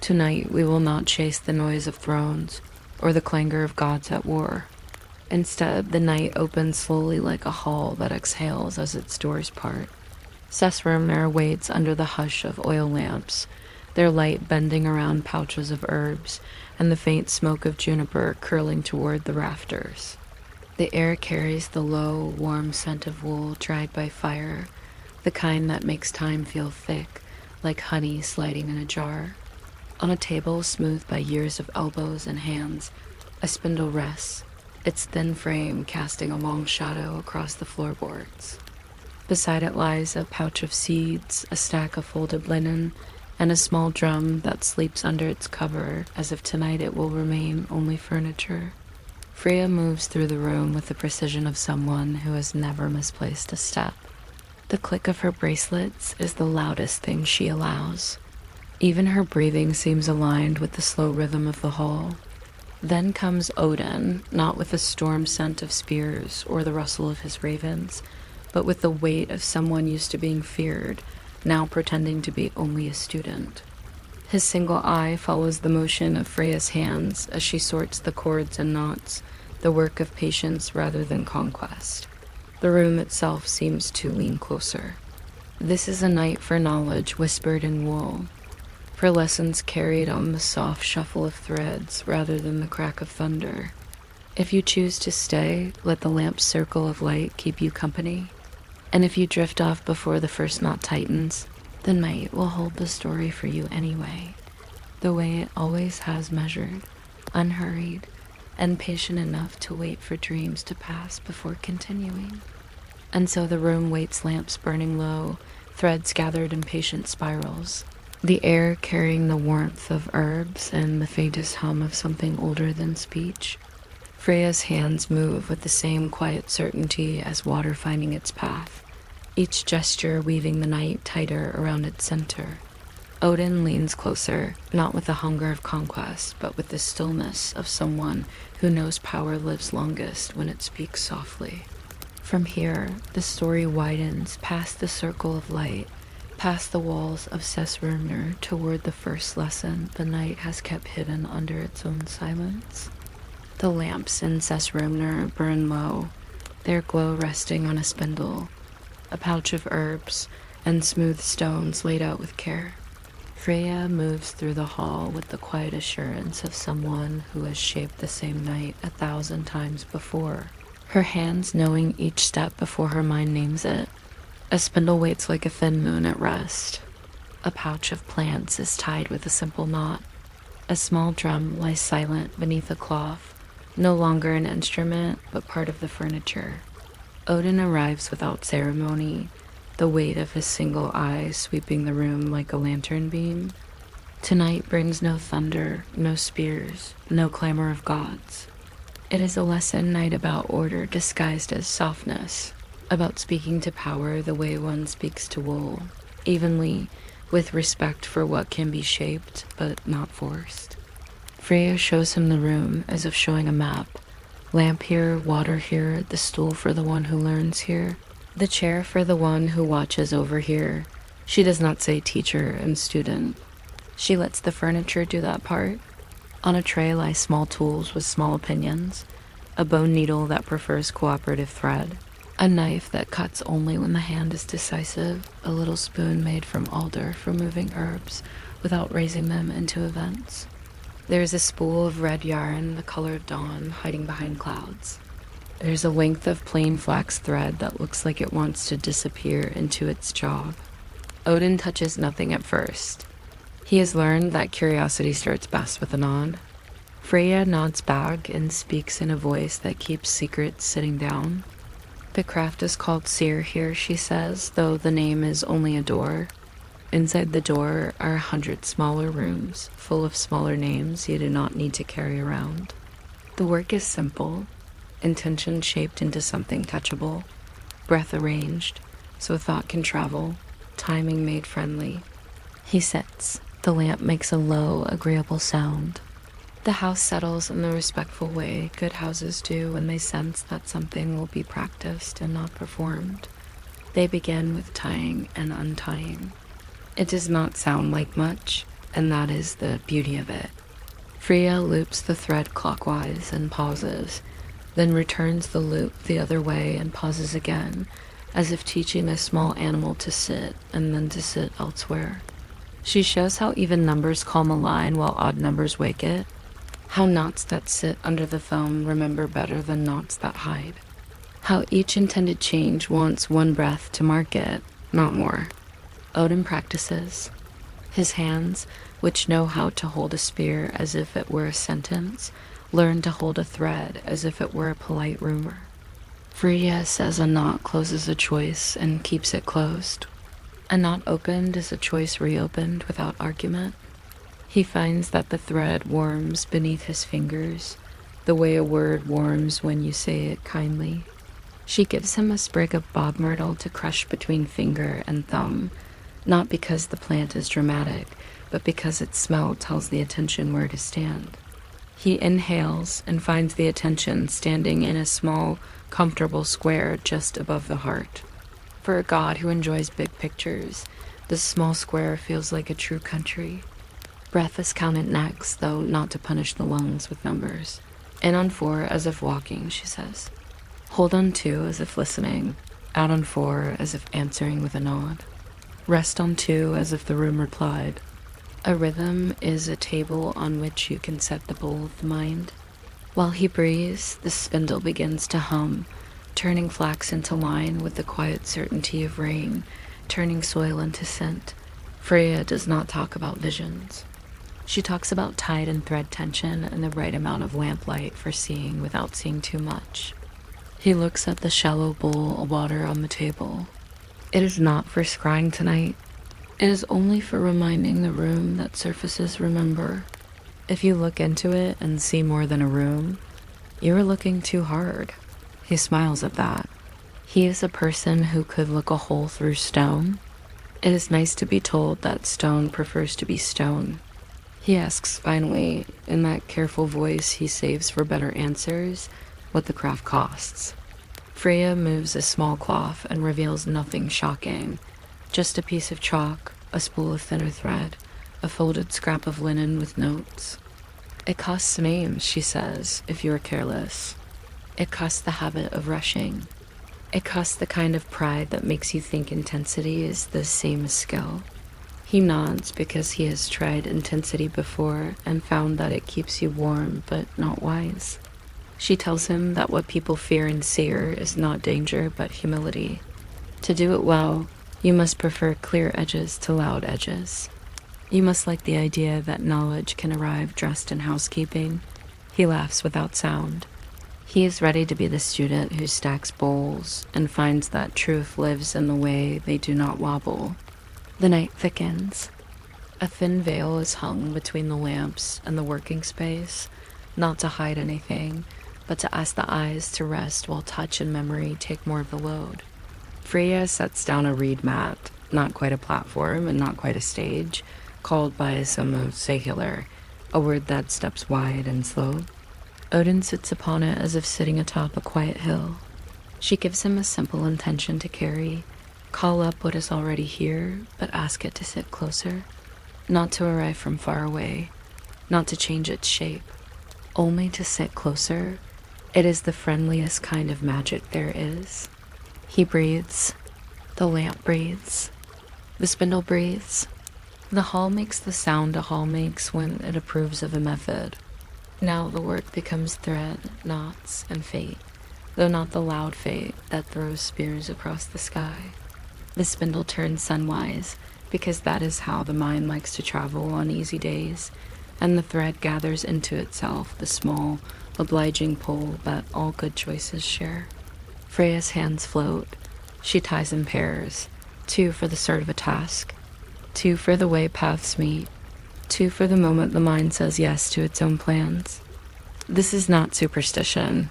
Tonight we will not chase the noise of thrones or the clangor of gods at war. Instead, the night opens slowly like a hall that exhales as its doors part. Seiðr waits under the hush of oil lamps, their light bending around pouches of herbs and the faint smoke of juniper curling toward the rafters. The air carries the low, warm scent of wool dried by fire, the kind that makes time feel thick, like honey sliding in a jar. On a table smoothed by years of elbows and hands, a spindle rests, its thin frame casting a long shadow across the floorboards. Beside it lies a pouch of seeds, a stack of folded linen, and a small drum that sleeps under its cover as if tonight it will remain only furniture. Freyja moves through the room with the precision of someone who has never misplaced a step. The click of her bracelets is the loudest thing she allows. Even her breathing seems aligned with the slow rhythm of the hall. Then comes Odin, not with the storm scent of spears or the rustle of his ravens, but with the weight of someone used to being feared, now pretending to be only a student. His single eye follows the motion of Freyja's hands as she sorts the cords and knots, the work of patience rather than conquest. The room itself seems to lean closer. This is a night for knowledge whispered in wool, for lessons carried on the soft shuffle of threads rather than the crack of thunder. If you choose to stay, let the lamp's circle of light keep you company. And if you drift off before the first knot tightens, the night will hold the story for you anyway, the way it always has, measured, unhurried, and patient enough to wait for dreams to pass before continuing. And so the room waits, lamps burning low, threads gathered in patient spirals, the air carrying the warmth of herbs and the faintest hum of something older than speech. Freyja's hands move with the same quiet certainty as water finding its path, each gesture weaving the night tighter around its center. Odin leans closer, not with the hunger of conquest, but with the stillness of someone who knows power lives longest when it speaks softly. From here, the story widens past the circle of light, past the walls of Seiðr toward the first lesson the night has kept hidden under its own silence. The lamps in Seiðr burn low, their glow resting on a spindle, a pouch of herbs, and smooth stones laid out with care. Freyja moves through the hall with the quiet assurance of someone who has shaped the same night 1,000 times before, her hands knowing each step before her mind names it. A spindle waits like a thin moon at rest. A pouch of plants is tied with a simple knot. A small drum lies silent beneath a cloth, no longer an instrument, but part of the furniture. Odin arrives without ceremony, the weight of his single eye sweeping the room like a lantern beam. Tonight brings no thunder, no spears, no clamor of gods. It is a lesson night about order disguised as softness, about speaking to power the way one speaks to wool, evenly, with respect for what can be shaped but not forced. Freyja shows him the room as if showing a map. Lamp here, water here, the stool for the one who learns here, the chair for the one who watches over here. She does not say teacher and student. She lets the furniture do that part. On a tray lie small tools with small opinions, a bone needle that prefers cooperative thread, a knife that cuts only when the hand is decisive, a little spoon made from alder for moving herbs without raising them into events. There is a spool of red yarn, the color of dawn, hiding behind clouds. There's a length of plain flax thread that looks like it wants to disappear into its job. Odin touches nothing at first. He has learned that curiosity starts best with a nod. Freyja nods back and speaks in a voice that keeps secrets sitting down. The craft is called Seiðr here, she says, though the name is only a door. Inside the door are 100 smaller rooms, full of smaller names you do not need to carry around. The work is simple, intention shaped into something touchable, breath arranged, so thought can travel, timing made friendly. He sits. The lamp makes a low, agreeable sound. The house settles in the respectful way good houses do when they sense that something will be practiced and not performed. They begin with tying and untying. It does not sound like much, and that is the beauty of it. Freyja loops the thread clockwise and pauses, then returns the loop the other way and pauses again, as if teaching a small animal to sit and then to sit elsewhere. She shows how even numbers calm a line while odd numbers wake it, how knots that sit under the thumb remember better than knots that hide, how each intended change wants one breath to mark it, not more. Odin practices. His hands, which know how to hold a spear as if it were a sentence, learn to hold a thread as if it were a polite rumor. Freyja says a knot closes a choice and keeps it closed. A knot opened is a choice reopened without argument. He finds that the thread warms beneath his fingers, the way a word warms when you say it kindly. She gives him a sprig of bob myrtle to crush between finger and thumb, not because the plant is dramatic, but because its smell tells the attention where to stand. He inhales and finds the attention standing in a small, comfortable square just above the heart. For a god who enjoys big pictures, this small square feels like a true country. Breath is counted next, though not to punish the lungs with numbers. In on 4 as if walking, she says. Hold on 2 as if listening. Out on 4 as if answering with a nod. Rest on 2 as if the room replied. A rhythm is a table on which you can set the bowl of the mind. While he breathes, the spindle begins to hum, turning flax into line with the quiet certainty of rain, turning soil into scent. Freyja does not talk about visions. She talks about tide and thread tension and the right amount of lamplight for seeing without seeing too much. He looks at the shallow bowl of water on the table. It is not for scrying tonight. It is only for reminding the room that surfaces remember. If you look into it and see more than a room, you are looking too hard. He smiles at that. He is a person who could look a hole through stone. It is nice to be told that stone prefers to be stone. He asks finally, in that careful voice he saves for better answers, what the craft costs. Freyja moves a small cloth and reveals nothing shocking. Just a piece of chalk, a spool of thinner thread, a folded scrap of linen with notes. It costs names, she says, if you are careless. It costs the habit of rushing. It costs the kind of pride that makes you think intensity is the same as skill. He nods because he has tried intensity before and found that it keeps you warm but not wise. She tells him that what people fear in Seiðr is not danger but humility. To do it well, you must prefer clear edges to loud edges. You must like the idea that knowledge can arrive dressed in housekeeping. He laughs without sound. He is ready to be the student who stacks bowls and finds that truth lives in the way they do not wobble. The night thickens. A thin veil is hung between the lamps and the working space, not to hide anything, but to ask the eyes to rest while touch and memory take more of the load. Freyja sets down a reed mat, not quite a platform and not quite a stage, called by some of Seiðr, a word that steps wide and slow. Odin sits upon it as if sitting atop a quiet hill. She gives him a simple intention to carry, call up what is already here, but ask it to sit closer, not to arrive from far away, not to change its shape, only to sit closer. It is the friendliest kind of magic there is. He breathes. The lamp breathes. The spindle breathes. The hall makes the sound a hall makes when it approves of a method. Now the work becomes thread, knots, and fate, though not the loud fate that throws spears across the sky. The spindle turns sunwise, because that is how the mind likes to travel on easy days, and the thread gathers into itself the small, obliging pull that all good choices share. Freyja's hands float. She ties in pairs, 2 for the start of a task, 2 for the way paths meet, 2 for the moment the mind says yes to its own plans. This is not superstition.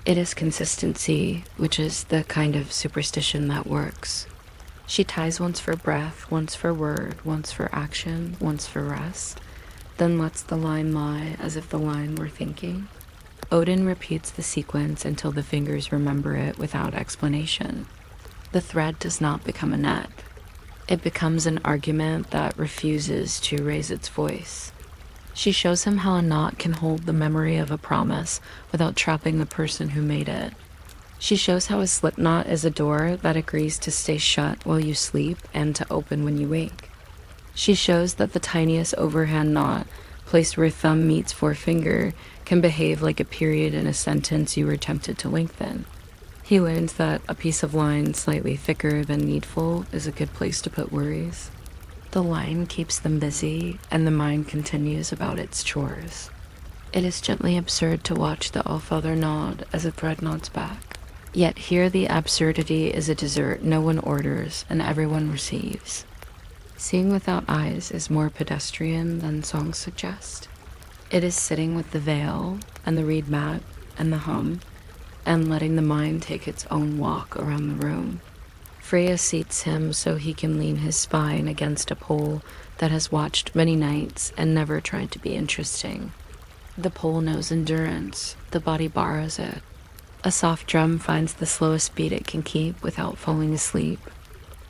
It is consistency, which is the kind of superstition that works. She ties once for breath, once for word, once for action, once for rest, then lets the line lie as if the line were thinking. Odin repeats the sequence until the fingers remember it without explanation. The thread does not become a net. It becomes an argument that refuses to raise its voice. She shows him how a knot can hold the memory of a promise without trapping the person who made it. She shows how a slip knot is a door that agrees to stay shut while you sleep and to open when you wake. She shows that the tiniest overhand knot, placed where thumb meets forefinger, can behave like a period in a sentence you were tempted to lengthen. He learns that a piece of line slightly thicker than needful is a good place to put worries. The line keeps them busy, and the mind continues about its chores. It is gently absurd to watch the Allfather nod as a thread nods back. Yet here the absurdity is a dessert no one orders and everyone receives. Seeing without eyes is more pedestrian than songs suggest. It is sitting with the veil and the reed mat and the hum, and letting the mind take its own walk around the room. Freyja seats him so he can lean his spine against a pole that has watched many nights and never tried to be interesting. The pole knows endurance, the body borrows it. A soft drum finds the slowest beat it can keep without falling asleep.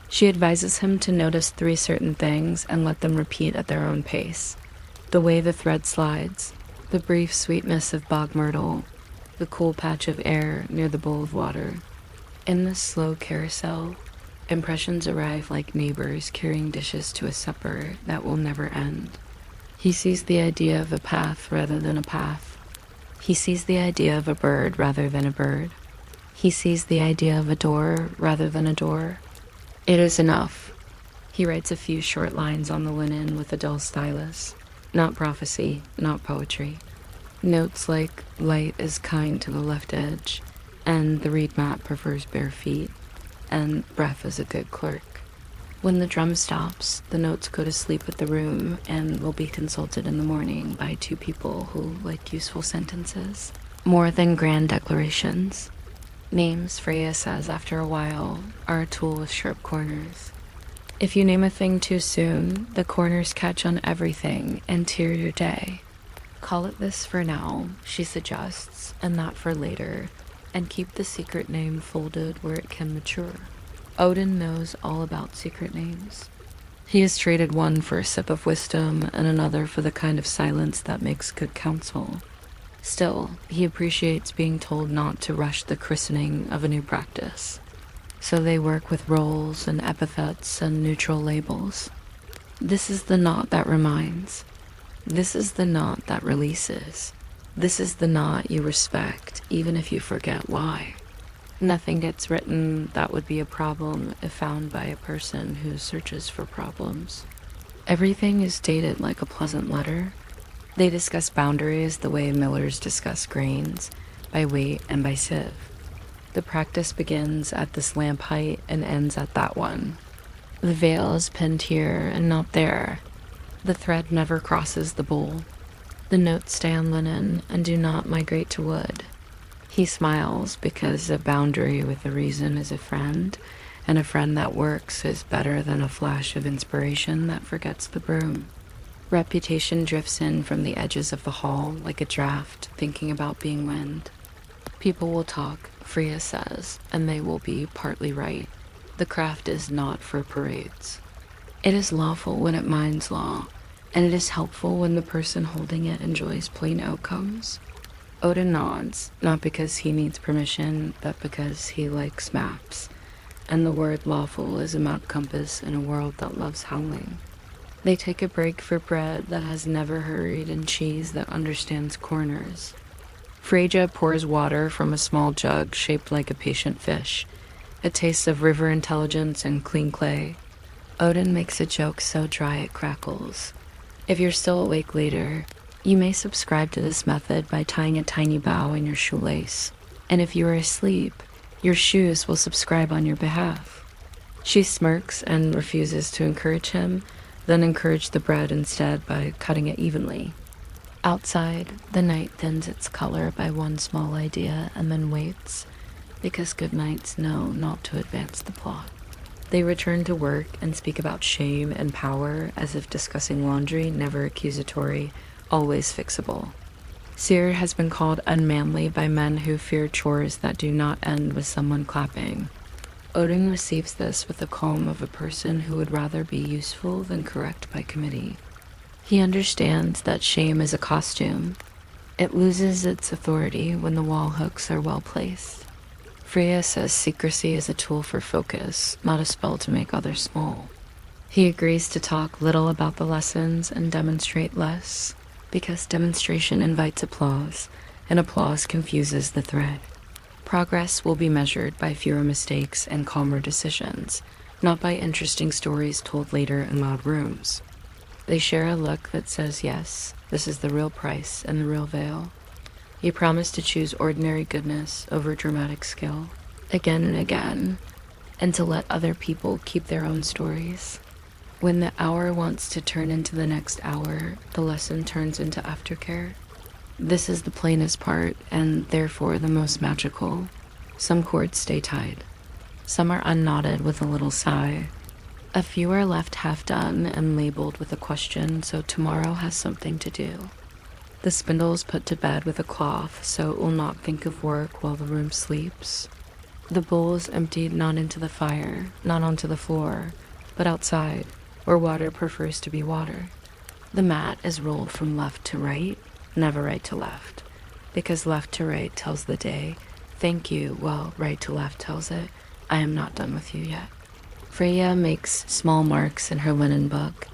She advises him to notice 3 certain things and let them repeat at their own pace. The way the thread slides, the brief sweetness of bog myrtle, the cool patch of air near the bowl of water. In this slow carousel, impressions arrive like neighbors carrying dishes to a supper that will never end. He sees the idea of a path rather than a path. He sees the idea of a bird rather than a bird. He sees the idea of a door rather than a door. It is enough. He writes a few short lines on the linen with a dull stylus. Not prophecy, not poetry. Notes like light is kind to the left edge, and the reed mat prefers bare feet, and breath is a good clerk. When the drum stops, the notes go to sleep with the room and will be consulted in the morning by 2 people who like useful sentences, more than grand declarations. Names, Freyja says after a while, are a tool with sharp corners. If you name a thing too soon, the corners catch on everything and tear your day. Call it this for now, she suggests, and that for later, and keep the secret name folded where it can mature. Odin knows all about secret names. He has traded one for a sip of wisdom and another for the kind of silence that makes good counsel. Still, he appreciates being told not to rush the christening of a new practice. So they work with roles and epithets and neutral labels. This is the knot that reminds. This is the knot that releases. This is the knot you respect, even if you forget why. Nothing gets written that would be a problem if found by a person who searches for problems. Everything is dated like a pleasant letter. They discuss boundaries the way millers discuss grains, by weight and by sieve. The practice begins at this lamp height and ends at that one. The veil is pinned here and not there. The thread never crosses the bowl. The notes stay on linen and do not migrate to wood. He smiles because a boundary with a reason is a friend, and a friend that works is better than a flash of inspiration that forgets the broom. Reputation drifts in from the edges of the hall like a draft thinking about being wind. People will talk, Freyja says, and they will be partly right. The craft is not for parades. It is lawful when it minds law, and it is helpful when the person holding it enjoys plain outcomes. Odin nods, not because he needs permission, but because he likes maps, and the word lawful is a map compass in a world that loves howling. They take a break for bread that has never hurried and cheese that understands corners. Freyja pours water from a small jug shaped like a patient fish, a taste of river intelligence and clean clay. Odin makes a joke so dry it crackles. If you're still awake later, you may subscribe to this method by tying a tiny bow in your shoelace. And if you are asleep, your shoes will subscribe on your behalf. She smirks and refuses to encourage him, then encourage the bread instead by cutting it evenly. Outside, the night thins its color by one small idea and then waits, because good nights know not to advance the plot. They return to work and speak about shame and power as if discussing laundry, never accusatory, always fixable. Seiðr has been called unmanly by men who fear chores that do not end with someone clapping. Odin receives this with the calm of a person who would rather be useful than correct by committee. He understands that shame is a costume. It loses its authority when the wall hooks are well placed. Freyja says secrecy is a tool for focus, not a spell to make others small. He agrees to talk little about the lessons and demonstrate less, because demonstration invites applause, and applause confuses the thread. Progress will be measured by fewer mistakes and calmer decisions, not by interesting stories told later in loud rooms. They share a look that says, yes, this is the real price and the real veil. You promise to choose ordinary goodness over dramatic skill, again and again, and to let other people keep their own stories. When the hour wants to turn into the next hour, the lesson turns into aftercare. This is the plainest part, and therefore the most magical. Some cords stay tied. Some are unknotted with a little sigh. A few are left half done and labeled with a question, so tomorrow has something to do. The spindle is put to bed with a cloth, so it will not think of work while the room sleeps. The bowl is emptied not into the fire, not onto the floor, but outside, where water prefers to be water. The mat is rolled from left to right, never right to left, because left to right tells the day, thank you, while right to left tells it, I am not done with you yet. Freyja makes small marks in her linen book,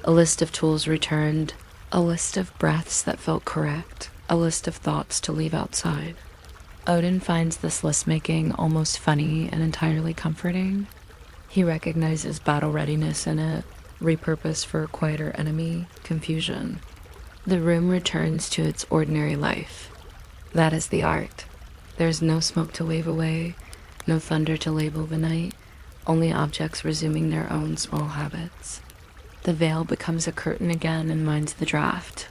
a list of tools returned, a list of breaths that felt correct, a list of thoughts to leave outside. Odin finds this list-making almost funny and entirely comforting. He recognizes battle readiness in it, repurposed for a quieter enemy, confusion. The room returns to its ordinary life. That is the art. There's no smoke to wave away, no thunder to label the night, only objects resuming their own small habits. The veil becomes a curtain again and minds the draft.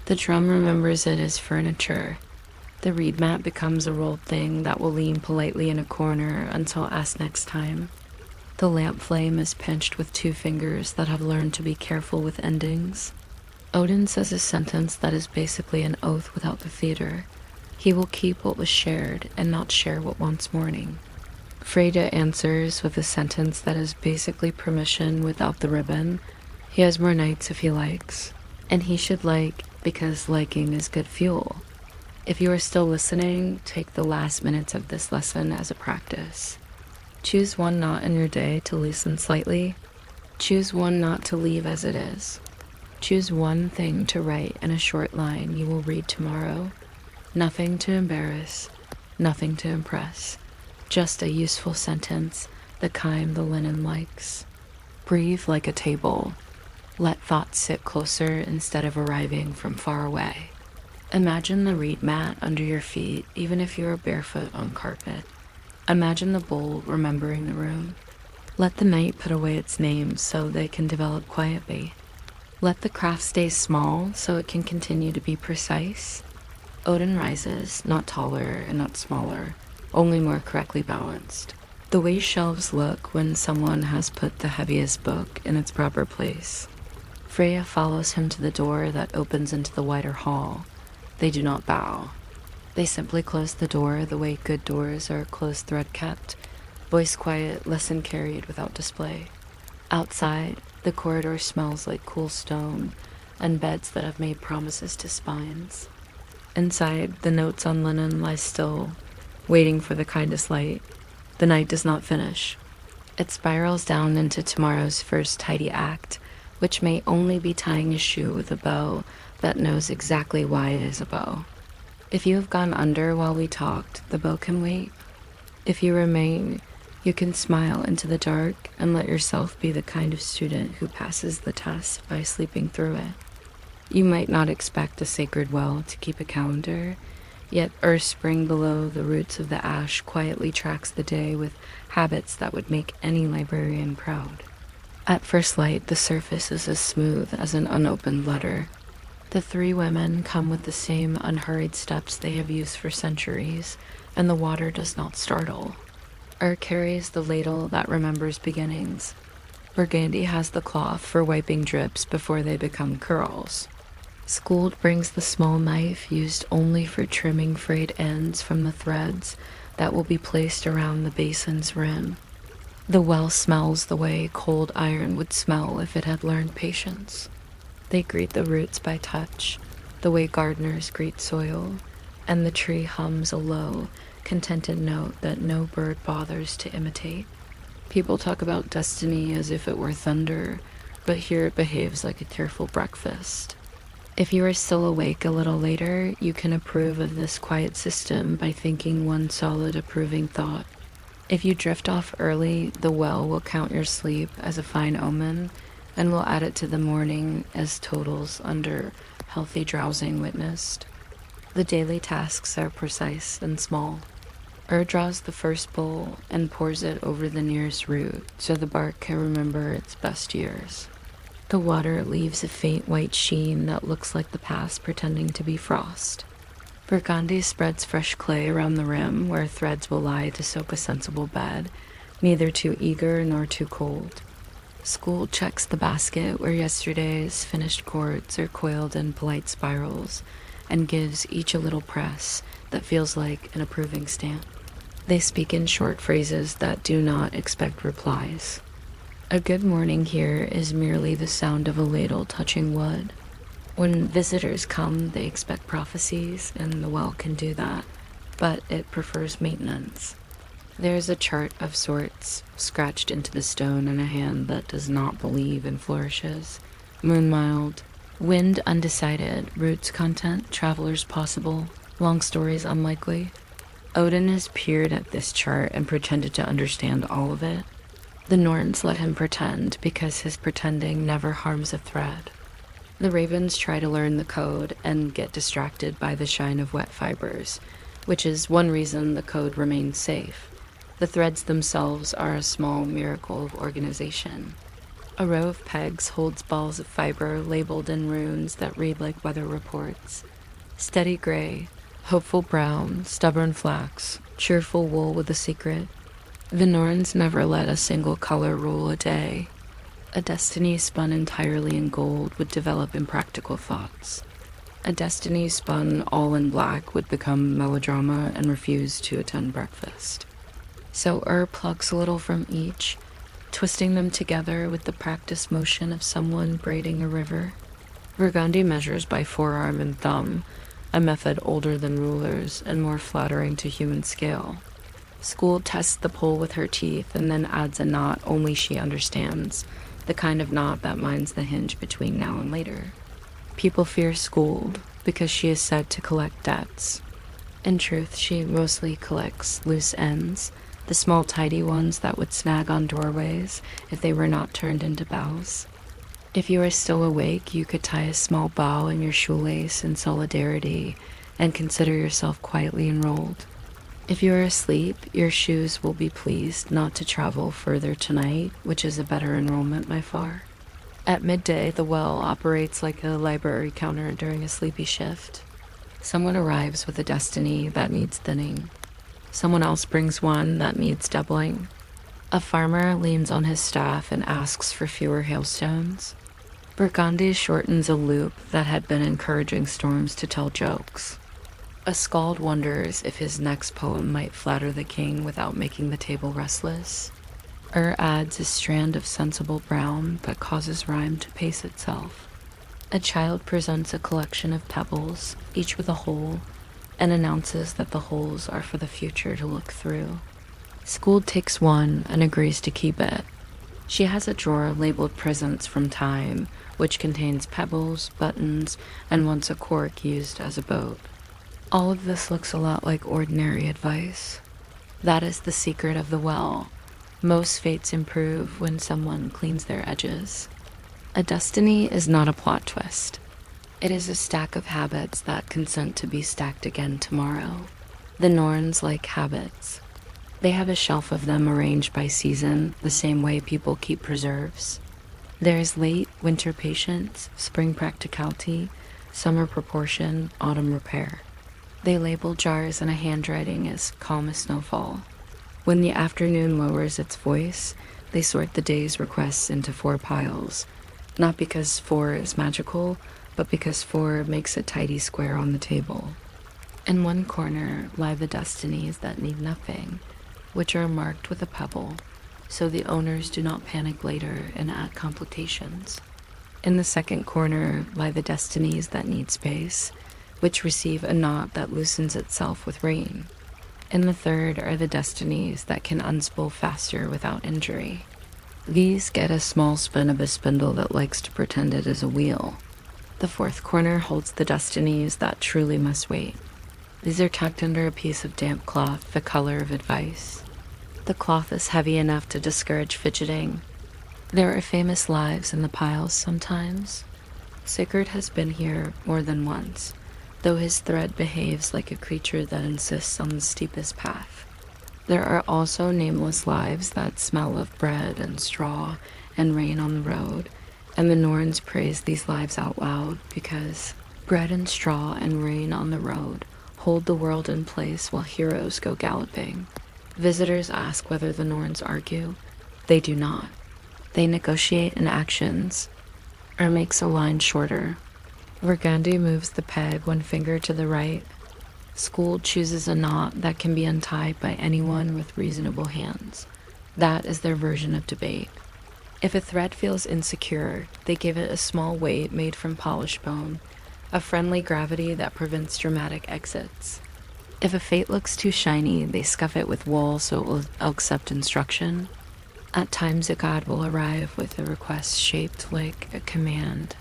The drum remembers it as furniture. The reed mat becomes a rolled thing that will lean politely in a corner until asked next time. The lamp flame is pinched with two fingers that have learned to be careful with endings. Odin says a sentence that is basically an oath without the theater. He will keep what was shared and not share what wants mourning. Freyja answers with a sentence that is basically permission without the ribbon. He has more nights if he likes, and he should like because liking is good fuel. If you are still listening, take the last minutes of this lesson as a practice. Choose one knot in your day to loosen slightly. Choose one knot to leave as it is. Choose one thing to write in a short line you will read tomorrow. Nothing to embarrass, nothing to impress. Just a useful sentence, the kind the linen likes. Breathe like a table. Let thoughts sit closer instead of arriving from far away. Imagine the reed mat under your feet, even if you are barefoot on carpet. Imagine the bowl remembering the room. Let the night put away its names so they can develop quietly. Let the craft stay small so it can continue to be precise. Odin rises, not taller and not smaller, only more correctly balanced. The way shelves look when someone has put the heaviest book in its proper place. Freyja follows him to the door that opens into the wider hall. They do not bow. They simply close the door the way good doors are close thread kept, voice quiet, lesson carried without display. Outside, the corridor smells like cool stone and beds that have made promises to spines. Inside, the notes on linen lie still, waiting for the kindest light. The night does not finish. It spirals down into tomorrow's first tidy act, which may only be tying a shoe with a bow that knows exactly why it is a bow. If you have gone under while we talked, the bow can wait. If you remain, you can smile into the dark and let yourself be the kind of student who passes the test by sleeping through it. You might not expect a sacred well to keep a calendar, yet earth spring below the roots of the ash quietly tracks the day with habits that would make any librarian proud. At first light, the surface is as smooth as an unopened letter. The three women come with the same unhurried steps they have used for centuries, and the water does not startle. Carries the ladle that remembers beginnings. Burgundy has the cloth for wiping drips before they become curls. Skuld brings the small knife used only for trimming frayed ends from the threads that will be placed around the basin's rim. The well smells the way cold iron would smell if it had learned patience. They greet the roots by touch, the way gardeners greet soil, and the tree hums a low, contented note that no bird bothers to imitate. People talk about destiny as if it were thunder, but here it behaves like a careful breakfast. If you are still awake a little later, you can approve of this quiet system by thinking one solid approving thought. If you drift off early, the well will count your sleep as a fine omen and will add it to the morning as totals under healthy drowsing witnessed. The daily tasks are precise and small. Draws the first bowl and pours it over the nearest root so the bark can remember its best years. The water leaves a faint white sheen that looks like the past pretending to be frost. Burgundy spreads fresh clay around the rim where threads will lie to soak a sensible bed, neither too eager nor too cold. School checks the basket where yesterday's finished chords are coiled in polite spirals and gives each a little press that feels like an approving stamp. They speak in short phrases that do not expect replies. A good morning here is merely the sound of a ladle touching wood. When visitors come, they expect prophecies, and the well can do that, but it prefers maintenance. There's a chart of sorts scratched into the stone in a hand that does not believe in flourishes. Moon mild, wind undecided, roots content, travelers possible, long stories unlikely. Odin has peered at this chart and pretended to understand all of it. The Norns let him pretend because his pretending never harms a thread. The ravens try to learn the code and get distracted by the shine of wet fibers, which is one reason the code remains safe. The threads themselves are a small miracle of organization. A row of pegs holds balls of fiber labeled in runes that read like weather reports. Steady gray, hopeful brown, stubborn flax, cheerful wool with a secret. The Norns never let a single color rule a day. A destiny spun entirely in gold would develop impractical thoughts. A destiny spun all in black would become melodrama and refuse to attend breakfast. So plucks a little from each, twisting them together with the practiced motion of someone braiding a river. Burgundy measures by forearm and thumb, a method older than rulers and more flattering to human scale. School tests the pole with her teeth and then adds a knot only she understands, the kind of knot that minds the hinge between now and later. People fear Schooled because she is said to collect debts. In truth, she mostly collects loose ends, the small tidy ones that would snag on doorways if they were not turned into bows. If you are still awake, you could tie a small bow in your shoelace in solidarity and consider yourself quietly enrolled. If you are asleep, your shoes will be pleased not to travel further tonight, which is a better enrollment by far. At midday, the well operates like a library counter during a sleepy shift. Someone arrives with a destiny that needs thinning. Someone else brings one that needs doubling. A farmer leans on his staff and asks for fewer hailstones. Burgundy shortens a loop that had been encouraging storms to tell jokes. A skald wonders if his next poem might flatter the king without making the table restless. Adds a strand of sensible brown that causes rhyme to pace itself. A child presents a collection of pebbles, each with a hole, and announces that the holes are for the future to look through. School takes one and agrees to keep it. She has a drawer labeled Presents from Time, which contains pebbles, buttons, and once a cork used as a boat. All of this looks a lot like ordinary advice. That is the secret of the well. Most fates improve when someone cleans their edges. A destiny is not a plot twist. It is a stack of habits that consent to be stacked again tomorrow. The Norns like habits. They have a shelf of them arranged by season, the same way people keep preserves. There is late winter patience, spring practicality, summer proportion, autumn repair. They label jars in a handwriting as calm as snowfall. When the afternoon lowers its voice, they sort the day's requests into 4 piles, not because 4 is magical, but because 4 makes a tidy square on the table. In one corner lie the destinies that need nothing, which are marked with a pebble, so the owners do not panic later and add complications. In the second corner lie the destinies that need space, which receive a knot that loosens itself with rain. In the third are the destinies that can unspool faster without injury. These get a small spin of a spindle that likes to pretend it is a wheel. The fourth corner holds the destinies that truly must wait. These are tucked under a piece of damp cloth, the color of advice. The cloth is heavy enough to discourage fidgeting. There are famous lives in the piles sometimes. Seiðr has been here more than once, though his thread behaves like a creature that insists on the steepest path. There are also nameless lives that smell of bread and straw and rain on the road, and the Norns praise these lives out loud because bread and straw and rain on the road hold the world in place while heroes go galloping. Visitors ask whether the Norns argue. They do not. They negotiate in actions, or makes a line shorter. Vergandi moves the peg one finger to the right. Skuld chooses a knot that can be untied by anyone with reasonable hands. That is their version of debate. If a thread feels insecure, they give it a small weight made from polished bone, a friendly gravity that prevents dramatic exits. If a fate looks too shiny, they scuff it with wool so it will accept instruction. At times a god will arrive with a request shaped like a command.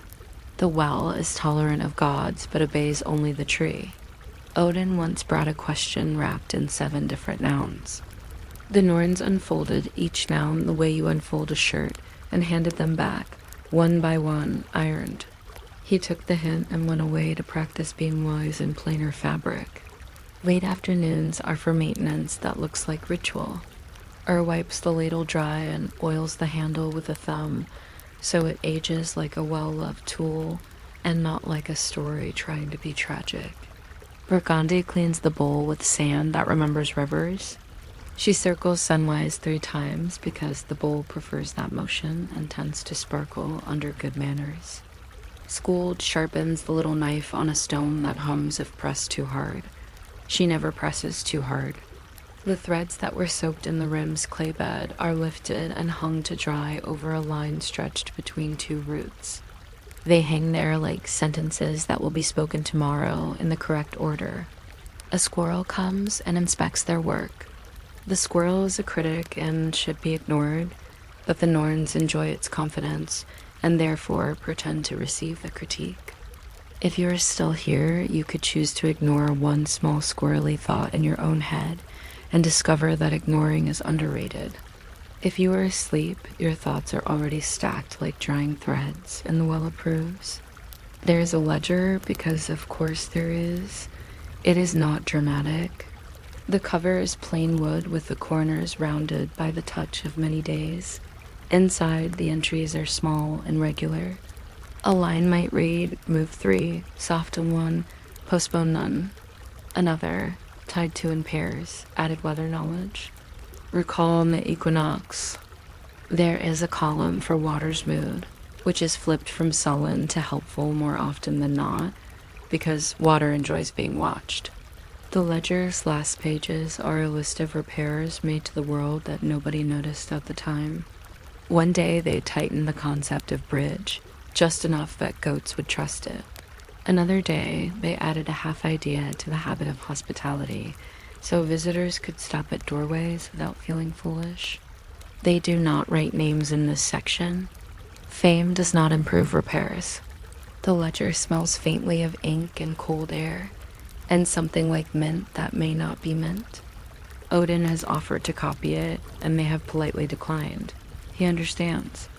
The well is tolerant of gods but obeys only the tree. Odin once brought a question wrapped in 7 different nouns. The Norns unfolded each noun the way you unfold a shirt and handed them back, one by one, ironed. He took the hint and went away to practice being wise in plainer fabric. Late afternoons are for maintenance that looks like ritual. Wipes the ladle dry and oils the handle with a thumb so it ages like a well-loved tool and not like a story trying to be tragic. Vergandi cleans the bowl with sand that remembers rivers. She circles sunwise 3 times because the bowl prefers that motion and tends to sparkle under good manners. Skuld sharpens the little knife on a stone that hums if pressed too hard. She never presses too hard. The threads that were soaked in the rim's clay bed are lifted and hung to dry over a line stretched between 2 roots. They hang there like sentences that will be spoken tomorrow in the correct order. A squirrel comes and inspects their work. The squirrel is a critic and should be ignored, but the Norns enjoy its confidence and therefore pretend to receive the critique. If you are still here, you could choose to ignore one small squirrely thought in your own head and discover that ignoring is underrated. If you are asleep, your thoughts are already stacked like drying threads, and the well approves. There is a ledger because of course there is. It is not dramatic. The cover is plain wood with the corners rounded by the touch of many days. Inside, the entries are small and regular. A line might read, move 3, soften 1, postpone none. Another, tied 2 in pairs, added weather knowledge. Recall on the equinox. There is a column for water's mood, which is flipped from sullen to helpful more often than not, because water enjoys being watched. The ledger's last pages are a list of repairs made to the world that nobody noticed at the time. One day they tightened the concept of bridge, just enough that goats would trust it. Another day they added a half idea to the habit of hospitality, so visitors could stop at doorways without feeling foolish. They do not write names in this section. Fame does not improve repairs. The ledger smells faintly of ink and cold air, and something like mint that may not be mint. Odin has offered to copy it, and they have politely declined. He understands.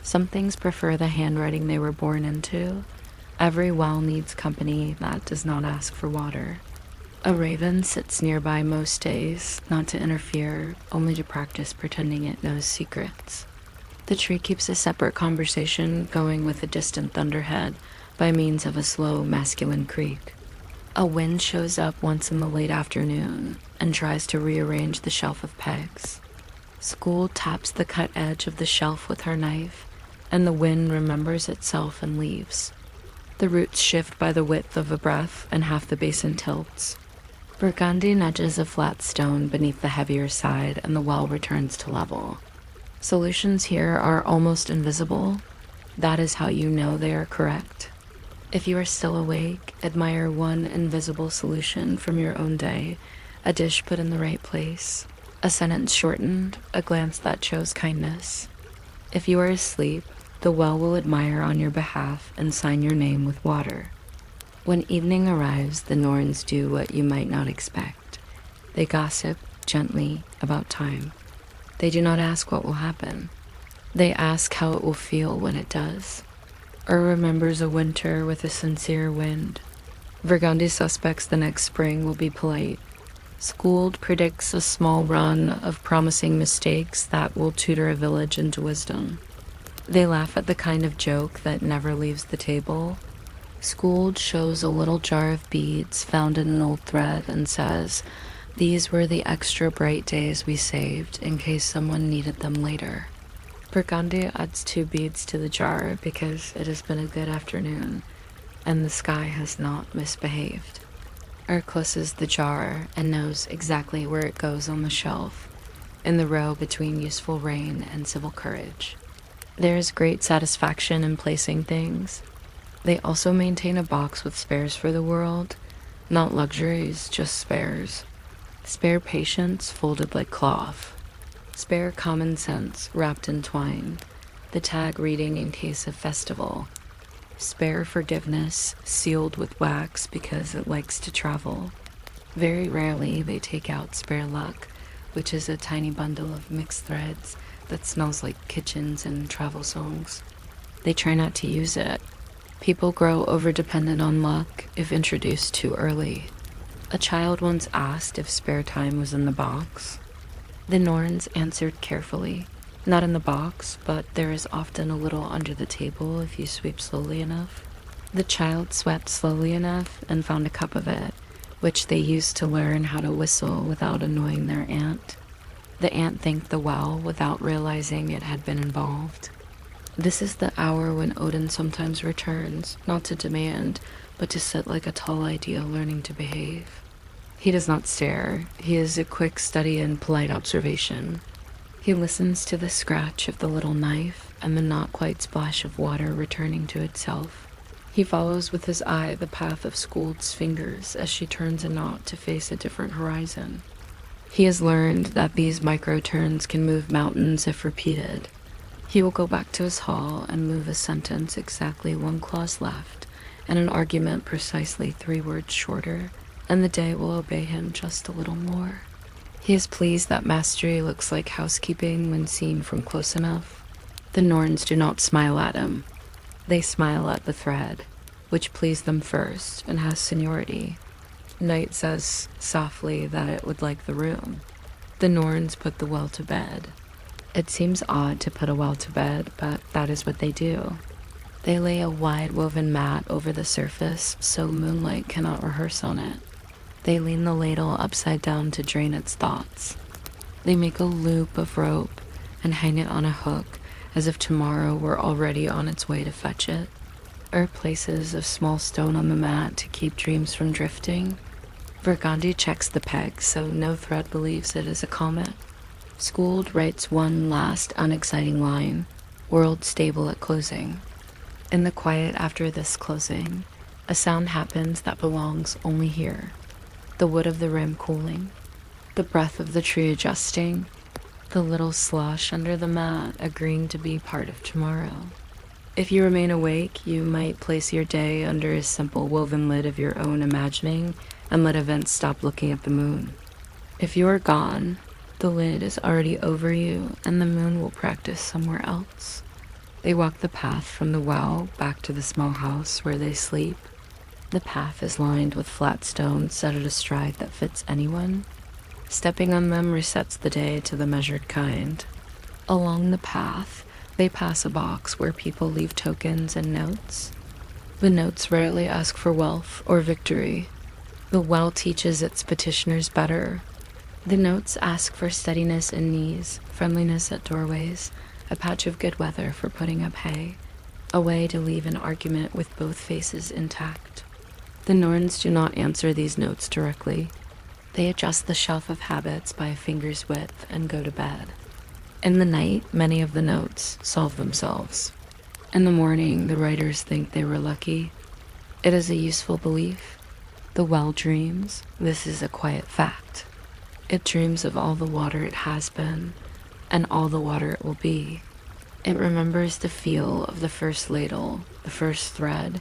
Some things prefer the handwriting they were born into. Every well needs company that does not ask for water. A raven sits nearby most days, not to interfere, only to practice pretending it knows secrets. The tree keeps a separate conversation going with a distant thunderhead by means of a slow masculine creak. A wind shows up once in the late afternoon and tries to rearrange the shelf of pegs. Skuld taps the cut edge of the shelf with her knife, and the wind remembers itself and leaves. The roots shift by the width of a breath, and half the basin tilts. Vergandi nudges a flat stone beneath the heavier side, and the well returns to level. Solutions here are almost invisible. That is how you know they are correct. If you are still awake, admire one invisible solution from your own day, a dish put in the right place, a sentence shortened, a glance that shows kindness. If you are asleep, the well will admire on your behalf and sign your name with water. When evening arrives, the Norns do what you might not expect. They gossip gently about time. They do not ask what will happen. They ask how it will feel when it does. Remembers a winter with a sincere wind. Vergandi suspects the next spring will be polite. Skuld predicts a small run of promising mistakes that will tutor a village into wisdom. They laugh at the kind of joke that never leaves the table. Skuld shows a little jar of beads found in an old thread and says, "These were the extra bright days we saved in case someone needed them later." Vergandi adds 2 beads to the jar because it has been a good afternoon and the sky has not misbehaved. Closes the jar and knows exactly where it goes on the shelf, in the row between useful rain and civil courage. There is great satisfaction in placing things. They also maintain a box with spares for the world, not luxuries, just spares. Spare patience folded like cloth. Spare common sense wrapped in twine, the tag reading in case of festival. Spare forgiveness sealed with wax because it likes to travel. Very rarely they take out spare luck, which is a tiny bundle of mixed threads that smells like kitchens and travel songs. They try not to use it. People grow over-dependent on luck if introduced too early. A child once asked if spare time was in the box. The Norns answered carefully, "Not in the box, but there is often a little under the table if you sweep slowly enough." The child swept slowly enough and found a cup of it, which they used to learn how to whistle without annoying their aunt. The aunt thanked the well without realizing it had been involved. This is the hour when Odin sometimes returns, not to demand, but to sit like a tall idea learning to behave. He does not stare. He is a quick study in polite observation. He listens to the scratch of the little knife and the not quite splash of water returning to itself. He follows with his eye the path of Skuld's fingers as she turns a knot to face a different horizon. He has learned that these micro-turns can move mountains if repeated. He will go back to his hall and move a sentence exactly 1 clause left, and an argument precisely 3 words shorter, and the day will obey him just a little more. He is pleased that mastery looks like housekeeping when seen from close enough. The Norns do not smile at him. They smile at the thread, which pleased them first and has seniority. Night says softly that it would like the room. The Norns put the well to bed. It seems odd to put a well to bed, but that is what they do. They lay a wide woven mat over the surface so moonlight cannot rehearse on it. They lean the ladle upside down to drain its thoughts. They make a loop of rope and hang it on a hook as if tomorrow were already on its way to fetch it. Places a small stone on the mat to keep dreams from drifting. Vergandi checks the peg so no thread believes it is a comet. Skuld writes one last unexciting line, world stable at closing. In the quiet after this closing, a sound happens that belongs only here. The wood of the rim cooling, the breath of the tree adjusting, the little slosh under the mat agreeing to be part of tomorrow. If you remain awake, you might place your day under a simple woven lid of your own imagining and let events stop looking at the moon. If you are gone, the lid is already over you and the moon will practice somewhere else. They walk the path from the well back to the small house where they sleep. The path is lined with flat stones set at a stride that fits anyone. Stepping on them resets the day to the measured kind. Along the path, they pass a box where people leave tokens and notes. The notes rarely ask for wealth or victory. The well teaches its petitioners better. The notes ask for steadiness in knees, friendliness at doorways, a patch of good weather for putting up hay, a way to leave an argument with both faces intact. The Norns do not answer these notes directly. They adjust the shelf of habits by a finger's width and go to bed. In the night, many of the notes solve themselves. In the morning, the writers think they were lucky. It is a useful belief. The well dreams. This is a quiet fact. It dreams of all the water it has been, and all the water it will be. It remembers the feel of the first ladle, the first thread,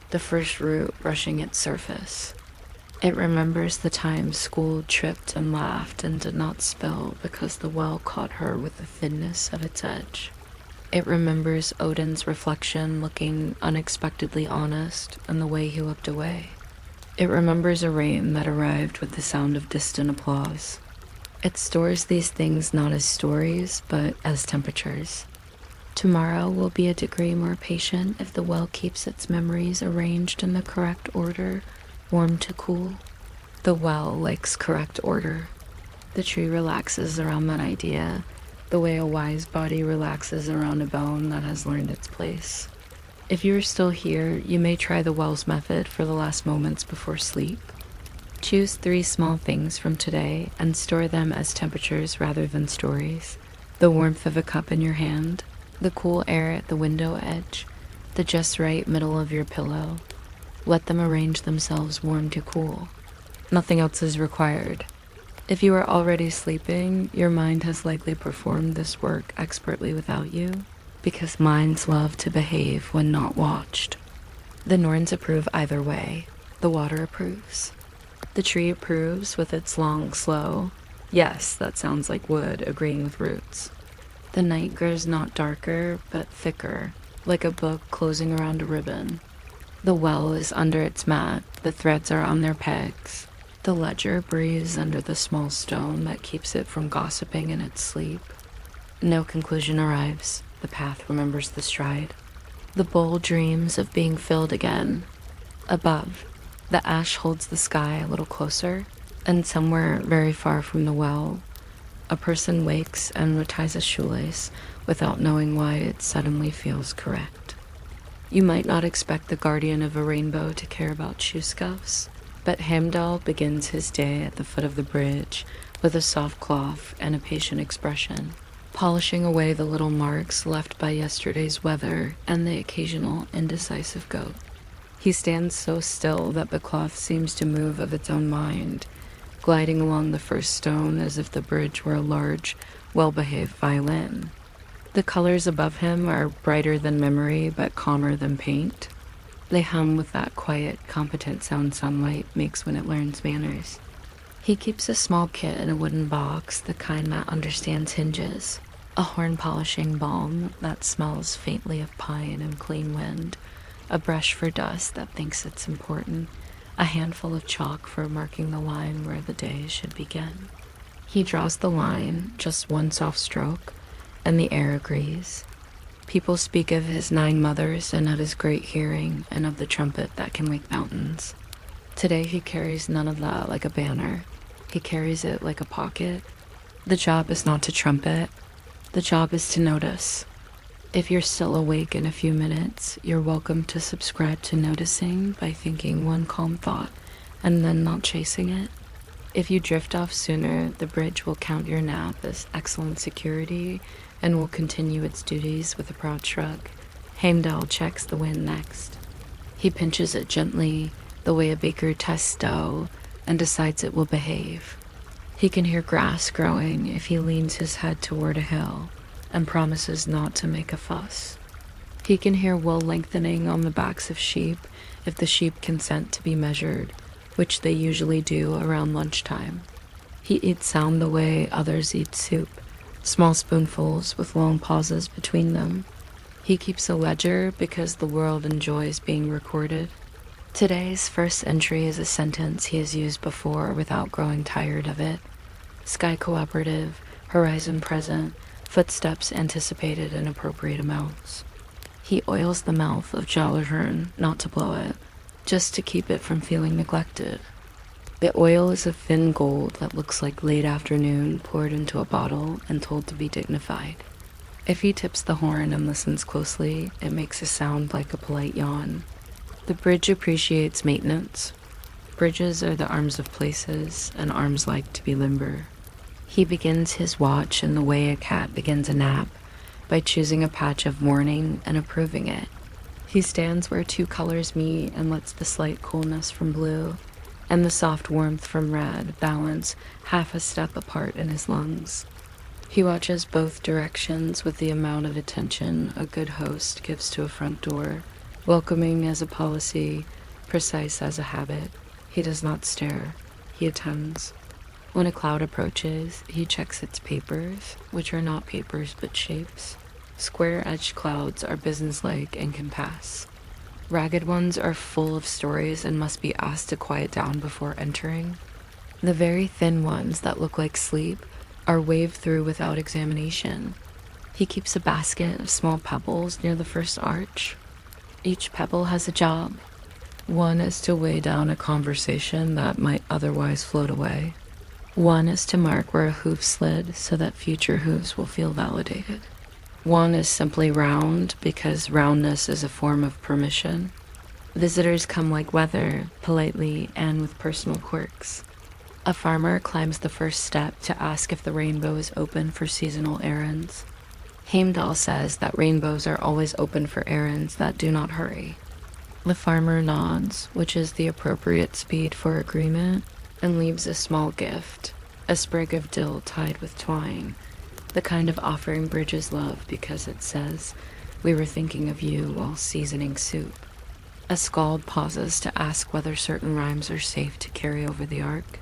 the first root brushing its surface. It remembers the time school tripped and laughed and did not spill because the well caught her with the thinness of its edge. It remembers Odin's reflection looking unexpectedly honest and the way he looked away. It remembers a rain that arrived with the sound of distant applause. It stores these things not as stories, but as temperatures. Tomorrow will be a degree more patient if the well keeps its memories arranged in the correct order, warm to cool. The well likes correct order. The tree relaxes around that idea, the way a wise body relaxes around a bone that has learned its place. If you are still here, you may try the well's method for the last moments before sleep. Choose 3 small things from today and store them as temperatures rather than stories. The warmth of a cup in your hand, the cool air at the window edge, the just right middle of your pillow. Let them arrange themselves warm to cool. Nothing else is required. If you are already sleeping, your mind has likely performed this work expertly without you, because minds love to behave when not watched. The Norns approve either way. The water approves. The tree approves with its long, slow, yes, that sounds like wood agreeing with roots. The night grows not darker, but thicker, like a book closing around a ribbon. The well is under its mat, the threads are on their pegs. The ledger breathes under the small stone that keeps it from gossiping in its sleep. No conclusion arrives. The path remembers the stride. The bowl dreams of being filled again. Above, the ash holds the sky a little closer, and somewhere very far from the well, a person wakes and reties a shoelace without knowing why it suddenly feels correct. You might not expect the guardian of a rainbow to care about shoe scuffs, but Heimdall begins his day at the foot of the bridge with a soft cloth and a patient expression, polishing away the little marks left by yesterday's weather and the occasional indecisive goat. He stands so still that the cloth seems to move of its own mind, gliding along the first stone as if the bridge were a large, well-behaved violin. The colors above him are brighter than memory but calmer than paint. They hum with that quiet, competent sound sunlight makes when it learns manners. He keeps a small kit in a wooden box, the kind that understands hinges, a horn-polishing balm that smells faintly of pine and clean wind, a brush for dust that thinks it's important, a handful of chalk for marking the line where the day should begin. He draws the line, just one soft stroke, and the air agrees. People speak of his 9 mothers and of his great hearing and of the trumpet that can wake mountains. Today he carries none of that like a banner. He carries it like a pocket. The job is not to trumpet. The job is to notice. If you're still awake in a few minutes, you're welcome to subscribe to noticing by thinking one calm thought and then not chasing it. If you drift off sooner, the bridge will count your nap as excellent security and will continue its duties with a proud shrug. Heimdall checks the wind next. He pinches it gently, the way a baker tests dough, and decides it will behave. He can hear grass growing if he leans his head toward a hill and promises not to make a fuss. He can hear wool lengthening on the backs of sheep if the sheep consent to be measured, which they usually do around lunchtime. He eats sound the way others eat soup, small spoonfuls with long pauses between them. He keeps a ledger because the world enjoys being recorded. Today's first entry is a sentence he has used before without growing tired of it. Sky cooperative, horizon present, footsteps anticipated in appropriate amounts. He oils the mouth of Jallarhorn not to blow it, just to keep it from feeling neglected. The oil is a thin gold that looks like late afternoon poured into a bottle and told to be dignified. If he tips the horn and listens closely, it makes a sound like a polite yawn. The bridge appreciates maintenance. Bridges are the arms of places, and arms like to be limber. He begins his watch in the way a cat begins a nap, by choosing a patch of mourning and approving it. He stands where two colors meet and lets the slight coolness from blue and the soft warmth from red balance half a step apart in his lungs. He watches both directions with the amount of attention a good host gives to a front door, welcoming as a policy, precise as a habit. He does not stare. He attends. When a cloud approaches, he checks its papers, which are not papers but shapes. Square-edged clouds are businesslike and can pass. Ragged ones are full of stories and must be asked to quiet down before entering. The very thin ones that look like sleep are waved through without examination. He keeps a basket of small pebbles near the first arch. Each pebble has a job. One is to weigh down a conversation that might otherwise float away. One is to mark where a hoof slid so that future hooves will feel validated. One is simply round because roundness is a form of permission. Visitors come like weather, politely and with personal quirks. A farmer climbs the first step to ask if the rainbow is open for seasonal errands. Heimdall says that rainbows are always open for errands that do not hurry. The farmer nods, which is the appropriate speed for agreement, and leaves a small gift, a sprig of dill tied with twine, the kind of offering bridges love because it says, "We were thinking of you while seasoning soup." A skald pauses to ask whether certain rhymes are safe to carry over the ark.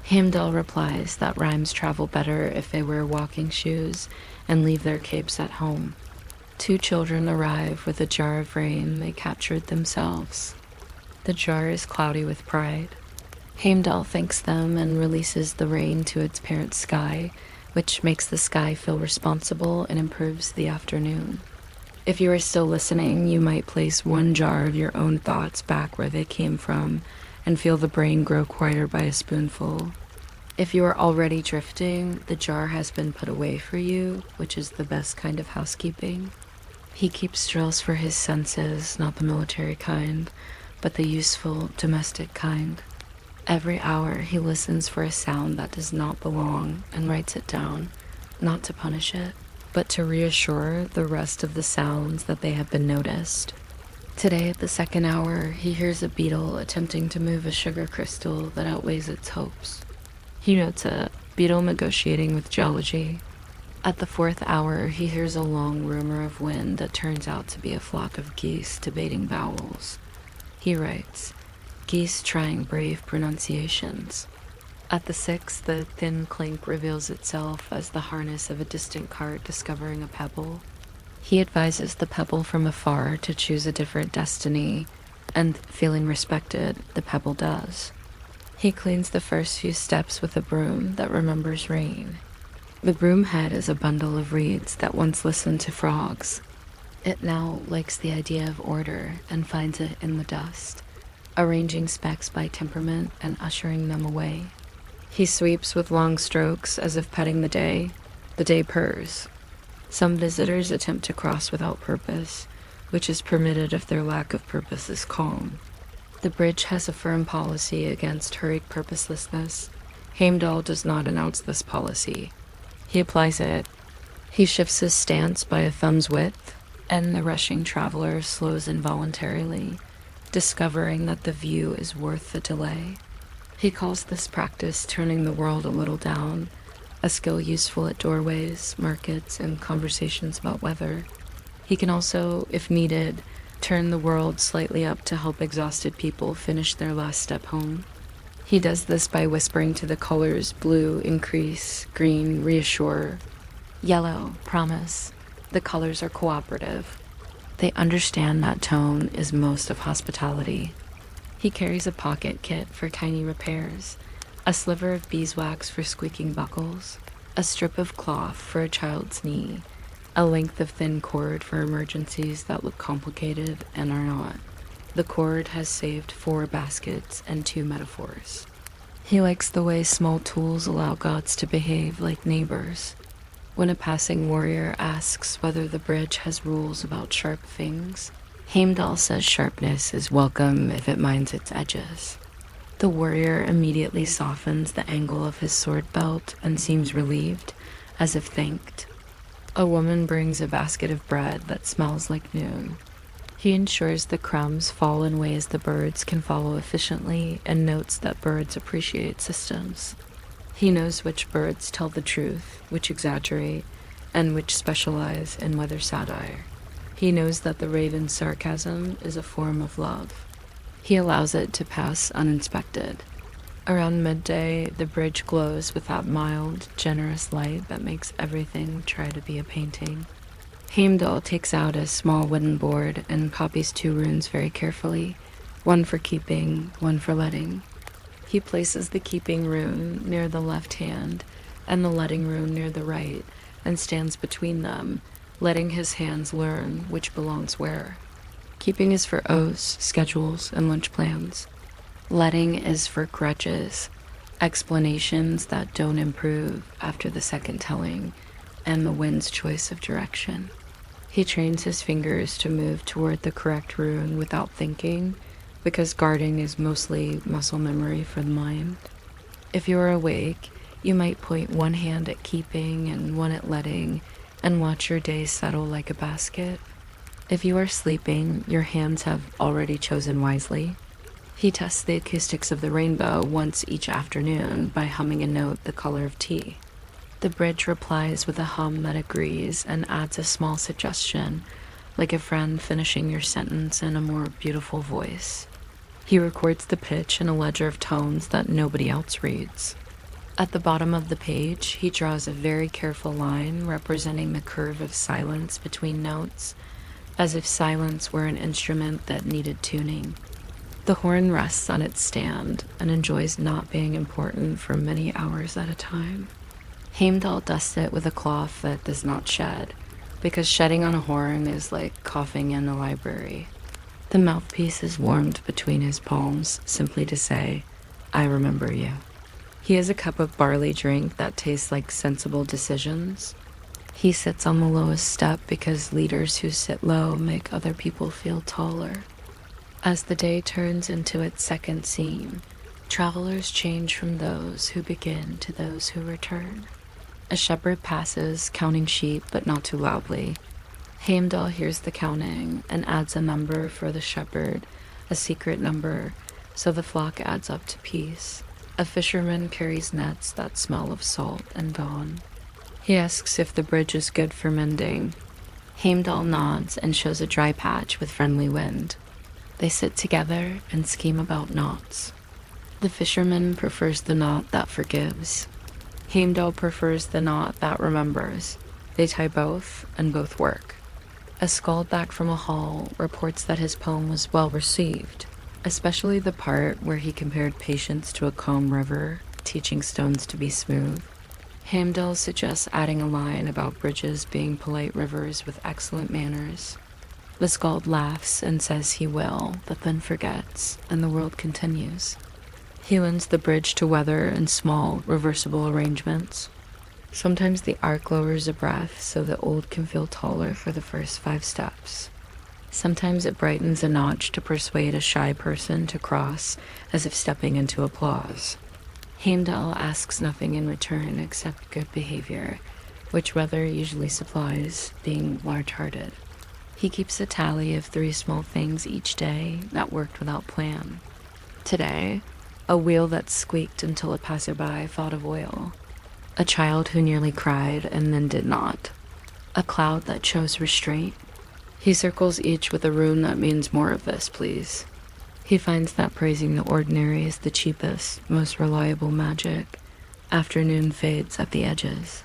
Heimdall replies that rhymes travel better if they wear walking shoes and leave their capes at home. Two children arrive with a jar of rain they captured themselves. The jar is cloudy with pride. Heimdall thanks them and releases the rain to its parent sky, which makes the sky feel responsible and improves the afternoon. If you are still listening, you might place one jar of your own thoughts back where they came from and feel the brain grow quieter by a spoonful. If you are already drifting, the jar has been put away for you, which is the best kind of housekeeping. He keeps drills for his senses, not the military kind, but the useful, domestic kind. Every hour he listens for a sound that does not belong and writes it down, not to punish it, but to reassure the rest of the sounds that they have been noticed. Today at the second hour, he hears a beetle attempting to move a sugar crystal that outweighs its hopes. He notes a beetle negotiating with geology. At the fourth hour, he hears a long rumor of wind that turns out to be a flock of geese debating vowels. He writes, "Geese trying brave pronunciations." At the sixth, the thin clink reveals itself as the harness of a distant cart discovering a pebble. He advises the pebble from afar to choose a different destiny, and feeling respected, the pebble does. He cleans the first few steps with a broom that remembers rain. The broom head is a bundle of reeds that once listened to frogs. It now likes the idea of order and finds it in the dust, arranging specks by temperament and ushering them away. He sweeps with long strokes as if petting the day. The day purrs. Some visitors attempt to cross without purpose, which is permitted if their lack of purpose is calm. The bridge has a firm policy against hurried purposelessness. Heimdall does not announce this policy. He applies it. He shifts his stance by a thumb's width, and the rushing traveler slows involuntarily, discovering that the view is worth the delay. He calls this practice turning the world a little down, a skill useful at doorways, markets, and conversations about weather. He can also, if needed, turn the world slightly up to help exhausted people finish their last step home. He does this by whispering to the colors blue, increase, green, reassure, yellow, promise. The colors are cooperative. They understand that tone is most of hospitality. He carries a pocket kit for tiny repairs, a sliver of beeswax for squeaking buckles, a strip of cloth for a child's knee, a length of thin cord for emergencies that look complicated and are not. The cord has saved 4 baskets and 2 metaphors. He likes the way small tools allow gods to behave like neighbors. When a passing warrior asks whether the bridge has rules about sharp things, Heimdall says sharpness is welcome if it minds its edges. The warrior immediately softens the angle of his sword belt and seems relieved, as if thanked. A woman brings a basket of bread that smells like noon. He ensures the crumbs fall in ways the birds can follow efficiently and notes that birds appreciate systems. He knows which birds tell the truth, which exaggerate, and which specialize in weather satire. He knows that the raven's sarcasm is a form of love. He allows it to pass uninspected. Around midday, the bridge glows with that mild, generous light that makes everything try to be a painting. Heimdall takes out a small wooden board and copies 2 runes very carefully, one for keeping, one for letting. He places the keeping rune near the left hand and the letting rune near the right, and stands between them, letting his hands learn which belongs where. Keeping is for oaths, schedules, and lunch plans. Letting is for grudges, explanations that don't improve after the second telling, and the wind's choice of direction. He trains his fingers to move toward the correct rune without thinking, because guarding is mostly muscle memory for the mind. If you are awake, you might point one hand at keeping and one at letting, and watch your day settle like a basket. If you are sleeping, your hands have already chosen wisely. He tests the acoustics of the rainbow once each afternoon by humming a note the color of tea. The bridge replies with a hum that agrees and adds a small suggestion, like a friend finishing your sentence in a more beautiful voice. He records the pitch in a ledger of tones that nobody else reads. At the bottom of the page, he draws a very careful line representing the curve of silence between notes, as if silence were an instrument that needed tuning. The horn rests on its stand and enjoys not being important for many hours at a time. Heimdall dusts it with a cloth that does not shed, because shedding on a horn is like coughing in a library. The mouthpiece is warmed between his palms, simply to say, "I remember you." He has a cup of barley drink that tastes like sensible decisions. He sits on the lowest step because leaders who sit low make other people feel taller. As the day turns into its second scene, travelers change from those who begin to those who return. A shepherd passes, counting sheep, but not too loudly. Heimdall hears the counting and adds a number for the shepherd, a secret number, so the flock adds up to peace. A fisherman carries nets that smell of salt and dawn. He asks if the bridge is good for mending. Heimdall nods and shows a dry patch with friendly wind. They sit together and scheme about knots. The fisherman prefers the knot that forgives. Heimdall prefers the knot that remembers. They tie both, and both work. A skald back from a hall reports that his poem was well received, especially the part where he compared patience to a calm river, teaching stones to be smooth. Heimdall suggests adding a line about bridges being polite rivers with excellent manners. The skald laughs and says he will, but then forgets, and the world continues. He lends the bridge to weather in small, reversible arrangements. Sometimes the arc lowers a breath so the old can feel taller for the first 5 steps. Sometimes it brightens a notch to persuade a shy person to cross, as if stepping into applause. Heimdall asks nothing in return except good behavior, which weather usually supplies, being large-hearted. He keeps a tally of 3 small things each day that worked without plan. Today, a wheel that squeaked until a passerby thought of oil. A child who nearly cried and then did not. A cloud that chose restraint. He circles each with a rune that means more of this, please. He finds that praising the ordinary is the cheapest, most reliable magic. Afternoon fades at the edges.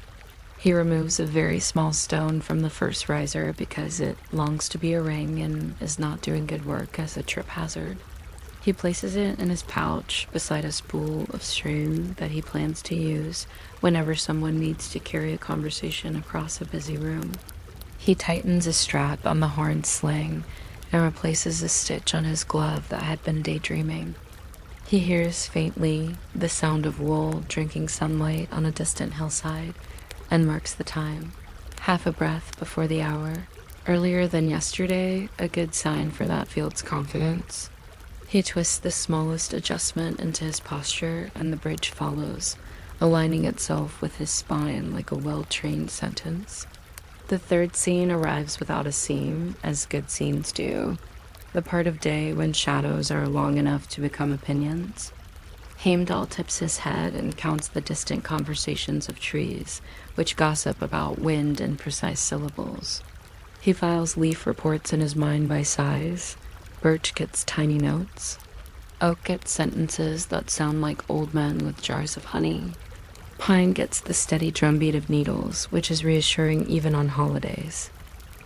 He removes a very small stone from the first riser because it longs to be a ring and is not doing good work as a trip hazard. He places it in his pouch beside a spool of string that he plans to use whenever someone needs to carry a conversation across a busy room. He tightens a strap on the horn's sling and replaces a stitch on his glove that had been daydreaming. He hears faintly the sound of wool drinking sunlight on a distant hillside and marks the time. Half a breath before the hour. Earlier than yesterday, a good sign for that field's confidence. He twists the smallest adjustment into his posture, and the bridge follows, aligning itself with his spine like a well-trained sentence. The third scene arrives without a seam, as good scenes do, the part of day when shadows are long enough to become opinions. Heimdall tips his head and counts the distant conversations of trees, which gossip about wind and precise syllables. He files leaf reports in his mind by size. Birch gets tiny notes. Oak gets sentences that sound like old men with jars of honey. Pine gets the steady drumbeat of needles, which is reassuring even on holidays.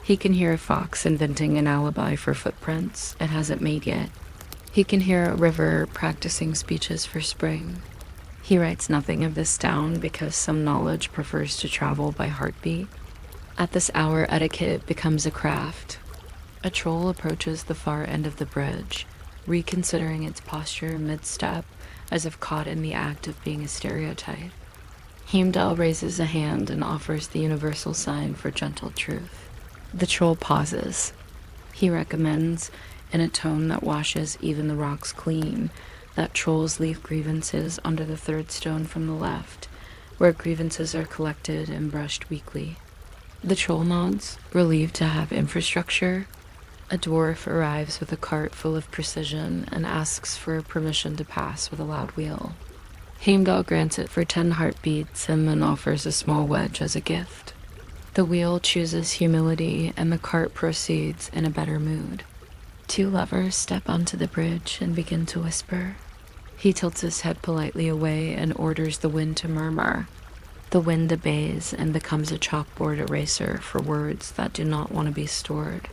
He can hear a fox inventing an alibi for footprints it hasn't made yet. He can hear a river practicing speeches for spring. He writes nothing of this down because some knowledge prefers to travel by heartbeat. At this hour, etiquette becomes a craft. A troll approaches the far end of the bridge, reconsidering its posture mid-step, as if caught in the act of being a stereotype. Heimdall raises a hand and offers the universal sign for gentle truth. The troll pauses. He recommends, in a tone that washes even the rocks clean, that trolls leave grievances under the third stone from the left, where grievances are collected and brushed weekly. The troll nods, relieved to have infrastructure. A dwarf arrives with a cart full of precision and asks for permission to pass with a loud wheel. Heimdall grants it for 10 heartbeats and then offers a small wedge as a gift. The wheel chooses humility and the cart proceeds in a better mood. 2 lovers step onto the bridge and begin to whisper. He tilts his head politely away and orders the wind to murmur. The wind obeys and becomes a chalkboard eraser for words that do not want to be stored.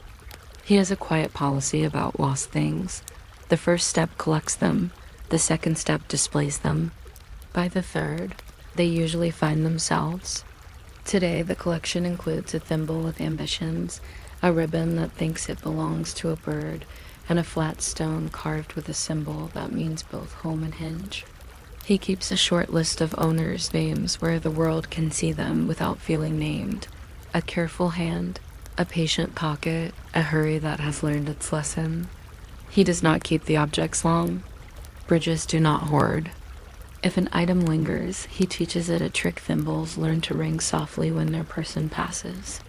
He has a quiet policy about lost things. The first step collects them, the second step displays them. By the third, they usually find themselves. Today, the collection includes a thimble with ambitions, a ribbon that thinks it belongs to a bird, and a flat stone carved with a symbol that means both home and hinge. He keeps a short list of owners' names where the world can see them without feeling named. A careful hand, a patient pocket, a hurry that has learned its lesson. He does not keep the objects long. Bridges do not hoard. If an item lingers, he teaches it a trick thimbles learn to ring softly when their person passes.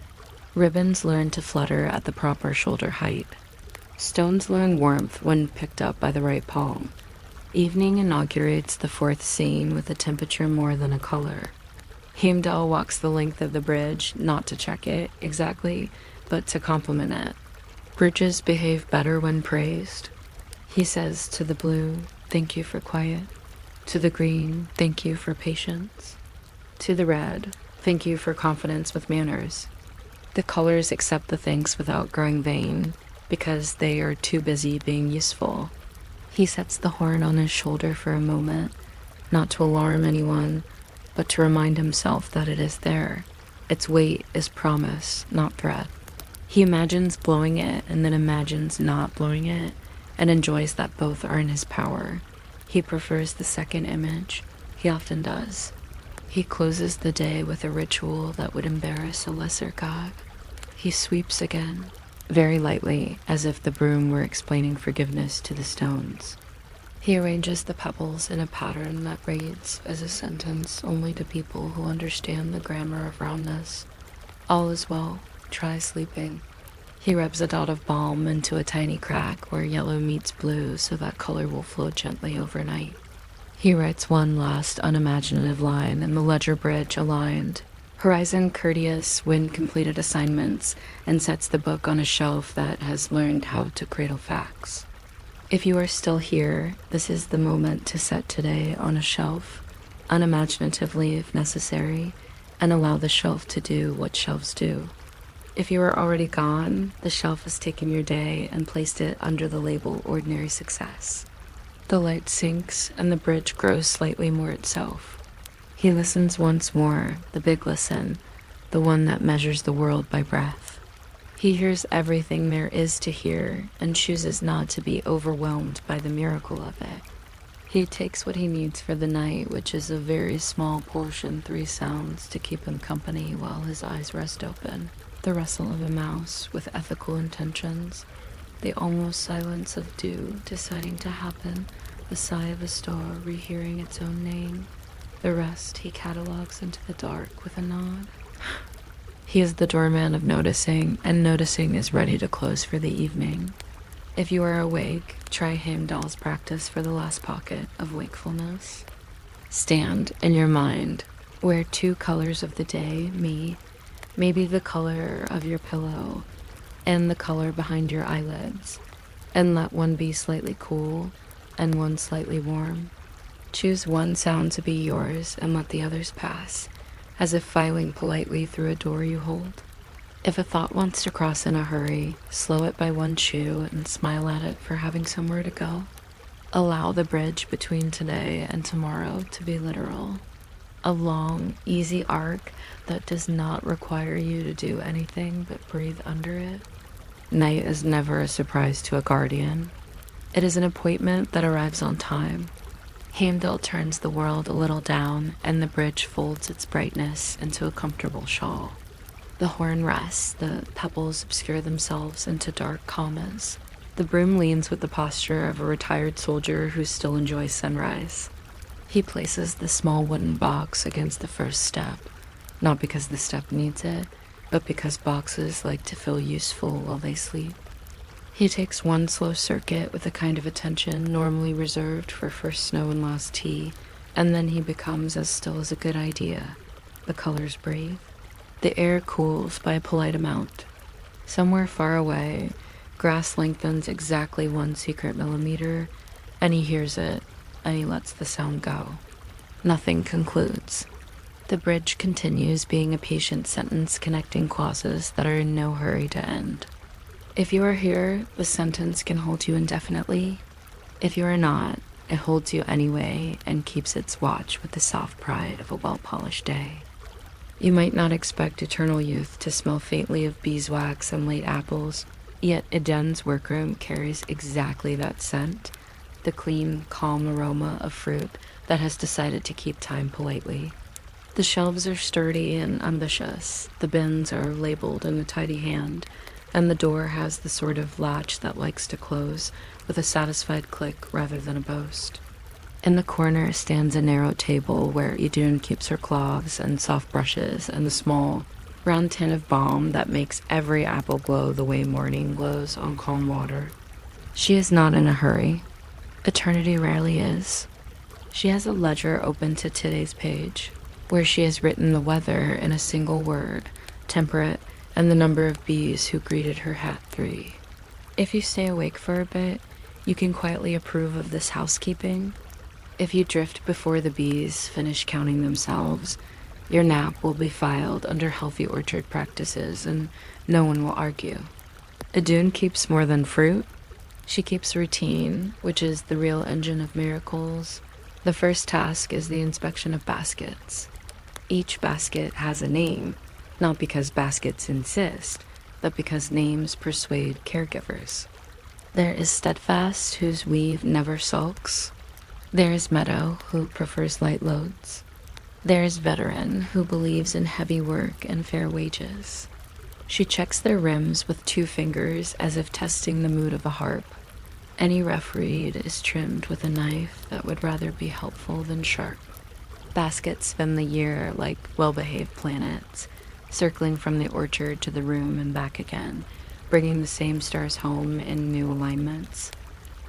Ribbons learn to flutter at the proper shoulder height. Stones learn warmth when picked up by the right palm. Evening inaugurates the 4th scene with a temperature more than a color. Heimdall walks the length of the bridge, not to check it exactly, but to compliment it. Bridges behave better when praised. He says to the blue, "Thank you for quiet." To the green, "Thank you for patience." To the red, "Thank you for confidence with manners." The colors accept the thanks without growing vain, because they are too busy being useful. He sets the horn on his shoulder for a moment, not to alarm anyone, but to remind himself that it is there. Its weight is promise, not threat. He imagines blowing it and then imagines not blowing it, and enjoys that both are in his power. He prefers the second image. He often does. He closes the day with a ritual that would embarrass a lesser god. He sweeps again, very lightly, as if the broom were explaining forgiveness to the stones. He arranges the pebbles in a pattern that reads as a sentence only to people who understand the grammar of roundness. All is well, try sleeping. He rubs a dot of balm into a tiny crack where yellow meets blue so that color will flow gently overnight. He writes one last unimaginative line and the ledger bridge aligned. Horizon courteous when completed assignments, and sets the book on a shelf that has learned how to cradle facts. If you are still here, this is the moment to set today on a shelf, unimaginatively if necessary, and allow the shelf to do what shelves do. If you are already gone, the shelf has taken your day and placed it under the label ordinary success. The light sinks and the bridge grows slightly more itself. He listens once more, the big listen, the one that measures the world by breath. He hears everything there is to hear and chooses not to be overwhelmed by the miracle of it. He takes what he needs for the night, which is a very small portion, 3 sounds to keep him company while his eyes rest open. The rustle of a mouse with ethical intentions, the almost silence of dew deciding to happen, the sigh of a star rehearing its own name. The rest he catalogues into the dark with a nod. He is the doorman of noticing, and noticing is ready to close for the evening. If you are awake, try Heimdall's practice for the last pocket of wakefulness. Stand in your mind where two colors of the day meet, maybe the color of your pillow and the color behind your eyelids, and let one be slightly cool and one slightly warm. Choose one sound to be yours and let the others pass, as if filing politely through a door you hold. If a thought wants to cross in a hurry, slow it by one shoe and smile at it for having somewhere to go. Allow the bridge between today and tomorrow to be literal. A long, easy arc that does not require you to do anything but breathe under it. Night is never a surprise to a guardian. It is an appointment that arrives on time. Heimdall turns the world a little down, and the bridge folds its brightness into a comfortable shawl. The horn rests, the pebbles obscure themselves into dark commas. The broom leans with the posture of a retired soldier who still enjoys sunrise. He places the small wooden box against the first step, not because the step needs it, but because boxes like to feel useful while they sleep. He takes one slow circuit with a kind of attention normally reserved for first snow and last tea, and then he becomes as still as a good idea. The colors breathe. The air cools by a polite amount. Somewhere far away, grass lengthens exactly 1 secret millimeter, and he hears it, and he lets the sound go. Nothing concludes. The bridge continues being a patient sentence connecting clauses that are in no hurry to end. If you are here, the sentence can hold you indefinitely. If you are not, it holds you anyway and keeps its watch with the soft pride of a well-polished day. You might not expect eternal youth to smell faintly of beeswax and late apples, yet Odin's workroom carries exactly that scent, the clean, calm aroma of fruit that has decided to keep time politely. The shelves are sturdy and ambitious, the bins are labeled in a tidy hand, and the door has the sort of latch that likes to close with a satisfied click rather than a boast. In the corner stands a narrow table where Idun keeps her cloths and soft brushes and the small, round tin of balm that makes every apple glow the way morning glows on calm water. She is not in a hurry. Eternity rarely is. She has a ledger open to today's page, where she has written the weather in a single word, temperate, and the number of bees who greeted her hat 3. If you stay awake for a bit, you can quietly approve of this housekeeping. If you drift before the bees finish counting themselves, your nap will be filed under healthy orchard practices and no one will argue. Idun keeps more than fruit. She keeps routine, which is the real engine of miracles. The first task is the inspection of baskets. Each basket has a name, not because baskets insist, but because names persuade caregivers. There is Steadfast, whose weave never sulks. There is Meadow, who prefers light loads. There is Veteran, who believes in heavy work and fair wages. She checks their rims with 2 fingers as if testing the mood of a harp. Any rough reed is trimmed with a knife that would rather be helpful than sharp. Baskets spend the year like well-behaved planets, circling from the orchard to the room and back again, bringing the same stars home in new alignments.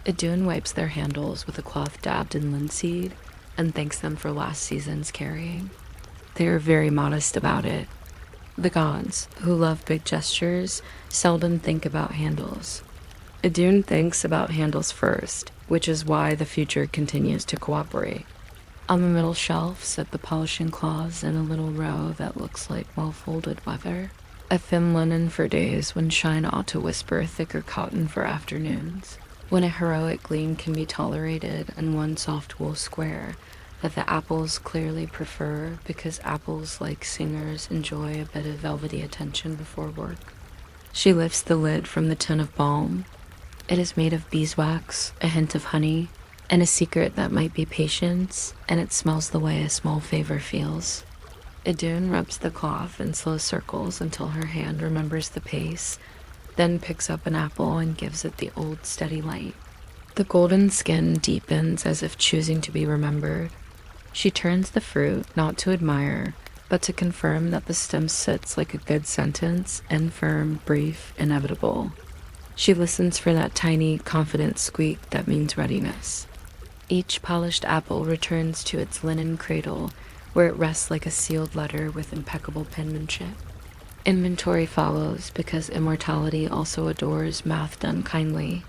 Idun wipes their handles with a cloth dabbed in linseed and thanks them for last season's carrying. They are very modest about it. The gods, who love big gestures, seldom think about handles. Idun thinks about handles first, which is why the future continues to cooperate. On the middle shelf sit the polishing cloths in a little row that looks like well-folded leather. A thin linen for days when shine ought to whisper thicker cotton for afternoons. When a heroic gleam can be tolerated and one soft wool square that the apples clearly prefer because apples, like singers, enjoy a bit of velvety attention before work. She lifts the lid from the tin of balm. It is made of beeswax, a hint of honey, and a secret that might be patience, and it smells the way a small favor feels. Idun rubs the cloth in slow circles until her hand remembers the pace, then picks up an apple and gives it the old steady light. The golden skin deepens as if choosing to be remembered. She turns the fruit not to admire, but to confirm that the stem sits like a good sentence, infirm, brief, inevitable. She listens for that tiny, confident squeak that means readiness. Each polished apple returns to its linen cradle, where it rests like a sealed letter with impeccable penmanship. Inventory follows because immortality also adores math done kindly.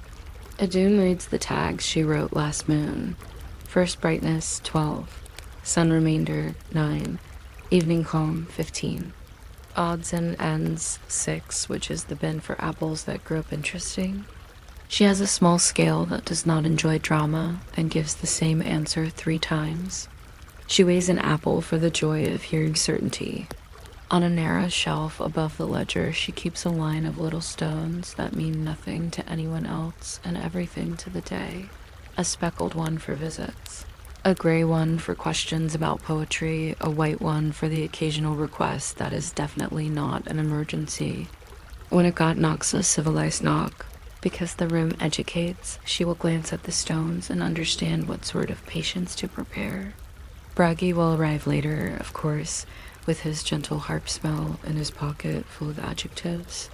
Idun reads the tags she wrote last moon. First brightness, 12. Sun remainder, 9. Evening calm, 15. Odds and ends, 6, which is the bin for apples that grew up interesting. She has a small scale that does not enjoy drama and gives the same answer 3 times. She weighs an apple for the joy of hearing certainty. On a narrow shelf above the ledger, she keeps a line of little stones that mean nothing to anyone else and everything to the day. A speckled one for visits, a gray one for questions about poetry, a white one for the occasional request that is definitely not an emergency. When a god knocks a civilized knock, because the room educates, she will glance at the stones and understand what sort of patience to prepare. Bragi will arrive later, of course, with his gentle harp smell in his pocket full of adjectives.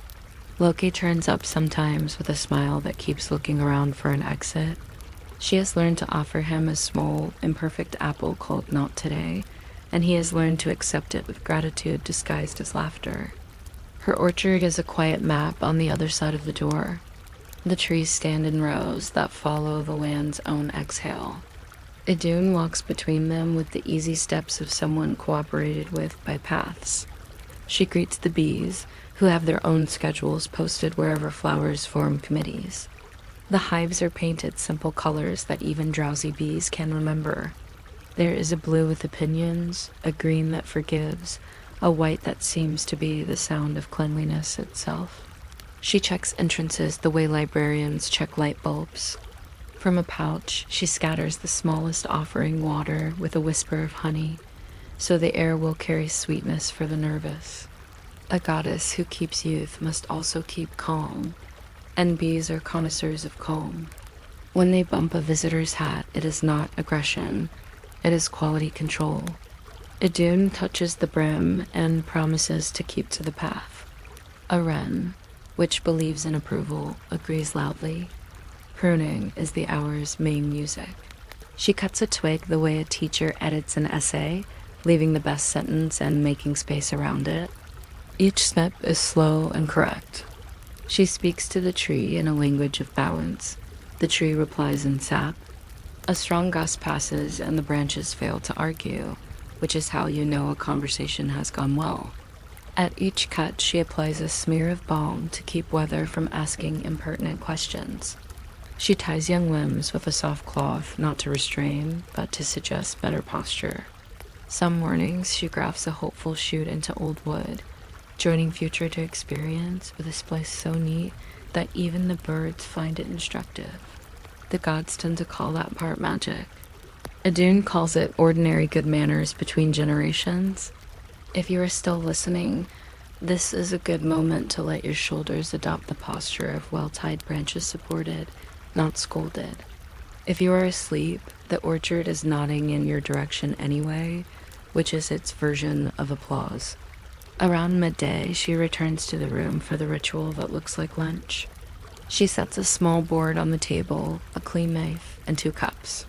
Loki turns up sometimes with a smile that keeps looking around for an exit. She has learned to offer him a small, imperfect apple called Not Today, and he has learned to accept it with gratitude disguised as laughter. Her orchard is a quiet map on the other side of the door. The trees stand in rows that follow the land's own exhale. Idun walks between them with the easy steps of someone cooperated with by paths. She greets the bees, who have their own schedules posted wherever flowers form committees. The hives are painted simple colors that even drowsy bees can remember. There is a blue with opinions, a green that forgives, a white that seems to be the sound of cleanliness itself. She checks entrances the way librarians check light bulbs. From a pouch, she scatters the smallest offering water with a whisper of honey, so the air will carry sweetness for the nervous. A goddess who keeps youth must also keep calm, and bees are connoisseurs of calm. When they bump a visitor's hat, it is not aggression, it is quality control. Idun touches the brim and promises to keep to the path. A wren, which believes in approval, agrees loudly. Pruning is the hour's main music. She cuts a twig the way a teacher edits an essay, leaving the best sentence and making space around it. Each snip is slow and correct. She speaks to the tree in a language of balance. The tree replies in sap. A strong gust passes and the branches fail to argue, which is how you know a conversation has gone well. At each cut, she applies a smear of balm to keep weather from asking impertinent questions. She ties young limbs with a soft cloth, not to restrain, but to suggest better posture. Some mornings, she grafts a hopeful shoot into old wood, joining future to experience with a splice so neat that even the birds find it instructive. The gods tend to call that part magic. Idun calls it ordinary good manners between generations. If you are still listening, this is a good moment to let your shoulders adopt the posture of well-tied branches supported, not scolded. If you are asleep, the orchard is nodding in your direction anyway, which is its version of applause. Around midday, she returns to the room for the ritual that looks like lunch. She sets a small board on the table, a clean knife, and 2 cups.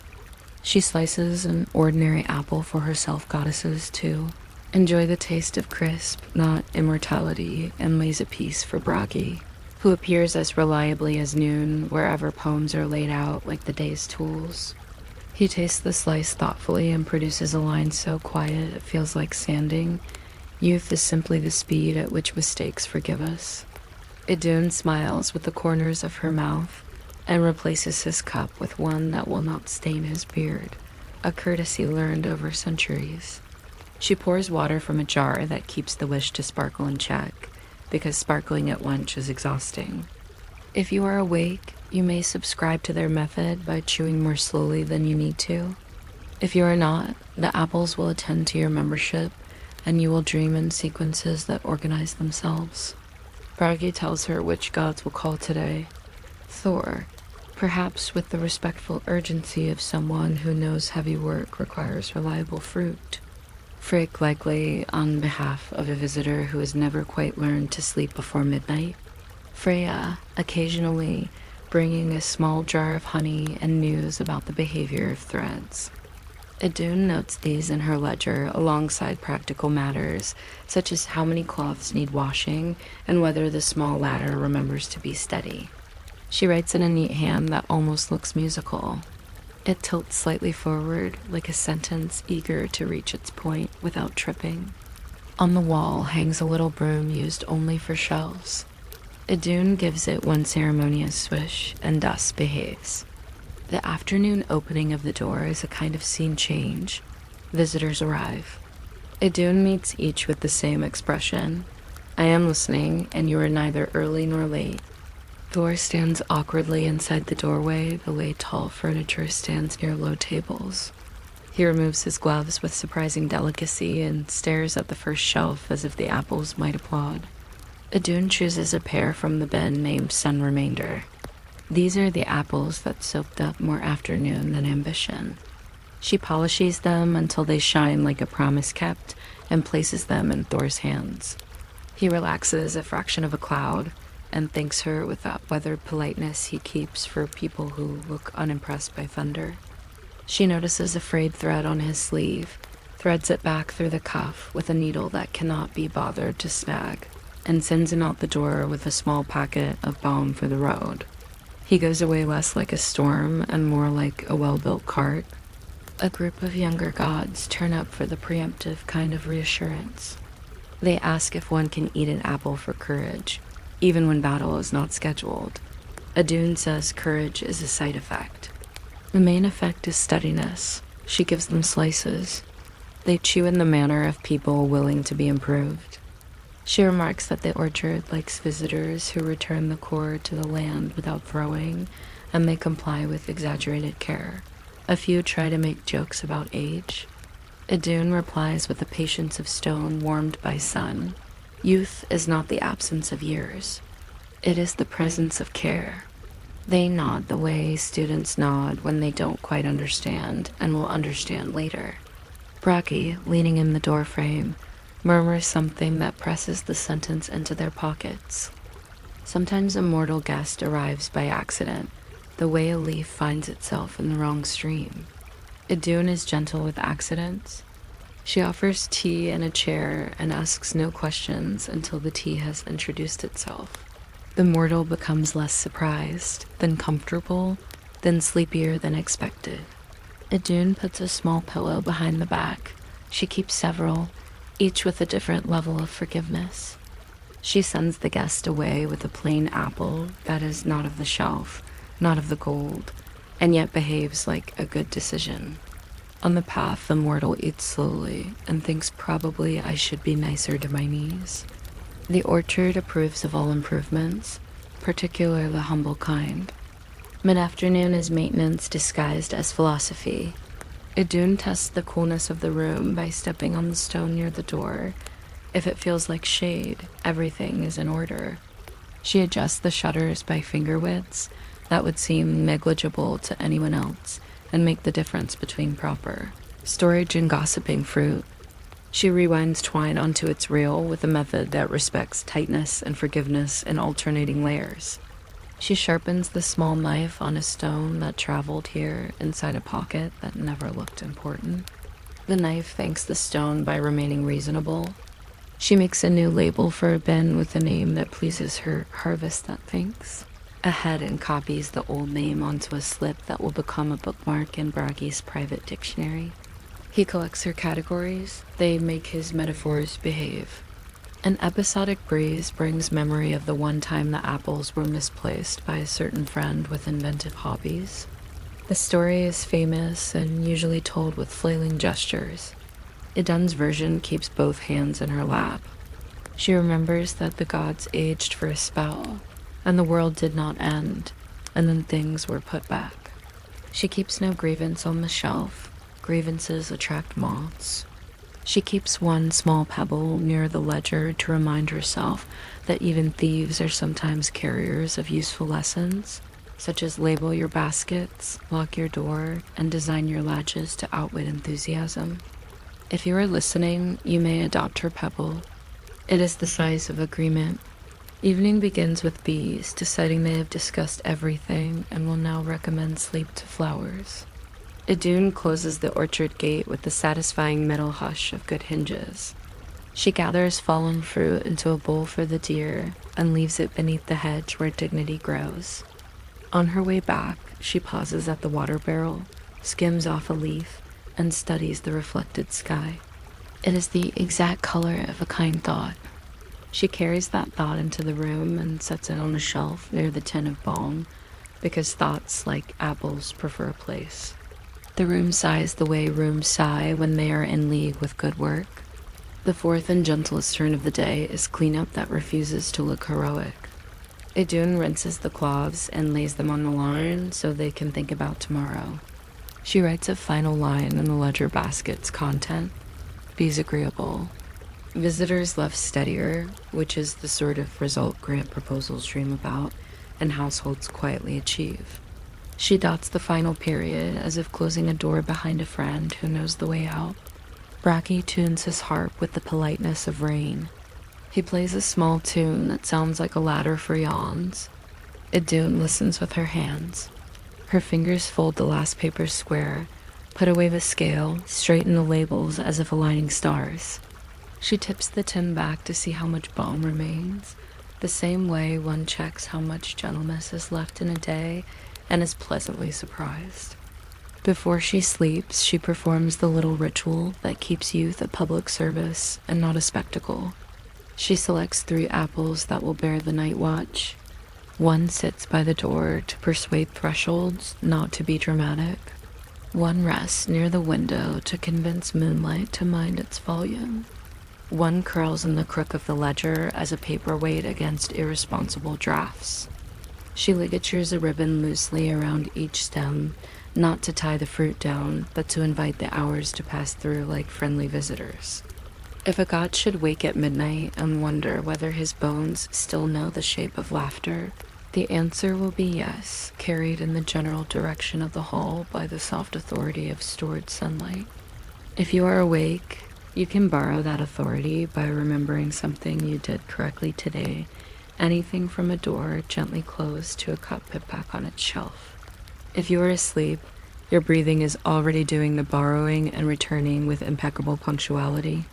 She slices an ordinary apple for herself goddesses too. Enjoy the taste of crisp, not immortality, and lays a piece for Bragi, who appears as reliably as noon wherever poems are laid out like the day's tools. He tastes the slice thoughtfully and produces a line so quiet it feels like sanding. Youth is simply the speed at which mistakes forgive us. Idun smiles with the corners of her mouth and replaces his cup with one that will not stain his beard, a courtesy learned over centuries. She pours water from a jar that keeps the wish to sparkle in check, because sparkling at lunch is exhausting. If you are awake, you may subscribe to their method by chewing more slowly than you need to. If you are not, the apples will attend to your membership, and you will dream in sequences that organize themselves. Bragi tells her which gods will call today. Thor, perhaps with the respectful urgency of someone who knows heavy work requires reliable fruit. Frigg, likely on behalf of a visitor who has never quite learned to sleep before midnight. Freyja, occasionally bringing a small jar of honey and news about the behavior of threads. Idun notes these in her ledger alongside practical matters, such as how many cloths need washing and whether the small ladder remembers to be steady. She writes in a neat hand that almost looks musical. It tilts slightly forward, like a sentence eager to reach its point without tripping. On the wall hangs a little broom used only for shelves. Idun gives it one ceremonious swish, and thus behaves. The afternoon opening of the door is a kind of scene change. Visitors arrive. Idun meets each with the same expression. I am listening, and you are neither early nor late. Thor stands awkwardly inside the doorway the way tall furniture stands near low tables. He removes his gloves with surprising delicacy and stares at the first shelf as if the apples might applaud. Idun chooses a pear from the bin named Sun Remainder. These are the apples that soaked up more afternoon than ambition. She polishes them until they shine like a promise kept and places them in Thor's hands. He relaxes a fraction of a cloud and thanks her with that weathered politeness he keeps for people who look unimpressed by thunder. She notices a frayed thread on his sleeve, threads it back through the cuff with a needle that cannot be bothered to snag, and sends him out the door with a small packet of balm for the road. He goes away less like a storm and more like a well-built cart. A group of younger gods turn up for the preemptive kind of reassurance. They ask if one can eat an apple for courage, even when battle is not scheduled. Idun says courage is a side effect. The main effect is steadiness. She gives them slices. They chew in the manner of people willing to be improved. She remarks that the orchard likes visitors who return the core to the land without throwing, and they comply with exaggerated care. A few try to make jokes about age. Idun replies with the patience of stone warmed by sun. Youth is not the absence of years. It is the presence of care. They nod the way students nod when they don't quite understand and will understand later. Bragi, leaning in the doorframe, murmurs something that presses the sentence into their pockets. Sometimes a mortal guest arrives by accident, the way a leaf finds itself in the wrong stream. Idun is gentle with accidents. She offers tea and a chair and asks no questions until the tea has introduced itself. The mortal becomes less surprised, then comfortable, then sleepier than expected. Idun puts a small pillow behind the back. She keeps several, each with a different level of forgiveness. She sends the guest away with a plain apple that is not of the shelf, not of the gold, and yet behaves like a good decision. On the path, the mortal eats slowly and thinks probably I should be nicer to my knees. The orchard approves of all improvements, particularly the humble kind. Mid-afternoon is maintenance disguised as philosophy. Idun tests the coolness of the room by stepping on the stone near the door. If it feels like shade, everything is in order. She adjusts the shutters by finger widths that would seem negligible to anyone else and make the difference between proper storage and gossiping fruit. She rewinds twine onto its reel with a method that respects tightness and forgiveness in alternating layers. She sharpens the small knife on a stone that traveled here inside a pocket that never looked important. The knife thanks the stone by remaining reasonable. She makes a new label for a bin with a name that pleases her harvest that thinks. Ahead and copies the old name onto a slip that will become a bookmark in Bragi's private dictionary. He collects her categories. They make his metaphors behave. An episodic breeze brings memory of the one time the apples were misplaced by a certain friend with inventive hobbies. The story is famous and usually told with flailing gestures. Idun's version keeps both hands in her lap. She remembers that the gods aged for a spell, and the world did not end, and then things were put back. She keeps no grievance on the shelf. Grievances attract moths. She keeps one small pebble near the ledger to remind herself that even thieves are sometimes carriers of useful lessons, such as label your baskets, lock your door, and design your latches to outwit enthusiasm. If you are listening, you may adopt her pebble. It is the size of agreement. Evening begins with bees deciding they have discussed everything and will now recommend sleep to flowers. Idun closes the orchard gate with the satisfying metal hush of good hinges. She gathers fallen fruit into a bowl for the deer and leaves it beneath the hedge where dignity grows. On her way back, she pauses at the water barrel, skims off a leaf, and studies the reflected sky. It is the exact color of a kind thought. She carries that thought into the room and sets it on a shelf near the tin of balm, because thoughts, like apples, prefer a place. The room sighs the way rooms sigh when they are in league with good work. The fourth and gentlest turn of the day is cleanup that refuses to look heroic. Idun rinses the cloths and lays them on the line so they can think about tomorrow. She writes a final line in the ledger basket's content: "Be's agreeable." Visitors left steadier, which is the sort of result grant proposals dream about and households quietly achieve. She dots the final period as if closing a door behind a friend who knows the way out. Bracky tunes his harp with the politeness of rain. He plays a small tune that sounds like a ladder for yawns. Idun listens with her hands. Her fingers fold the last paper square, put away the scale, straighten the labels as if aligning stars. She tips the tin back to see how much balm remains, the same way one checks how much gentleness is left in a day and is pleasantly surprised. Before she sleeps, she performs the little ritual that keeps youth a public service and not a spectacle. She selects 3 apples that will bear the night watch. One sits by the door to persuade thresholds not to be dramatic. One rests near the window to convince moonlight to mind its volume. One curls in the crook of the ledger as a paperweight against irresponsible drafts. She ligatures a ribbon loosely around each stem, not to tie the fruit down, but to invite the hours to pass through like friendly visitors. If a god should wake at midnight and wonder whether his bones still know the shape of laughter, the answer will be yes, carried in the general direction of the hall by the soft authority of stored sunlight. If you are awake, you can borrow that authority by remembering something you did correctly today, anything from a door gently closed to a cup put back on its shelf. If you are asleep, your breathing is already doing the borrowing and returning with impeccable punctuality.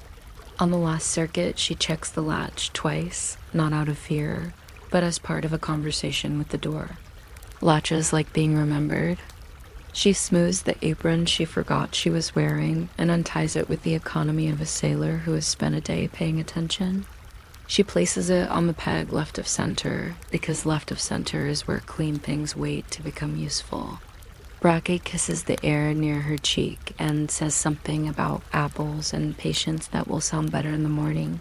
On the last circuit, she checks the latch twice, not out of fear, but as part of a conversation with the door. Latches like being remembered. She smooths the apron she forgot she was wearing and unties it with the economy of a sailor who has spent a day paying attention. She places it on the peg left of center, because left of center is where clean things wait to become useful. Bracky kisses the air near her cheek and says something about apples and patience that will sound better in the morning.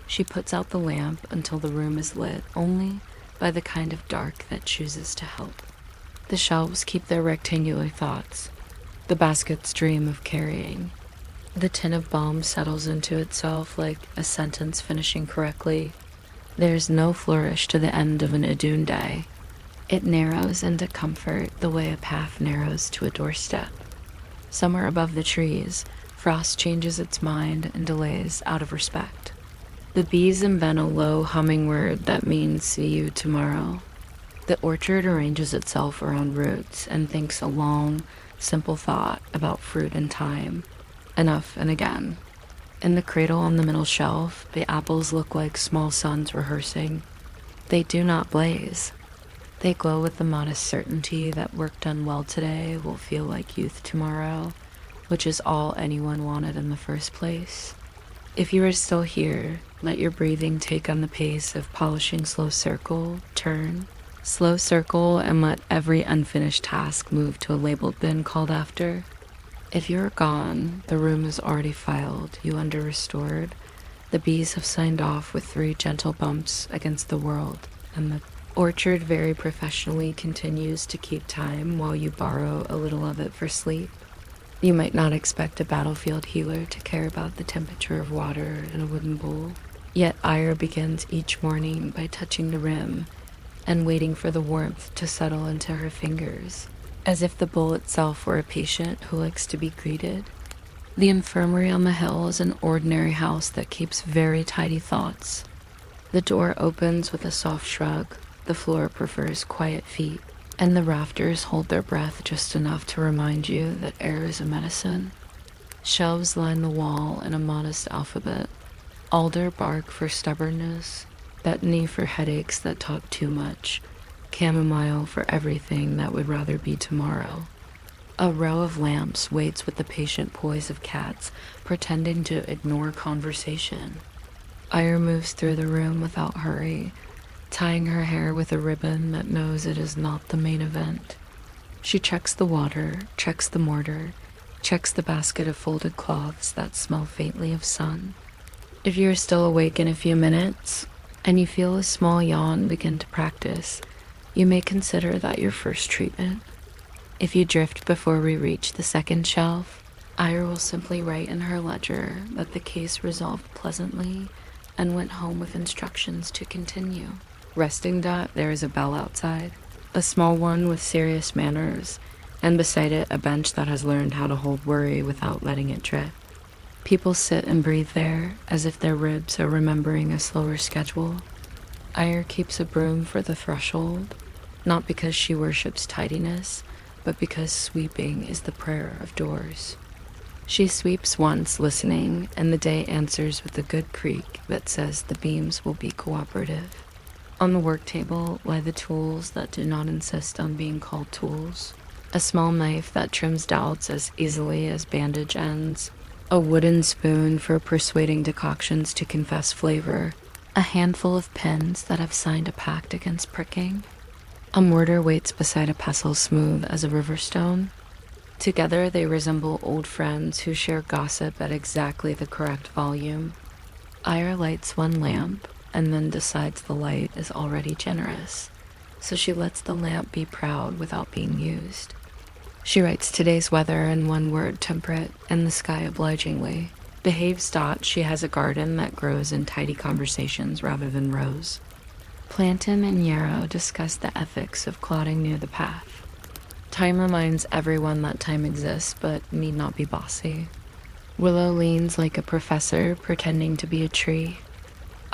She puts out the lamp until the room is lit only by the kind of dark that chooses to help. The shelves keep their rectangular thoughts. The baskets dream of carrying. The tin of balm settles into itself like a sentence finishing correctly. There's no flourish to the end of an Idun day. It narrows into comfort the way a path narrows to a doorstep. Somewhere above the trees, frost changes its mind and delays out of respect. The bees invent a low humming word that means see you tomorrow. The orchard arranges itself around roots and thinks a long, simple thought about fruit and time. Enough and again. In the cradle on the middle shelf, the apples look like small suns rehearsing. They do not blaze. They glow with the modest certainty that work done well today will feel like youth tomorrow, which is all anyone wanted in the first place. If you are still here, let your breathing take on the pace of polishing slow circle, turn, slow circle, and let every unfinished task move to a labeled bin called after. If you're gone, the room is already filed, you under restored. The bees have signed off with 3 gentle bumps against the world, and the orchard very professionally continues to keep time while you borrow a little of it for sleep. You might not expect a battlefield healer to care about the temperature of water in a wooden bowl, yet Ire begins each morning by touching the rim and waiting for the warmth to settle into her fingers, as if the bowl itself were a patient who likes to be greeted. The infirmary on the hill is an ordinary house that keeps very tidy thoughts. The door opens with a soft shrug, the floor prefers quiet feet, and the rafters hold their breath just enough to remind you that air is a medicine. Shelves line the wall in a modest alphabet: alder bark for stubbornness, betony for headaches that talk too much, chamomile for everything that would rather be tomorrow. A row of lamps waits with the patient poise of cats pretending to ignore conversation. Ire moves through the room without hurry, tying her hair with a ribbon that knows it is not the main event. She checks the water, checks the mortar, checks the basket of folded cloths that smell faintly of sun. If you're still awake in a few minutes, and you feel a small yawn begin to practice, you may consider that your first treatment. If you drift before we reach the second shelf, Ire will simply write in her ledger that the case resolved pleasantly and went home with instructions to continue. Resting dot, there is a bell outside, a small one with serious manners, and beside it a bench that has learned how to hold worry without letting it drip. People sit and breathe there, as if their ribs are remembering a slower schedule. Ire keeps a broom for the threshold, not because she worships tidiness, but because sweeping is the prayer of doors. She sweeps once, listening, and the day answers with a good creak that says the beams will be cooperative. On the work table lie the tools that do not insist on being called tools: a small knife that trims doubts as easily as bandage ends, a wooden spoon for persuading decoctions to confess flavor, a handful of pens that have signed a pact against pricking. A mortar waits beside a pestle smooth as a river stone. Together they resemble old friends who share gossip at exactly the correct volume. Ire lights one lamp and then decides the light is already generous, so she lets the lamp be proud without being used. She writes today's weather in one word: temperate, and the sky obligingly. Behaves dot, she has a garden that grows in tidy conversations rather than rows. Plantain and Yarrow discuss the ethics of clotting near the path. Time reminds everyone that time exists but need not be bossy. Willow leans like a professor pretending to be a tree.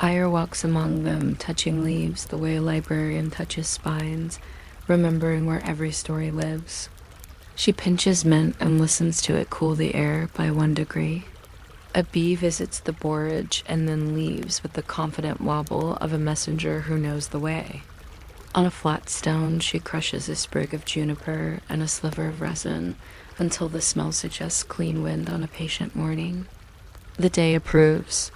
Ire walks among them, touching leaves the way a librarian touches spines, remembering where every story lives. She pinches mint and listens to it cool the air by 1 degree. A bee visits the borage and then leaves with the confident wobble of a messenger who knows the way. On a flat stone, she crushes a sprig of juniper and a sliver of resin until the smell suggests clean wind on a patient morning. The day approves.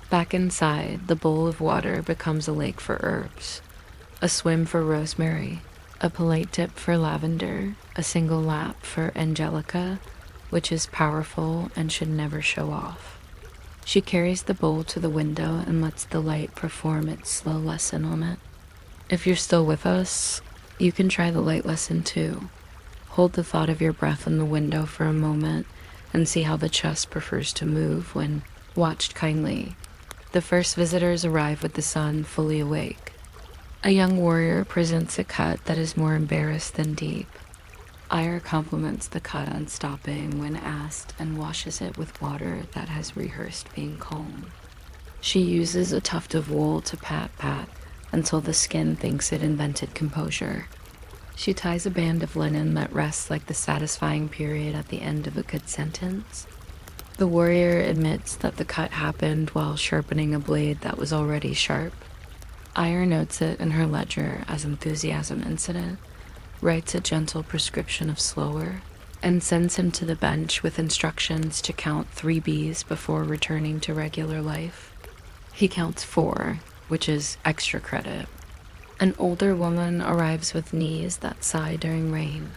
Back inside, the bowl of water becomes a lake for herbs, a swim for rosemary, a polite dip for lavender, a single lap for angelica, which is powerful and should never show off. She carries the bowl to the window and lets the light perform its slow lesson on it. If you're still with us, you can try the light lesson too. Hold the thought of your breath in the window for a moment and see how the chest prefers to move when watched kindly. The first visitors arrive with the sun fully awake. A young warrior presents a cut that is more embarrassed than deep. Ire compliments the cut on stopping when asked and washes it with water that has rehearsed being calm. She uses a tuft of wool to pat until the skin thinks it invented composure. She ties a band of linen that rests like the satisfying period at the end of a good sentence. The warrior admits that the cut happened while sharpening a blade that was already sharp. Ire notes it in her ledger as enthusiasm incident, writes a gentle prescription of slower, and sends him to the bench with instructions to count 3 bees before returning to regular life. He counts 4, which is extra credit. An older woman arrives with knees that sigh during rain.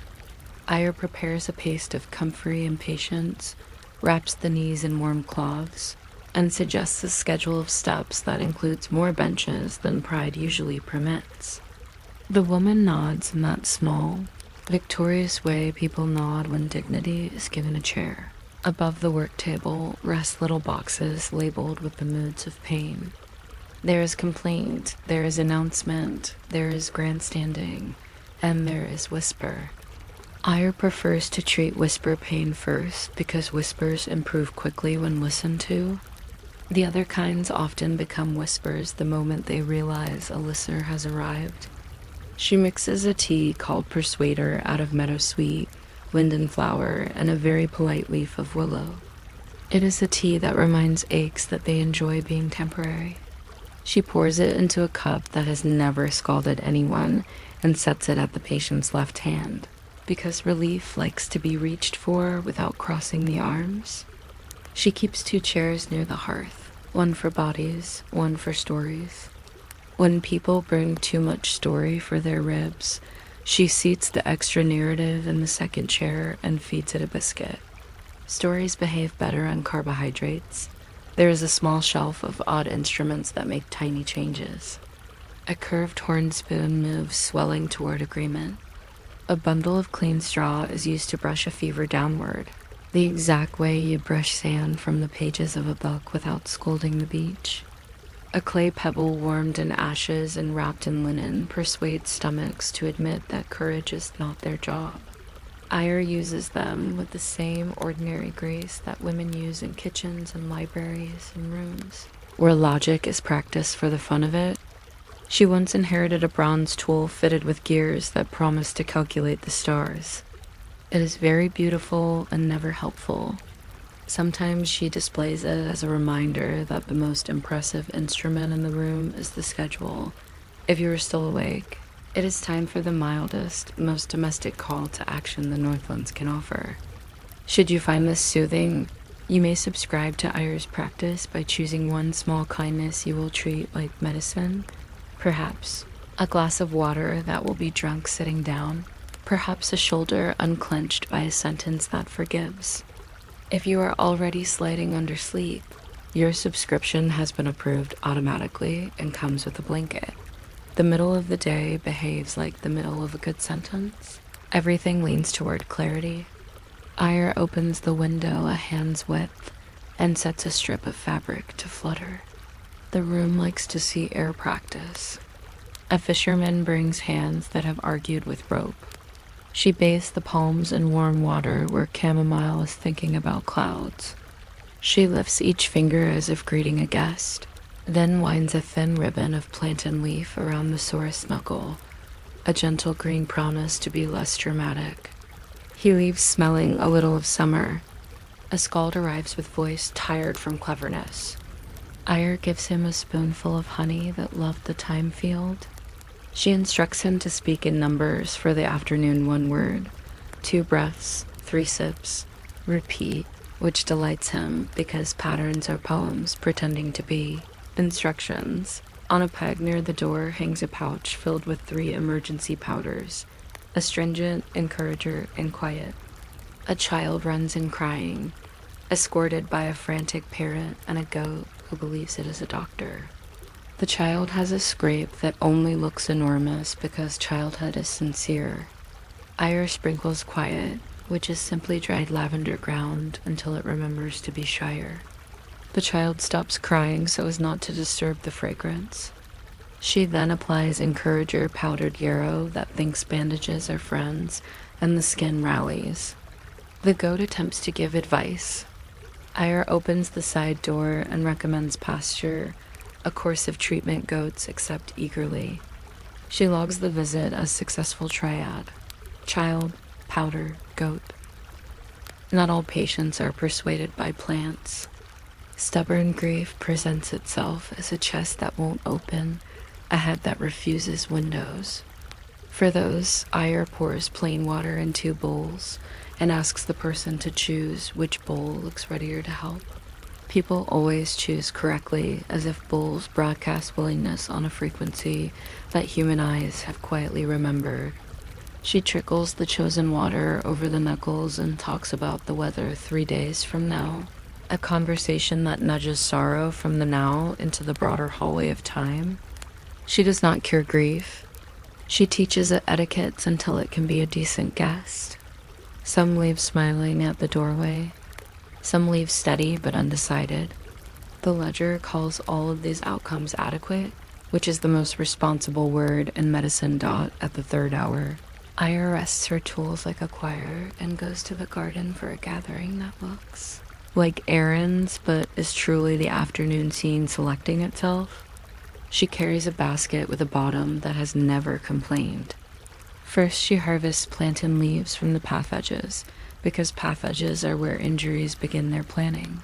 Ire prepares a paste of comfrey and patience, wraps the knees in warm cloths, and suggests a schedule of steps that includes more benches than pride usually permits. The woman nods in that small, Victorious way people nod when dignity is given a chair. Above the work table rest little boxes labeled with the moods of pain. There is complaint, there is announcement, there is grandstanding, and there is whisper. Ire prefers to treat whisper pain first because whispers improve quickly when listened to. The other kinds often become whispers the moment they realize a listener has arrived. She mixes a tea called Persuader out of meadowsweet, wind and flower, and a very polite leaf of willow. It is a tea that reminds aches that they enjoy being temporary. She pours it into a cup that has never scalded anyone and sets it at the patient's left hand, because relief likes to be reached for without crossing the arms. She keeps 2 chairs near the hearth, one for bodies, one for stories. When people bring too much story for their ribs, she seats the extra narrative in the second chair and feeds it a biscuit. Stories behave better on carbohydrates. There is a small shelf of odd instruments that make tiny changes. A curved horn spoon moves, swelling toward agreement. A bundle of clean straw is used to brush a fever downward, the exact way you brush sand from the pages of a book without scolding the beach. A clay pebble warmed in ashes and wrapped in linen persuades stomachs to admit that courage is not their job. Ire uses them with the same ordinary grace that women use in kitchens and libraries and rooms, where logic is practiced for the fun of it. She once inherited a bronze tool fitted with gears that promised to calculate the stars. It is very beautiful and never helpful. Sometimes she displays it as a reminder that the most impressive instrument in the room is the schedule. If you are still awake, it is time for the mildest, most domestic call to action the Northlands can offer. Should you find this soothing, you may subscribe to Ire's practice by choosing one small kindness you will treat like medicine. Perhaps a glass of water that will be drunk sitting down. Perhaps a shoulder unclenched by a sentence that forgives. If you are already sliding under sleep, your subscription has been approved automatically and comes with a blanket. The middle of the day behaves like the middle of a good sentence. Everything leans toward clarity. Ire opens the window a hand's width and sets a strip of fabric to flutter. The room likes to see air practice. A fisherman brings hands that have argued with rope. She bathes the palms in warm water where chamomile is thinking about clouds. She lifts each finger as if greeting a guest, then winds a thin ribbon of plantain leaf around the sorest knuckle, a gentle green promise to be less dramatic. He leaves smelling a little of summer. A skald arrives with voice tired from cleverness. Ire gives him a spoonful of honey that loved the time field. She instructs him to speak in numbers for the afternoon 1 word, 2 breaths, 3 sips, repeat, which delights him because patterns are poems pretending to be. Instructions. On a peg near the door hangs a pouch filled with 3 emergency powders, astringent, encourager, and quiet. A child runs in crying, escorted by a frantic parent and a goat who believes it is a doctor. The child has a scrape that only looks enormous because childhood is sincere. Ire sprinkles quiet, which is simply dried lavender ground until it remembers to be shyer. The child stops crying so as not to disturb the fragrance. She then applies encourager powdered yarrow that thinks bandages are friends, and the skin rallies. The goat attempts to give advice. Ire opens the side door and recommends pasture. A course of treatment goats accept eagerly. She logs the visit as successful triad. Child, powder, goat. Not all patients are persuaded by plants. Stubborn grief presents itself as a chest that won't open, a head that refuses windows. For those, Ire pours plain water in 2 bowls and asks the person to choose which bowl looks readier to help. People always choose correctly, as if bowls broadcast willingness on a frequency that human eyes have quietly remembered. She trickles the chosen water over the knuckles and talks about the weather 3 days from now. A conversation that nudges sorrow from the now into the broader hallway of time. She does not cure grief. She teaches it etiquettes until it can be a decent guest. Some leave smiling at the doorway. Some leave steady but undecided. The ledger calls all of these outcomes adequate, which is the most responsible word in medicine. At the third hour, Aya rests her tools like a choir and goes to the garden for a gathering that looks like errands, but is truly the afternoon scene selecting itself. She carries a basket with a bottom that has never complained. First, she harvests plantain leaves from the path edges, because path edges are where injuries begin their planning.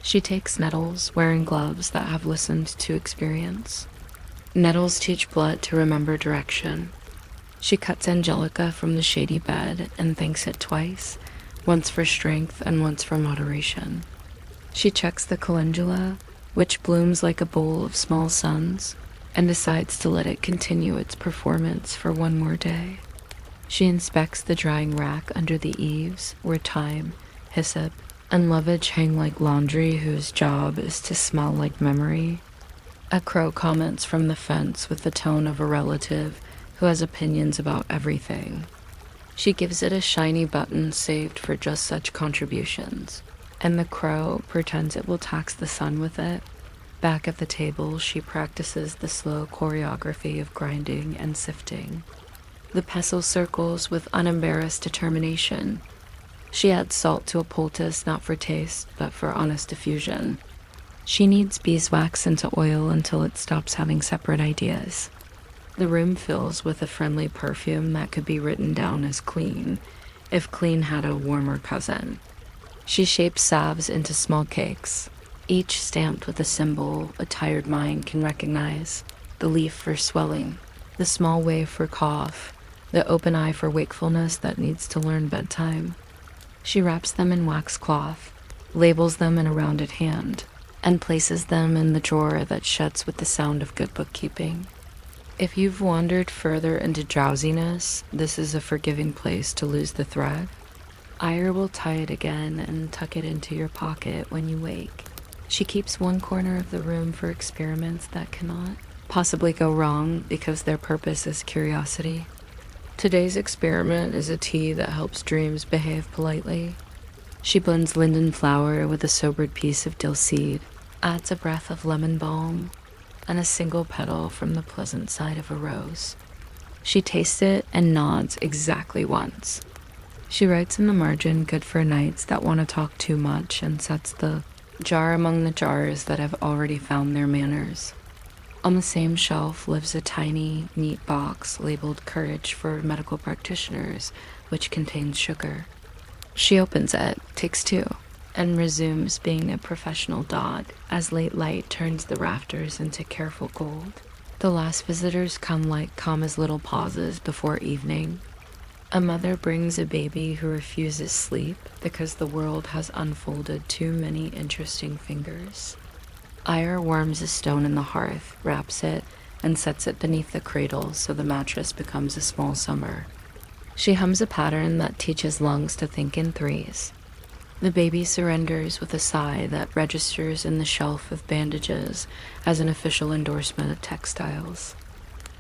She takes nettles, wearing gloves that have listened to experience. Nettles teach blood to remember direction. She cuts angelica from the shady bed and thanks it twice, once for strength and once for moderation. She checks the calendula, which blooms like a bowl of small suns, and decides to let it continue its performance for one more day. She inspects the drying rack under the eaves, where thyme, hyssop, and lovage hang like laundry whose job is to smell like memory. A crow comments from the fence with the tone of a relative who has opinions about everything. She gives it a shiny button saved for just such contributions, and the crow pretends it will tax the sun with it. Back at the table, she practices the slow choreography of grinding and sifting. The pestle circles with unembarrassed determination. She adds salt to a poultice not for taste, but for honest diffusion. She kneads beeswax into oil until it stops having separate ideas. The room fills with a friendly perfume that could be written down as clean, if clean had a warmer cousin. She shapes salves into small cakes, each stamped with a symbol a tired mind can recognize: the leaf for swelling, the small wave for cough, the open eye for wakefulness that needs to learn bedtime. She wraps them in wax cloth, labels them in a rounded hand, and places them in the drawer that shuts with the sound of good bookkeeping. If you've wandered further into drowsiness, this is a forgiving place to lose the thread. Aya will tie it again and tuck it into your pocket when you wake. She keeps one corner of the room for experiments that cannot possibly go wrong because their purpose is curiosity. Today's experiment is a tea that helps dreams behave politely. She blends linden flower with a sobered piece of dill seed, adds a breath of lemon balm, and a single petal from the pleasant side of a rose. She tastes it and nods exactly once. She writes in the margin, good for nights that want to talk too much, and sets the jar among the jars that have already found their manners. On the same shelf lives a tiny, neat box labeled Courage for Medical Practitioners, which contains sugar. She opens it, takes two, and resumes being a professional dog as late light turns the rafters into careful gold. The last visitors come like calm as little pauses before evening. A mother brings a baby who refuses sleep because the world has unfolded too many interesting fingers. Aya warms a stone in the hearth, wraps it, and sets it beneath the cradle so the mattress becomes a small summer. She hums a pattern that teaches lungs to think in threes. The baby surrenders with a sigh that registers in the shelf of bandages as an official endorsement of textiles.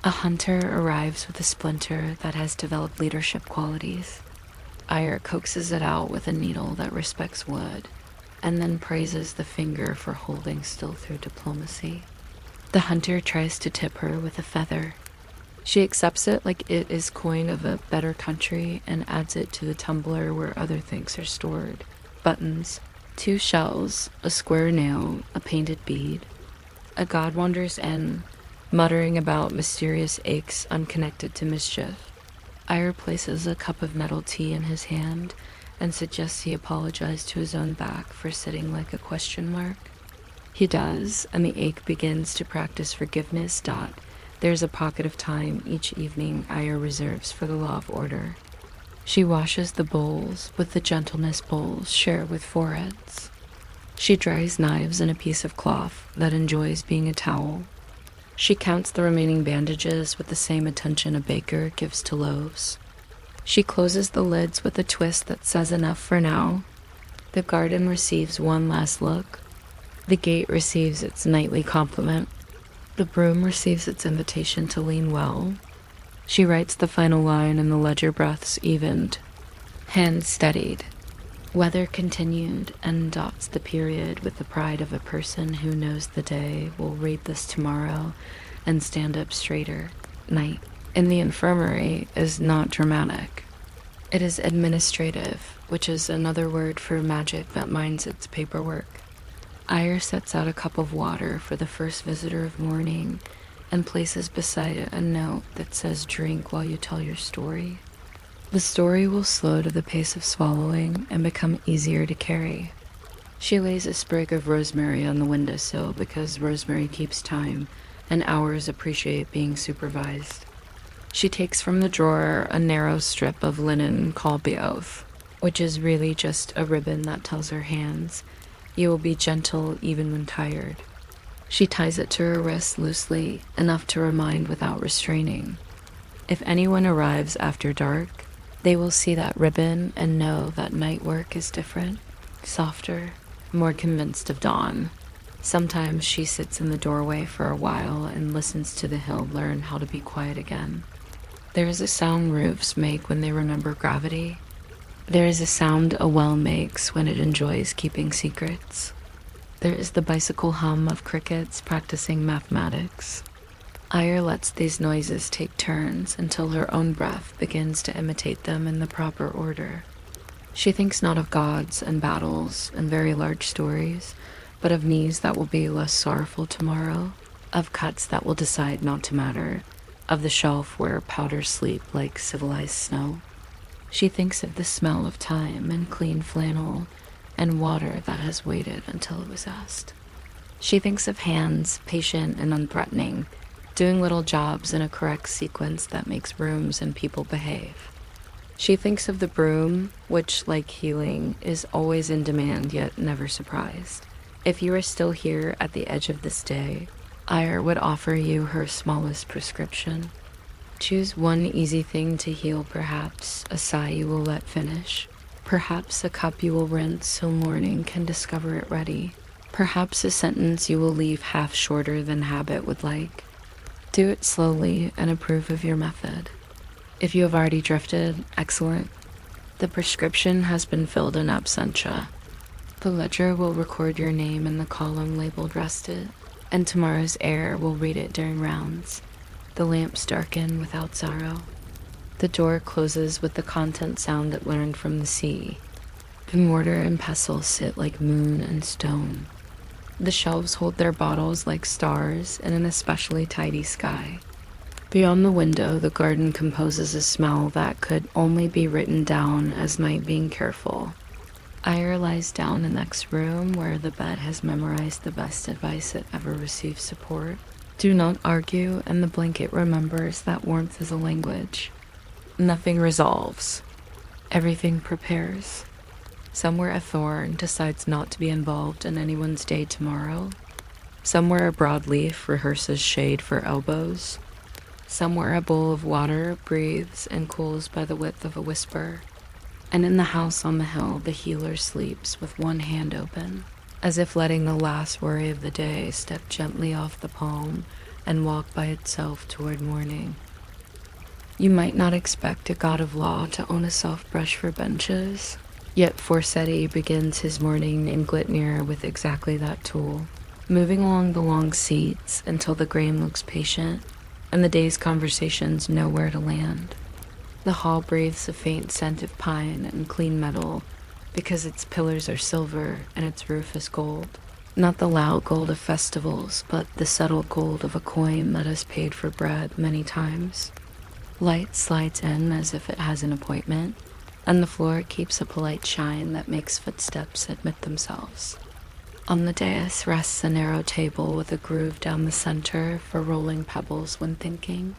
A hunter arrives with a splinter that has developed leadership qualities. Aya coaxes it out with a needle that respects wood, and then praises the finger for holding still through diplomacy. The hunter tries to tip her with a feather. She accepts it like it is coin of a better country and adds it to the tumbler where other things are stored. Buttons, 2 shells, a square nail, a painted bead. A god wanders in, muttering about mysterious aches unconnected to mischief. Aya places a cup of nettle tea in his hand and suggests he apologize to his own back for sitting like a question mark. He does, and the ache begins to practice forgiveness. There's a pocket of time each evening Aya reserves for the law of order. She washes the bowls with the gentleness bowls share with foreheads. She dries knives in a piece of cloth that enjoys being a towel. She counts the remaining bandages with the same attention a baker gives to loaves. She closes the lids with a twist that says enough for now. The garden receives one last look. The gate receives its nightly compliment. The broom receives its invitation to lean well. She writes the final line and the ledger breaths evened. Hands steadied. Weather continued and dots the period with the pride of a person who knows the day will read this tomorrow and stand up straighter. Night in the infirmary is not dramatic. It is administrative, which is another word for magic that minds its paperwork. Ire sets out a cup of water for the first visitor of morning and places beside it a note that says drink while you tell your story. The story will slow to the pace of swallowing and become easier to carry. She lays a sprig of rosemary on the windowsill because rosemary keeps time and hours appreciate being supervised. She takes from the drawer a narrow strip of linen called beoth, which is really just a ribbon that tells her hands, you will be gentle even when tired. She ties it to her wrist loosely, enough to remind without restraining. If anyone arrives after dark, they will see that ribbon and know that night work is different, softer, more convinced of dawn. Sometimes she sits in the doorway for a while and listens to the hill learn how to be quiet again. There is a sound roofs make when they remember gravity. There is a sound a well makes when it enjoys keeping secrets. There is the bicycle hum of crickets practicing mathematics. Ire lets these noises take turns until her own breath begins to imitate them in the proper order. She thinks not of gods and battles and very large stories, but of knees that will be less sorrowful tomorrow, of cuts that will decide not to matter, of the shelf where powders sleep like civilized snow. She thinks of the smell of time and clean flannel and water that has waited until it was asked. She thinks of hands, patient and unthreatening, doing little jobs in a correct sequence that makes rooms and people behave. She thinks of the broom, which, like healing, is always in demand yet never surprised. If you are still here at the edge of this day, Ire would offer you her smallest prescription. Choose one easy thing to heal, perhaps a sigh you will let finish. Perhaps a cup you will rinse so morning can discover it ready. Perhaps a sentence you will leave half shorter than habit would like. Do it slowly and approve of your method. If you have already drifted, excellent. The prescription has been filled in absentia. The ledger will record your name in the column labeled rested, and tomorrow's air will read it during rounds. The lamps darken without sorrow. The door closes with the content sound it learned from the sea. The mortar and pestle sit like moon and stone. The shelves hold their bottles like stars in an especially tidy sky. Beyond the window, the garden composes a smell that could only be written down as night being careful. Ire lies down in the next room where the bed has memorized the best advice it ever received support. Do not argue, and the blanket remembers that warmth is a language. Nothing resolves. Everything prepares. Somewhere a thorn decides not to be involved in anyone's day tomorrow. Somewhere a broadleaf rehearses shade for elbows. Somewhere a bowl of water breathes and cools by the width of a whisper. And in the house on the hill, the healer sleeps with one hand open, as if letting the last worry of the day step gently off the palm and walk by itself toward morning. You might not expect a god of law to own a soft brush for benches, yet Forseti begins his morning in Glitnir with exactly that tool, moving along the long seats until the grain looks patient and the day's conversations know where to land. The hall breathes a faint scent of pine and clean metal because its pillars are silver and its roof is gold. Not the loud gold of festivals, but the subtle gold of a coin that has paid for bread many times. Light slides in as if it has an appointment, and the floor keeps a polite shine that makes footsteps admit themselves. On the dais rests a narrow table with a groove down the center for rolling pebbles when thinking.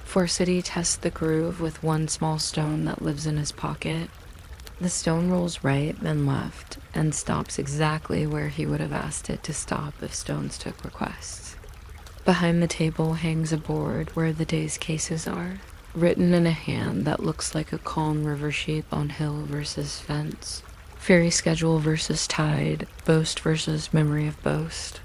Forseti tests the groove with one small stone that lives in his pocket. The stone rolls right, then left, and stops exactly where he would have asked it to stop if stones took requests. Behind the table hangs a board where the day's cases are, written in a hand that looks like a calm river sheet on hill versus fence, ferry schedule versus tide, boast versus memory of boast.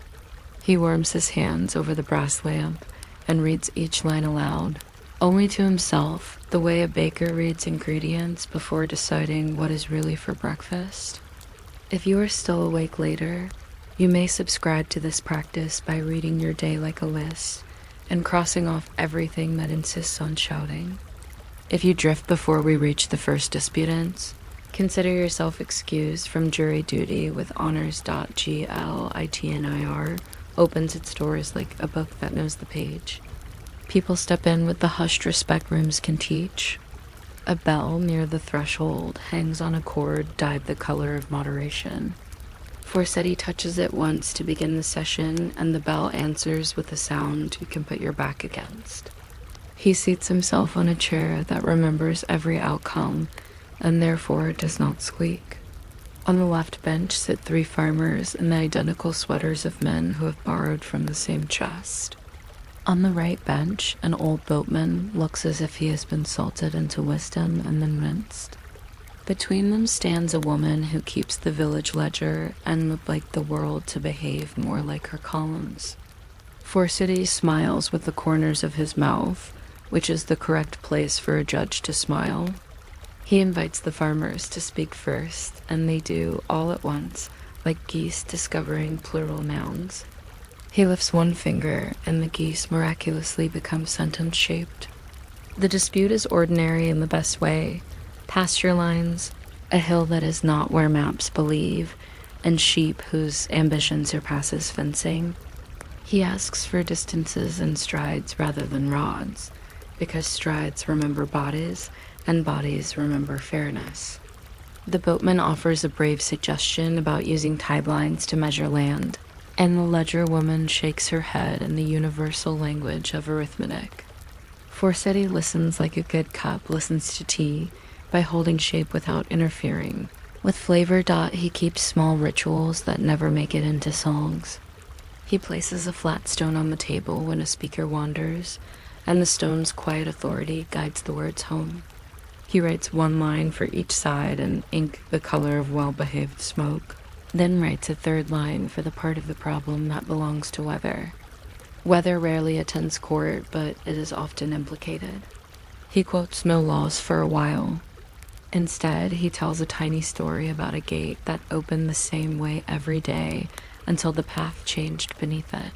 He warms his hands over the brass lamp and reads each line aloud, only to himself, the way a baker reads ingredients before deciding what is really for breakfast. If you are still awake later, you may subscribe to this practice by reading your day like a list and crossing off everything that insists on shouting. If you drift before we reach the first disputants, consider yourself excused from jury duty with honors.glitnir opens its doors like a book that knows the page. People step in with the hushed respect rooms can teach. A bell near the threshold hangs on a cord dyed the color of moderation. Forseti touches it once to begin the session, and the bell answers with a sound you can put your back against. He seats himself on a chair that remembers every outcome, and therefore does not squeak. On the left bench sit 3 farmers in the identical sweaters of men who have borrowed from the same chest. On the right bench, an old boatman looks as if he has been salted into wisdom and then rinsed. Between them stands a woman who keeps the village ledger and would like the world to behave more like her columns. Forseti smiles with the corners of his mouth, which is the correct place for a judge to smile. He invites the farmers to speak first, and they do all at once, like geese discovering plural nouns. He lifts one finger, and the geese miraculously become sentence-shaped. The dispute is ordinary in the best way. Pasture lines, a hill that is not where maps believe, and sheep whose ambition surpasses fencing. He asks for distances and strides rather than rods, because strides remember bodies, and bodies remember fairness. The boatman offers a brave suggestion about using tide lines to measure land, and the ledger woman shakes her head in the universal language of arithmetic. Forseti listens like a good cup listens to tea, by holding shape without interfering. With flavor dot, he keeps small rituals that never make it into songs. He places a flat stone on the table when a speaker wanders, and the stone's quiet authority guides the words home. He writes 1 line for each side in ink the color of well-behaved smoke, then writes a 3rd line for the part of the problem that belongs to weather. Weather rarely attends court, but it is often implicated. He quotes no laws for a while. Instead, he tells a tiny story about a gate that opened the same way every day until the path changed beneath it.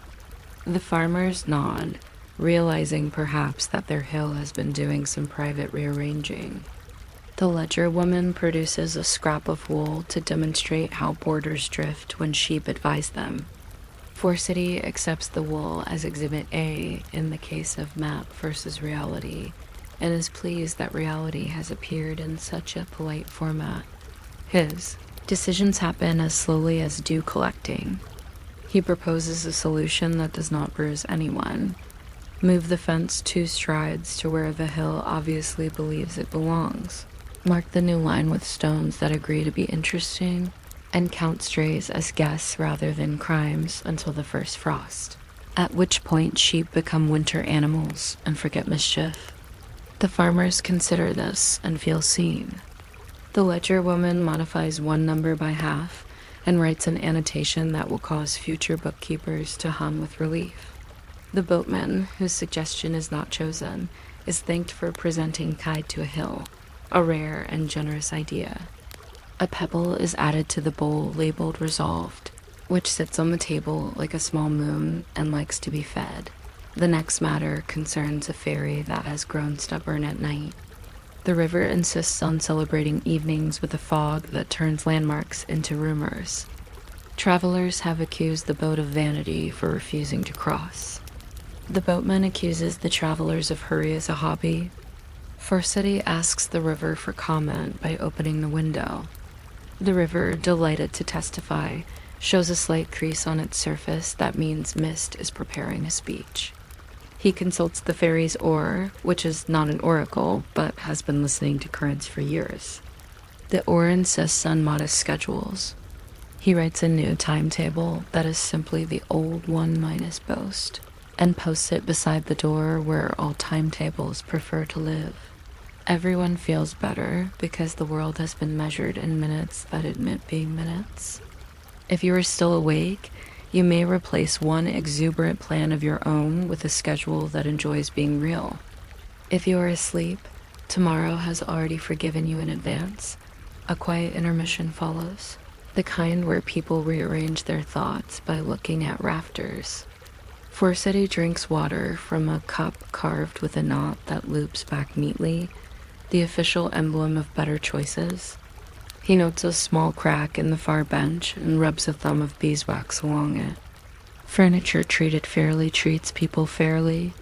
The farmers nod, realizing perhaps that their hill has been doing some private rearranging. The ledger woman produces a scrap of wool to demonstrate how borders drift when sheep advise them. Forseti accepts the wool as Exhibit A in the case of map versus reality, and is pleased that reality has appeared in such a polite format. His decisions happen as slowly as dew collecting. He proposes a solution that does not bruise anyone. Move the fence 2 strides to where the hill obviously believes it belongs. Mark the new line with stones that agree to be interesting, and count strays as guests rather than crimes until the first frost, at which point sheep become winter animals and forget mischief. The farmers consider this and feel seen. The ledger woman modifies 1 number by half and writes an annotation that will cause future bookkeepers to hum with relief. The boatman, whose suggestion is not chosen, is thanked for presenting tide to a hill, a rare and generous idea. A pebble is added to the bowl labeled resolved, which sits on the table like a small moon and likes to be fed. The next matter concerns a fairy that has grown stubborn at night. The river insists on celebrating evenings with a fog that turns landmarks into rumors. Travelers have accused the boat of vanity for refusing to cross. The boatman accuses the travelers of hurry as a hobby. Forseti asks the river for comment by opening the window. The river, delighted to testify, shows a slight crease on its surface that means mist is preparing a speech. He consults the fairy's oar, which is not an oracle, but has been listening to currents for years. The oar insists on modest schedules. He writes a new timetable that is simply the old 1 minus boast, and posts it beside the door where all timetables prefer to live. Everyone feels better because the world has been measured in minutes that admit being minutes. If you are still awake, you may replace 1 exuberant plan of your own with a schedule that enjoys being real. If you are asleep, tomorrow has already forgiven you in advance. A quiet intermission follows, the kind where people rearrange their thoughts by looking at rafters. Forseti drinks water from a cup carved with a knot that loops back neatly, the official emblem of better choices. He notes a small crack in the far bench and rubs a thumb of beeswax along it. Furniture treated fairly treats people fairly.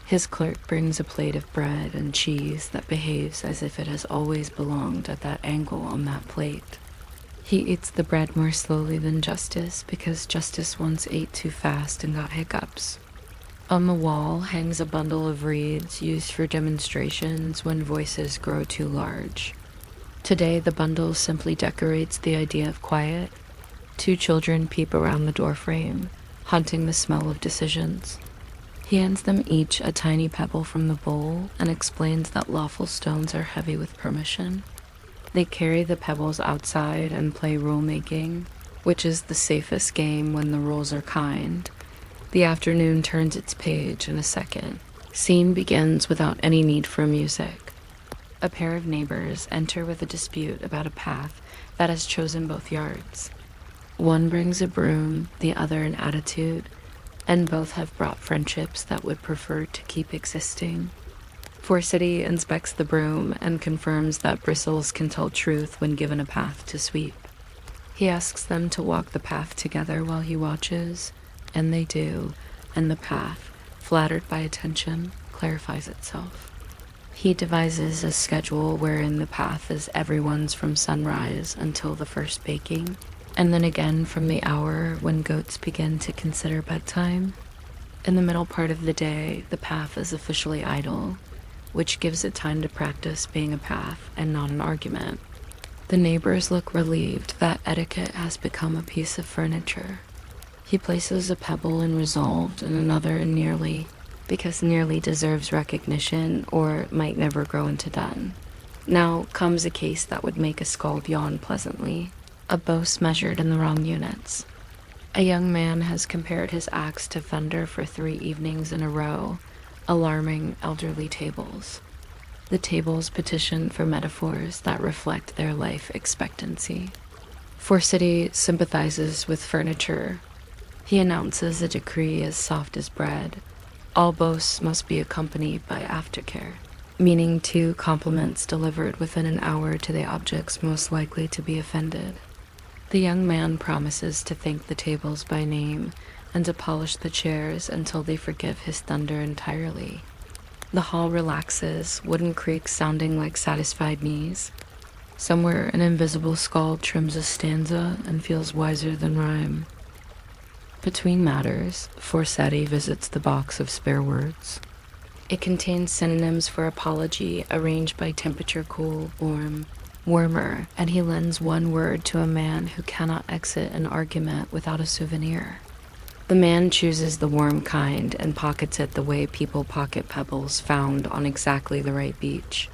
His clerk brings a plate of bread and cheese that behaves as if it has always belonged at that angle on that plate. He eats the bread more slowly than Justice because Justice once ate too fast and got hiccups. On the wall hangs a bundle of reeds used for demonstrations when voices grow too large. Today the bundle simply decorates the idea of quiet. 2 children peep around the doorframe, hunting the smell of decisions. He hands them each a tiny pebble from the bowl and explains that lawful stones are heavy with permission. They carry the pebbles outside and play rule-making, which is the safest game when the rules are kind. The afternoon turns its page in a second. Scene begins without any need for music. A pair of neighbors enter with a dispute about a path that has chosen both yards. One brings a broom, the other an attitude, and both have brought friendships that would prefer to keep existing. Forseti inspects the broom and confirms that bristles can tell truth when given a path to sweep. He asks them to walk the path together while he watches, and they do, and the path, flattered by attention, clarifies itself. He devises a schedule wherein the path is everyone's from sunrise until the first baking, and then again from the hour when goats begin to consider bedtime. In the middle part of the day, the path is officially idle, which gives it time to practice being a path and not an argument. The neighbors look relieved that etiquette has become a piece of furniture. He places a pebble in resolved and another in nearly, because nearly deserves recognition or might never grow into done. Now comes a case that would make a skald yawn pleasantly, a boast measured in the wrong units. A young man has compared his axe to thunder for 3 evenings in a row, alarming elderly tables. The tables petition for metaphors that reflect their life expectancy. Forseti sympathizes with furniture. He announces a decree as soft as bread. All boasts must be accompanied by aftercare, meaning 2 compliments delivered within an hour to the objects most likely to be offended. The young man promises to thank the tables by name and to polish the chairs until they forgive his thunder entirely. The hall relaxes, wooden creaks sounding like satisfied knees. Somewhere an invisible skald trims a stanza and feels wiser than rhyme. Between matters, Forseti visits the box of spare words. It contains synonyms for apology arranged by temperature cool, warm, warmer, and he lends 1 word to a man who cannot exit an argument without a souvenir. The man chooses the warm kind and pockets it the way people pocket pebbles found on exactly the right beach.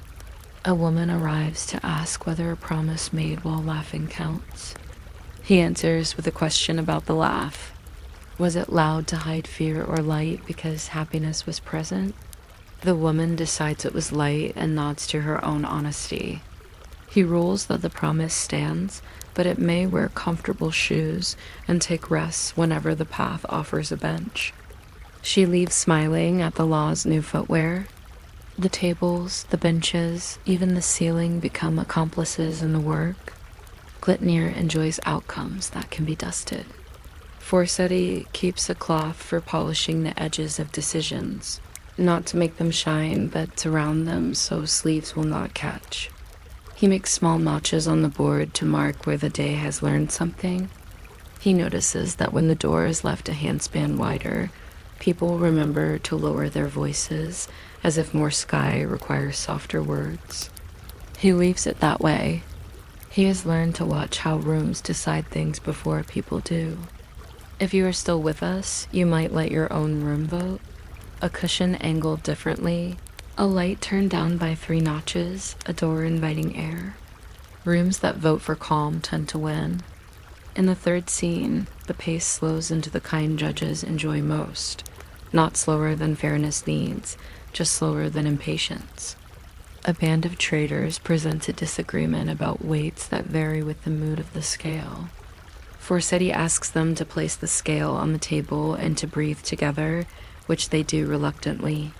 A woman arrives to ask whether a promise made while laughing counts. He answers with a question about the laugh. Was it loud to hide fear or light because happiness was present? The woman decides it was light and nods to her own honesty. He rules that the promise stands, but it may wear comfortable shoes and take rests whenever the path offers a bench. She leaves smiling at the law's new footwear. The tables, the benches, even the ceiling become accomplices in the work. Glitnir enjoys outcomes that can be dusted. Forseti keeps a cloth for polishing the edges of decisions, not to make them shine, but to round them so sleeves will not catch. He makes small notches on the board to mark where the day has learned something. He notices that when the door is left a handspan wider, people remember to lower their voices, as if more sky requires softer words. He leaves it that way. He has learned to watch how rooms decide things before people do. If you are still with us, you might let your own room vote. A cushion angled differently, a light turned down by 3 notches, a door inviting air. Rooms that vote for calm tend to win. In the 3rd scene, the pace slows into the kind judges enjoy most, not slower than fairness needs, just slower than impatience. A band of traders presents a disagreement about weights that vary with the mood of the scale. Forseti asks them to place the scale on the table and to breathe together, which they do reluctantly.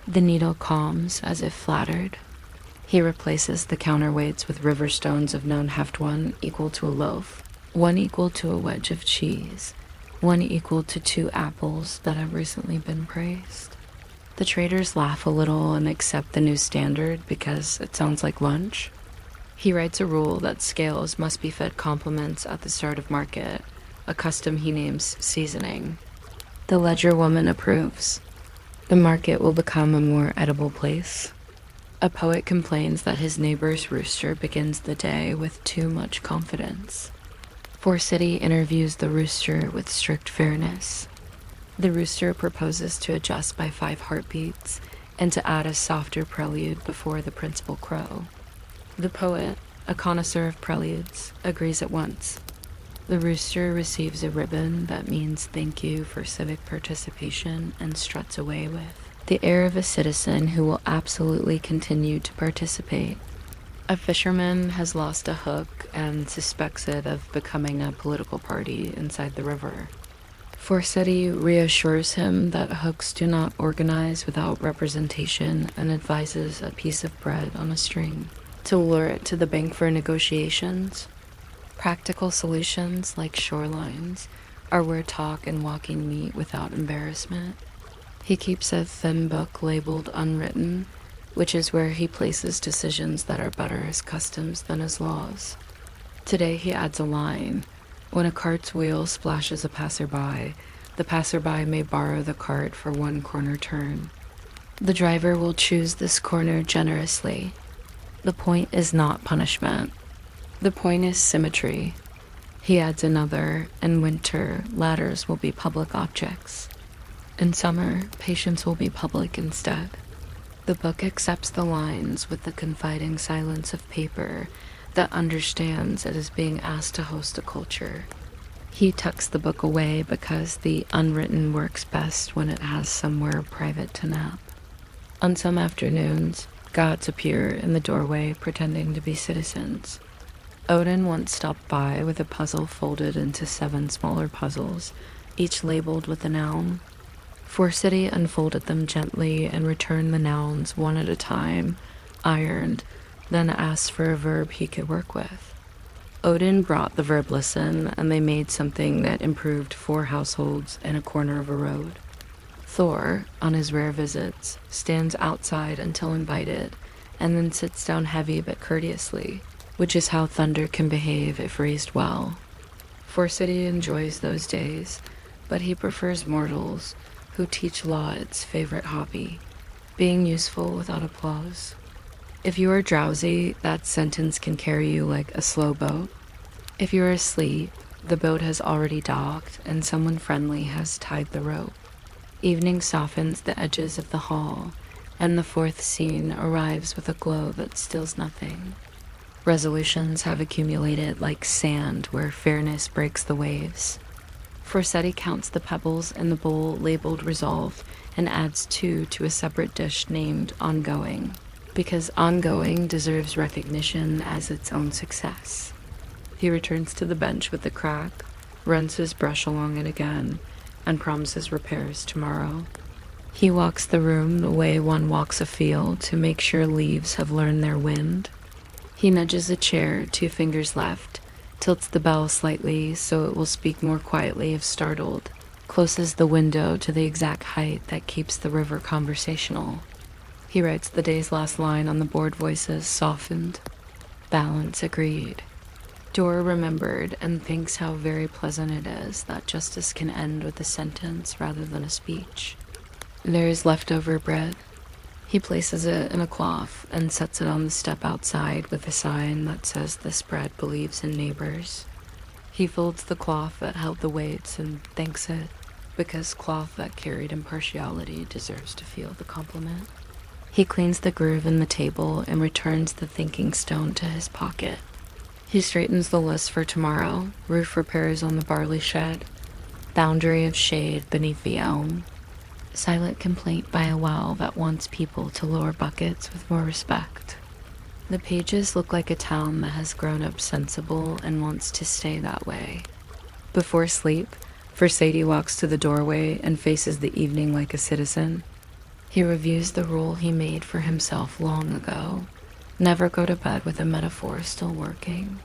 The needle calms as if flattered. He replaces the counterweights with river stones of known heft, one equal to a loaf, one equal to a wedge of cheese, one equal to 2 apples that have recently been praised. The traders laugh a little and accept the new standard because it sounds like lunch. He writes a rule that scales must be fed compliments at the start of market, a custom he names seasoning. The ledger woman approves. The market will become a more edible place. A poet complains that his neighbor's rooster begins the day with too much confidence. Forseti interviews the rooster with strict fairness. The rooster proposes to adjust by 5 heartbeats and to add a softer prelude before the principal crow. The poet, a connoisseur of preludes, agrees at once. The rooster receives a ribbon that means thank you for civic participation and struts away with the air of a citizen who will absolutely continue to participate. A fisherman has lost a hook and suspects it of becoming a political party inside the river. Forseti reassures him that hooks do not organize without representation and advises a piece of bread on a string to lure it to the bank for negotiations. Practical solutions like shorelines are where talk and walking meet without embarrassment. He keeps a thin book labeled unwritten, which is where he places decisions that are better as customs than as laws. Today he adds a line. When a cart's wheel splashes a passerby, the passerby may borrow the cart for 1 corner turn. The driver will choose this corner generously. The point is not punishment. The point is symmetry. He adds another. In winter, ladders will be public objects. In summer, patience will be public instead. The book accepts the lines with the confiding silence of paper that understands it is being asked to host a culture. He tucks the book away because the unwritten works best when it has somewhere private to nap. On some afternoons, gods appear in the doorway pretending to be citizens. Odin once stopped by with a puzzle folded into 7 smaller puzzles, each labeled with a noun. Forseti unfolded them gently and returned the nouns one at a time, ironed, then asked for a verb he could work with. Odin brought the verb listen, and they made something that improved 4 households in a corner of a road. Thor, on his rare visits, stands outside until invited, and then sits down heavy but courteously, which is how thunder can behave if raised well. Forseti enjoys those days, but he prefers mortals, who teach law its favorite hobby, being useful without applause. If you are drowsy, that sentence can carry you like a slow boat. If you are asleep, the boat has already docked and someone friendly has tied the rope. Evening softens the edges of the hall, and the 4th scene arrives with a glow that stills nothing. Resolutions have accumulated like sand where fairness breaks the waves. Forseti counts the pebbles in the bowl labeled resolve and adds 2 to a separate dish named ongoing, because ongoing deserves recognition as its own success. He returns to the bench with the crack, runs his brush along it again, and promises repairs tomorrow. He walks the room the way one walks a field to make sure leaves have learned their wind. He nudges a chair 2 fingers left, tilts the bell slightly so it will speak more quietly if startled, closes the window to the exact height that keeps the river conversational. He writes the day's last line on the board, voices softened. Balance agreed. Dora remembered and thinks how very pleasant it is that justice can end with a sentence rather than a speech. There is leftover bread. He places it in a cloth and sets it on the step outside with a sign that says this bread believes in neighbors. He folds the cloth that held the weights and thanks it, because cloth that carried impartiality deserves to feel the compliment. He cleans the groove in the table and returns the thinking stone to his pocket. He straightens the list for tomorrow, roof repairs on the barley shed, boundary of shade beneath the elm. Silent complaint by a well that wants people to lower buckets with more respect. The pages look like a town that has grown up sensible and wants to stay that way. Before sleep, Seiðr walks to the doorway and faces the evening like a citizen. He reviews the rule he made for himself long ago: never go to bed with a metaphor still working.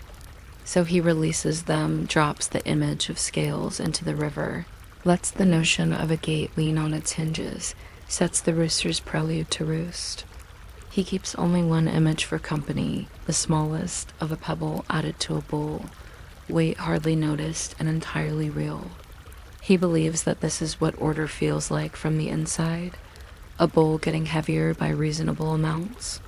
So he releases them, drops the image of scales into the river, lets the notion of a gate lean on its hinges, sets the rooster's prelude to roost. He keeps only one image for company, the smallest, of a pebble added to a bowl, weight hardly noticed and entirely real. He believes that this is what order feels like from the inside, a bowl getting heavier by reasonable amounts.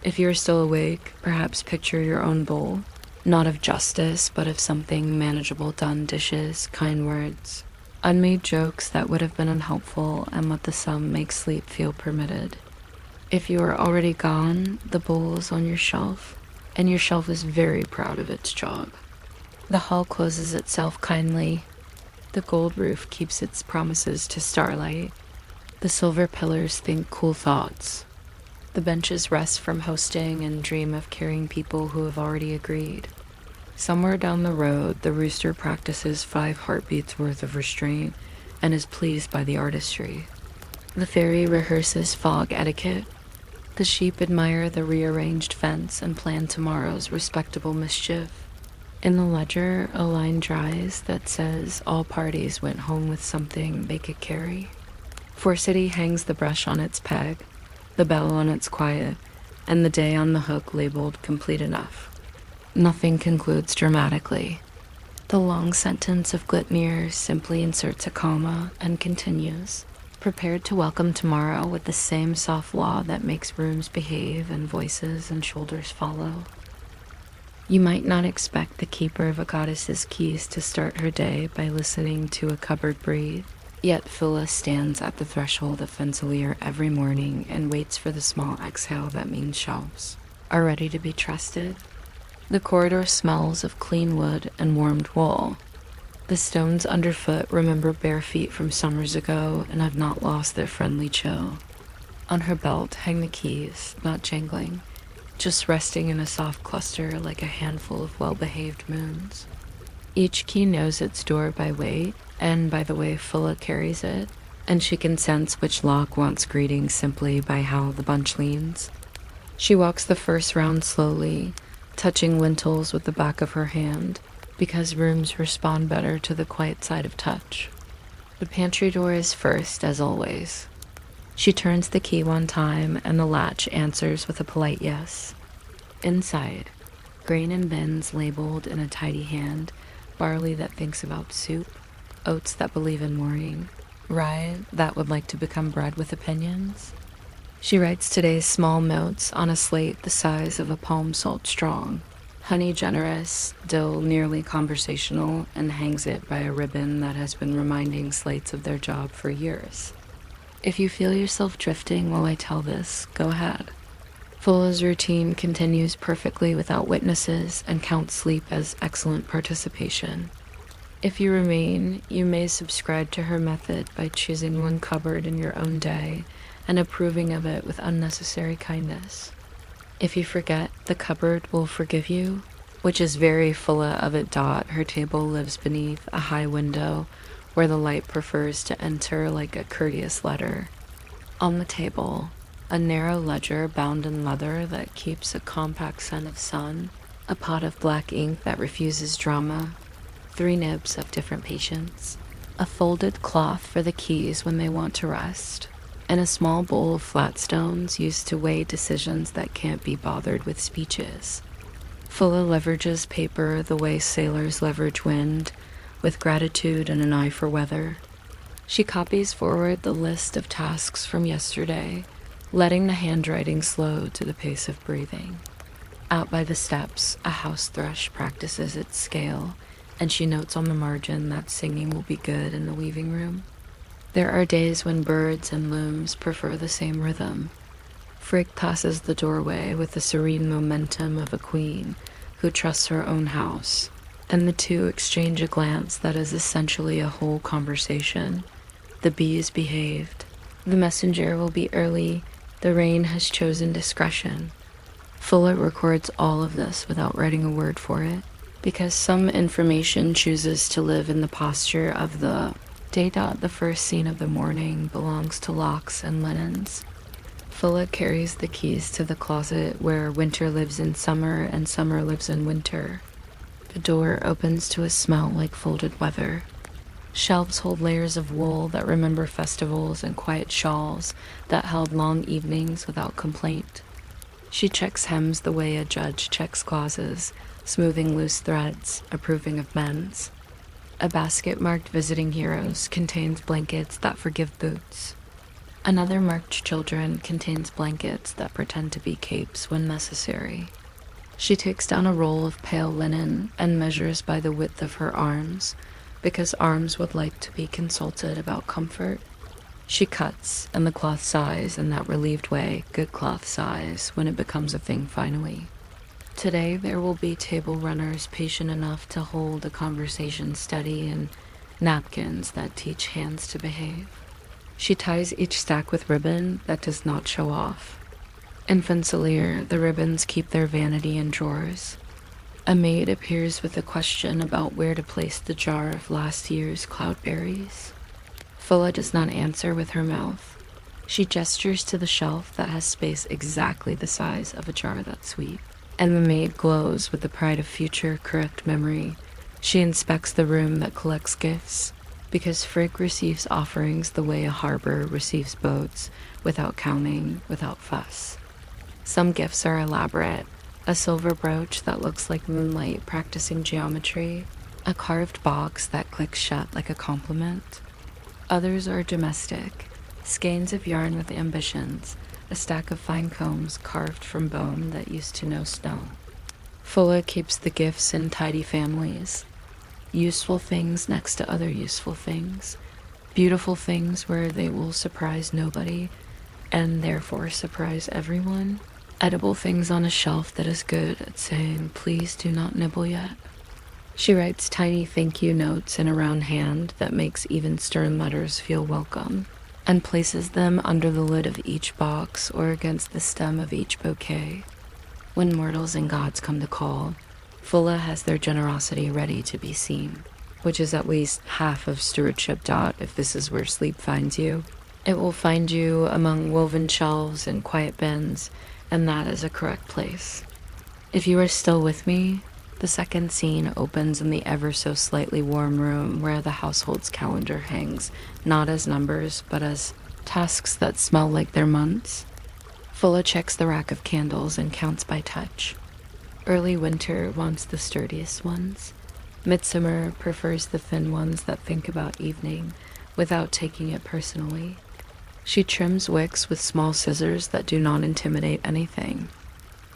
If you're still awake, perhaps picture your own bowl, not of justice, but of something manageable: done dishes, kind words, unmade jokes that would have been unhelpful, and let the sum make sleep feel permitted. If you are already gone, the bowl is on your shelf, and your shelf is very proud of its job. The hall closes itself kindly. The gold roof keeps its promises to starlight. The silver pillars think cool thoughts. The benches rest from hosting and dream of carrying people who have already agreed. Somewhere down the road, the rooster practices 5 heartbeats worth of restraint and is pleased by the artistry. The fairy rehearses fog etiquette. The sheep admire the rearranged fence and plan tomorrow's respectable mischief. In the ledger, a line dries that says all parties went home with something they could carry. City hangs the brush on its peg, the bell on its quiet, and the day on the hook labeled complete enough. Nothing concludes dramatically. The long sentence of Glitmir simply inserts a comma and continues, prepared to welcome tomorrow with the same soft law that makes rooms behave and voices and shoulders follow. You might not expect the keeper of a goddess's keys to start her day by listening to a cupboard breathe, yet Freyja stands at the threshold of Fensalir every morning and waits for the small exhale that means shelves are ready to be trusted. The corridor smells of clean wood and warmed wool. The stones underfoot remember bare feet from summers ago and have not lost their friendly chill. On her belt hang the keys, not jangling, just resting in a soft cluster like a handful of well-behaved moons. Each key knows its door by weight and by the way Freyja carries it, and she can sense which lock wants greeting simply by how the bunch leans. She walks the first round slowly, touching lintels with the back of her hand, because rooms respond better to the quiet side of touch. The pantry door is first, as always. She turns the key one time, and the latch answers with a polite yes. Inside, grain and bins labeled in a tidy hand, barley that thinks about soup, oats that believe in worrying, rye that would like to become bread with opinions. She writes today's small notes on a slate the size of a palm salt strong. Honey generous, dill nearly conversational, and hangs it by a ribbon that has been reminding slates of their job for years. If you feel yourself drifting while I tell this, go ahead. Freyja's routine continues perfectly without witnesses and counts sleep as excellent participation. If you remain, you may subscribe to her method by choosing one cupboard in your own day and approving of it with unnecessary kindness. If you forget, the cupboard will forgive you, which is very Freyja of it. Her table lives beneath a high window where the light prefers to enter like a courteous letter. On the table, a narrow ledger bound in leather that keeps a compact scent of sun, a pot of black ink that refuses drama, 3 nibs of different patience, a folded cloth for the keys when they want to rest, and a small bowl of flat stones used to weigh decisions that can't be bothered with speeches. Freyja leverages paper the way sailors leverage wind, with gratitude and an eye for weather. She copies forward the list of tasks from yesterday, letting the handwriting slow to the pace of breathing. Out by the steps, a house thrush practices its scale, and she notes on the margin that singing will be good in the weaving room. There are days when birds and looms prefer the same rhythm. Frigg passes the doorway with the serene momentum of a queen who trusts her own house, and the two exchange a glance that is essentially a whole conversation. The bees behaved, The messenger will be early. The rain has chosen discretion. Fuller records all of this without writing a word for it, because some information chooses to live in the posture of the day. The first scene of the morning belongs to locks and linens. Fulla carries the keys to the closet where winter lives in summer and summer lives in winter. The door opens to a smell like folded weather. Shelves hold layers of wool that remember festivals and quiet shawls that held long evenings without complaint. She checks hems the way a judge checks clauses, smoothing loose threads, approving of men's. A basket marked visiting heroes contains blankets that forgive boots. Another marked children contains blankets that pretend to be capes when necessary. She takes down a roll of pale linen and measures by the width of her arms, because arms would like to be consulted about comfort. She cuts, and the cloth sighs in that relieved way good cloth sighs when it becomes a thing finally. Today there will be table runners patient enough to hold a conversation steady and napkins that teach hands to behave. She ties each stack with ribbon that does not show off. In Fensalir, the ribbons keep their vanity in drawers. A maid appears with a question about where to place the jar of last year's cloudberries. Fulla does not answer with her mouth. She gestures to the shelf that has space exactly the size of a jar that's sweet, and the maid glows with the pride of future correct memory. She inspects the room that collects gifts, because Frigg receives offerings the way a harbor receives boats, without counting, without fuss. Some gifts are elaborate, a silver brooch that looks like moonlight practicing geometry, a carved box that clicks shut like a compliment. Others are domestic, skeins of yarn with ambitions, a stack of fine combs carved from bone that used to know snow. Fulla keeps the gifts in tidy families. Useful things next to other useful things. Beautiful things where they will surprise nobody, and therefore surprise everyone. Edible things on a shelf that is good at saying, please do not nibble yet. She writes tiny thank you notes in a round hand that makes even stern letters feel welcome, and places them under the lid of each box or against the stem of each bouquet. When mortals and gods come to call, Fulla has their generosity ready to be seen, which is at least half of stewardship. If this is where sleep finds you. It will find you among woven shelves and quiet bins, and that is a correct place. If you are still with me, the second scene opens in the ever so slightly warm room where the household's calendar hangs, not as numbers, but as tasks that smell like their months. Fulla checks the rack of candles and counts by touch. Early winter wants the sturdiest ones. Midsummer prefers the thin ones that think about evening without taking it personally. She trims wicks with small scissors that do not intimidate anything.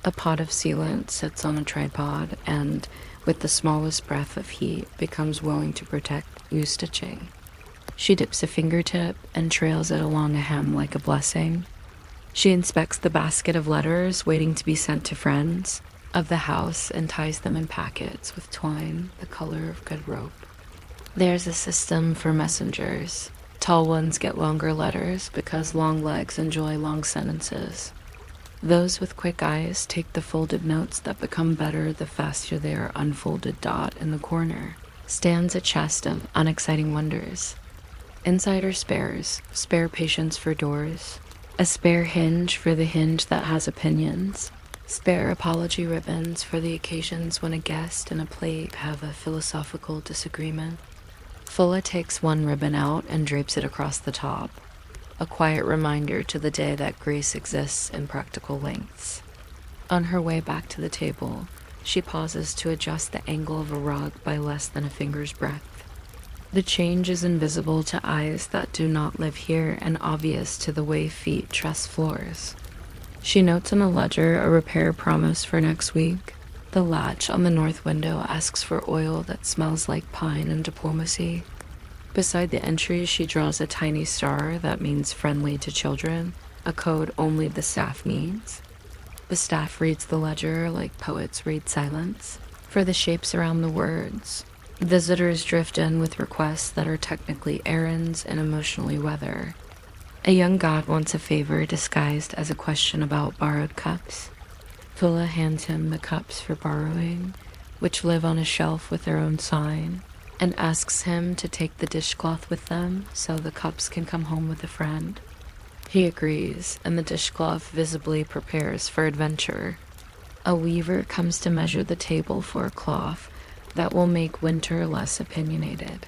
A pot of sealant sits on a tripod and, with the smallest breath of heat, becomes willing to protect you stitching. She dips a fingertip and trails it along a hem like a blessing. She inspects the basket of letters waiting to be sent to friends of the house and ties them in packets with twine the color of good rope. There's a system for messengers. Tall ones get longer letters because long legs enjoy long sentences. Those with quick eyes take the folded notes that become better the faster they are unfolded. In the corner stands a chest of unexciting wonders. Inside are spares, spare patience for doors, a spare hinge for the hinge that has opinions, spare apology ribbons for the occasions when a guest and a plate have a philosophical disagreement. Fulla takes one ribbon out and drapes it across the top, a quiet reminder to the day that grace exists in practical lengths. On her way back to the table, she pauses to adjust the angle of a rug by less than a finger's breadth. The change is invisible to eyes that do not live here and obvious to the way feet truss floors. She notes in a ledger a repair promise for next week. The latch on the north window asks for oil that smells like pine and diplomacy. Beside the entry, she draws a tiny star that means friendly to children, a code only the staff needs. The staff reads the ledger like poets read silence. For the shapes around the words, visitors drift in with requests that are technically errands and emotionally weather. A young god wants a favor disguised as a question about borrowed cups. Fulla hands him the cups for borrowing, which live on a shelf with their own sign, and asks him to take the dishcloth with them so the cups can come home with a friend. He agrees, and the dishcloth visibly prepares for adventure. A weaver comes to measure the table for a cloth that will make winter less opinionated.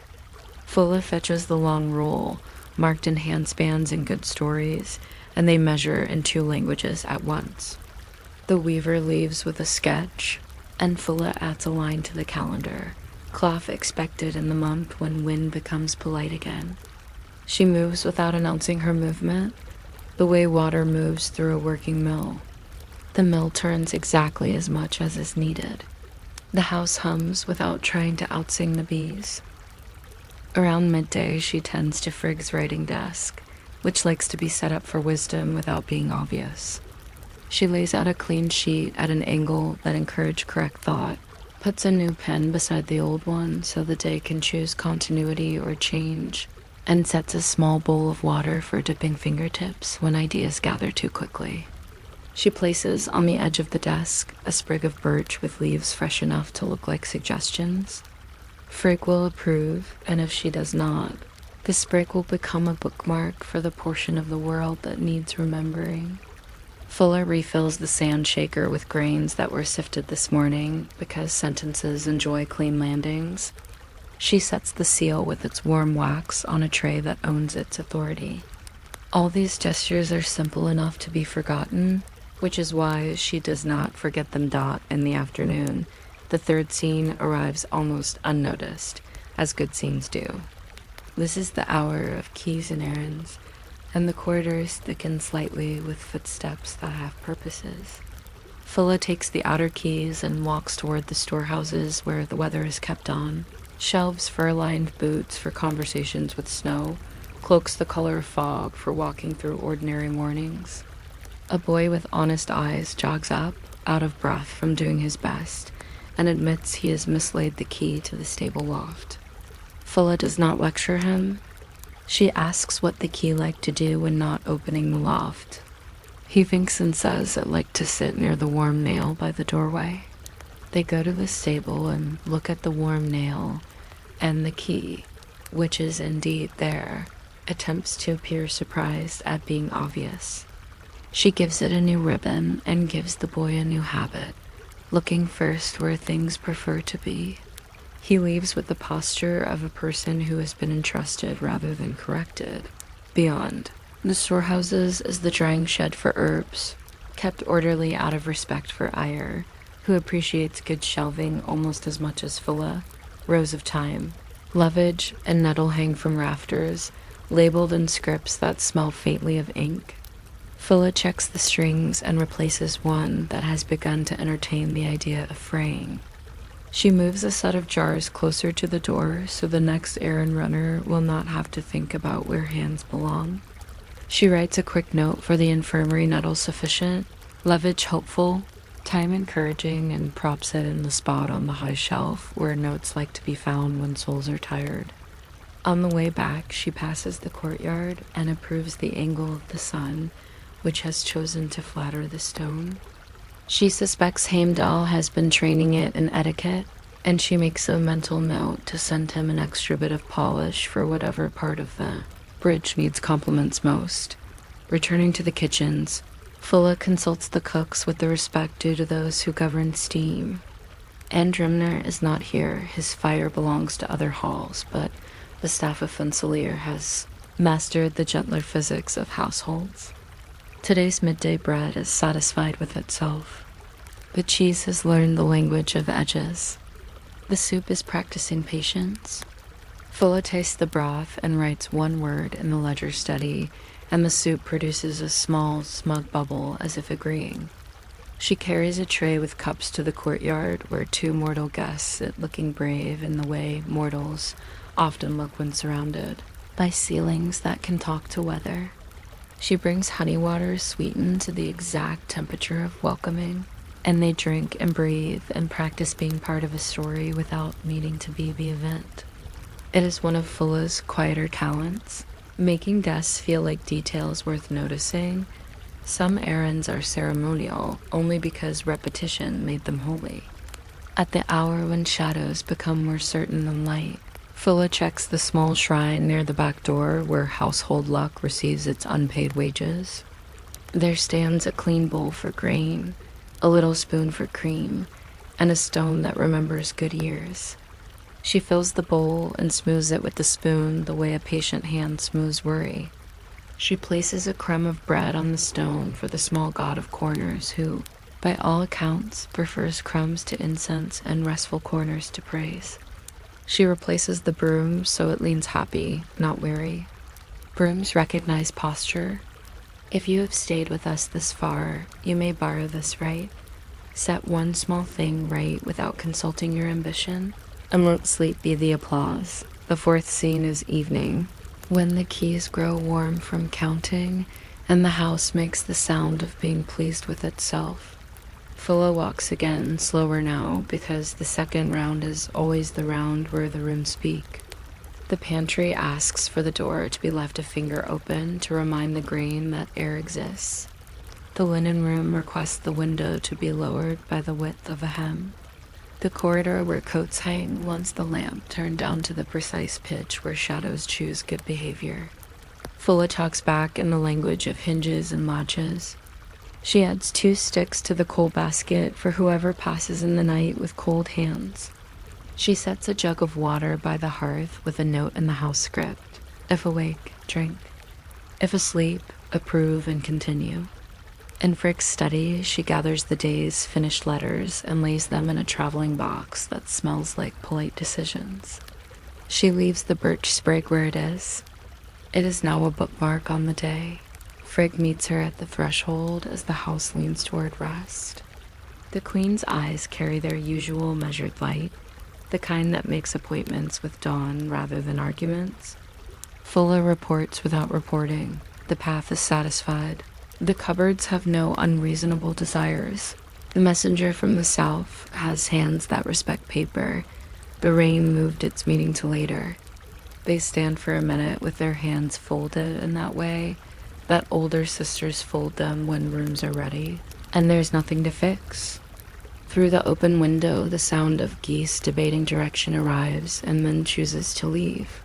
Fulla fetches the long rule, marked in handspans and good stories, and they measure in 2 languages at once. The weaver leaves with a sketch, and Fulla adds a line to the calendar. Cloth expected in the month when wind becomes polite again. She moves without announcing her movement, the way water moves through a working mill. The mill turns exactly as much as is needed. The house hums without trying to outsing the bees. Around midday, she tends to Frigg's writing desk, which likes to be set up for wisdom without being obvious. She lays out a clean sheet at an angle that encourages correct thought, puts a new pen beside the old one so the day can choose continuity or change, and sets a small bowl of water for dipping fingertips when ideas gather too quickly. She places on the edge of the desk a sprig of birch with leaves fresh enough to look like suggestions. Frigg will approve, and if she does not, the sprig will become a bookmark for the portion of the world that needs remembering. Fulla refills the sand shaker with grains that were sifted this morning because sentences enjoy clean landings. She sets the seal with its warm wax on a tray that owns its authority. All these gestures are simple enough to be forgotten, which is why she does not forget them. In the afternoon, the 3rd scene arrives almost unnoticed, as good scenes do. This is the hour of keys and errands, and the corridors thicken slightly with footsteps that have purposes. Fulla takes the outer keys and walks toward the storehouses where the weather is kept on. Shelves fur-lined boots for conversations with snow, cloaks the color of fog for walking through ordinary mornings. A boy with honest eyes jogs up, out of breath from doing his best, and admits he has mislaid the key to the stable loft. Fulla does not lecture him. She asks what the key liked to do when not opening the loft. He thinks and says it liked to sit near the warm nail by the doorway. They go to the stable and look at the warm nail, and the key, which is indeed there, attempts to appear surprised at being obvious. She gives it a new ribbon and gives the boy a new habit, looking first where things prefer to be. He leaves with the posture of a person who has been entrusted rather than corrected. Beyond, the storehouses is the drying shed for herbs, kept orderly out of respect for Eyre, who appreciates good shelving almost as much as Fulla. Rows of thyme, lovage, and nettle hang from rafters, labeled in scripts that smell faintly of ink. Fulla checks the strings and replaces one that has begun to entertain the idea of fraying. She moves a set of jars closer to the door so the next errand runner will not have to think about where hands belong. She writes a quick note for the infirmary nettle sufficient, lovage hopeful, thyme encouraging, and props it in the spot on the high shelf where notes like to be found when souls are tired. On the way back, she passes the courtyard and approves the angle of the sun, which has chosen to flatter the stone. She suspects Heimdall has been training it in etiquette, and she makes a mental note to send him an extra bit of polish for whatever part of the bridge needs compliments most. Returning to the kitchens, Fulla consults the cooks with the respect due to those who govern steam. Andrimner is not here. His fire belongs to other halls, but the staff of Fensalir has mastered the gentler physics of households. Today's midday bread is satisfied with itself. The cheese has learned the language of edges. The soup is practicing patience. Fulla tastes the broth and writes one word in the ledger study, and the soup produces a small, smug bubble as if agreeing. She carries a tray with cups to the courtyard where 2 mortal guests sit looking brave in the way mortals often look when surrounded by ceilings that can talk to weather. She brings honey water sweetened to the exact temperature of welcoming, and they drink and breathe and practice being part of a story without needing to be the event. It is one of Fulla's quieter talents. making desks feel like details worth noticing. Some errands are ceremonial only because repetition made them holy. At the hour when shadows become more certain than light, Fulla checks the small shrine near the back door where household luck receives its unpaid wages. There stands a clean bowl for grain, a little spoon for cream, and a stone that remembers good years. She fills the bowl and smooths it with the spoon the way a patient hand smooths worry. She places a crumb of bread on the stone for the small god of corners who, by all accounts, prefers crumbs to incense and restful corners to praise. She replaces the broom so it leans happy, not weary. Brooms recognize posture. If you have stayed with us this far, you may borrow this right. Set one small thing right without consulting your ambition, and let sleep be the applause. The fourth scene is evening, when the keys grow warm from counting, and the house makes the sound of being pleased with itself. Fulla walks again, slower now, because the second round is always the round where the rooms speak. The pantry asks for the door to be left a finger open to remind the grain that air exists. The linen room requests the window to be lowered by the width of a hem. The corridor where coats hang wants the lamp turned down to the precise pitch where shadows choose good behavior. Fulla talks back in the language of hinges and latches. She adds 2 sticks to the coal basket for whoever passes in the night with cold hands. She sets a jug of water by the hearth with a note in the house script. If awake, drink. If asleep, approve and continue. In Frick's study, she gathers the day's finished letters and lays them in a traveling box that smells like polite decisions. She leaves the birch sprig where it is. It is now a bookmark on the day. Frigg meets her at the threshold as the house leans toward rest. The queen's eyes carry their usual measured light, the kind that makes appointments with dawn rather than arguments. Fulla reports without reporting. The path is satisfied. The cupboards have no unreasonable desires. The messenger from the south has hands that respect paper. The rain moved its meaning to later. They stand for a minute with their hands folded in that way that older sisters fold them when rooms are ready, and there's nothing to fix. Through the open window, the sound of geese debating direction arrives and then chooses to leave.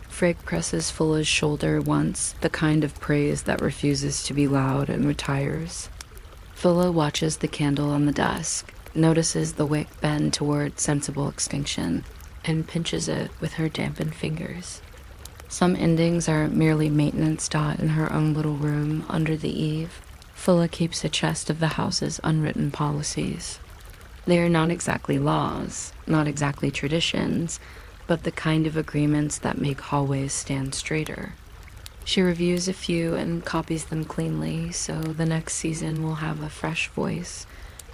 Frigg presses Fulla's shoulder once, the kind of praise that refuses to be loud and retires. Fulla watches the candle on the desk, notices the wick bend toward sensible extinction, and pinches it with her dampened fingers. Some endings are merely maintenance dot in her own little room under the eave. Fulla keeps a chest of the house's unwritten policies. They are not exactly laws, not exactly traditions, but the kind of agreements that make hallways stand straighter. She reviews a few and copies them cleanly, so the next season will have a fresh voice.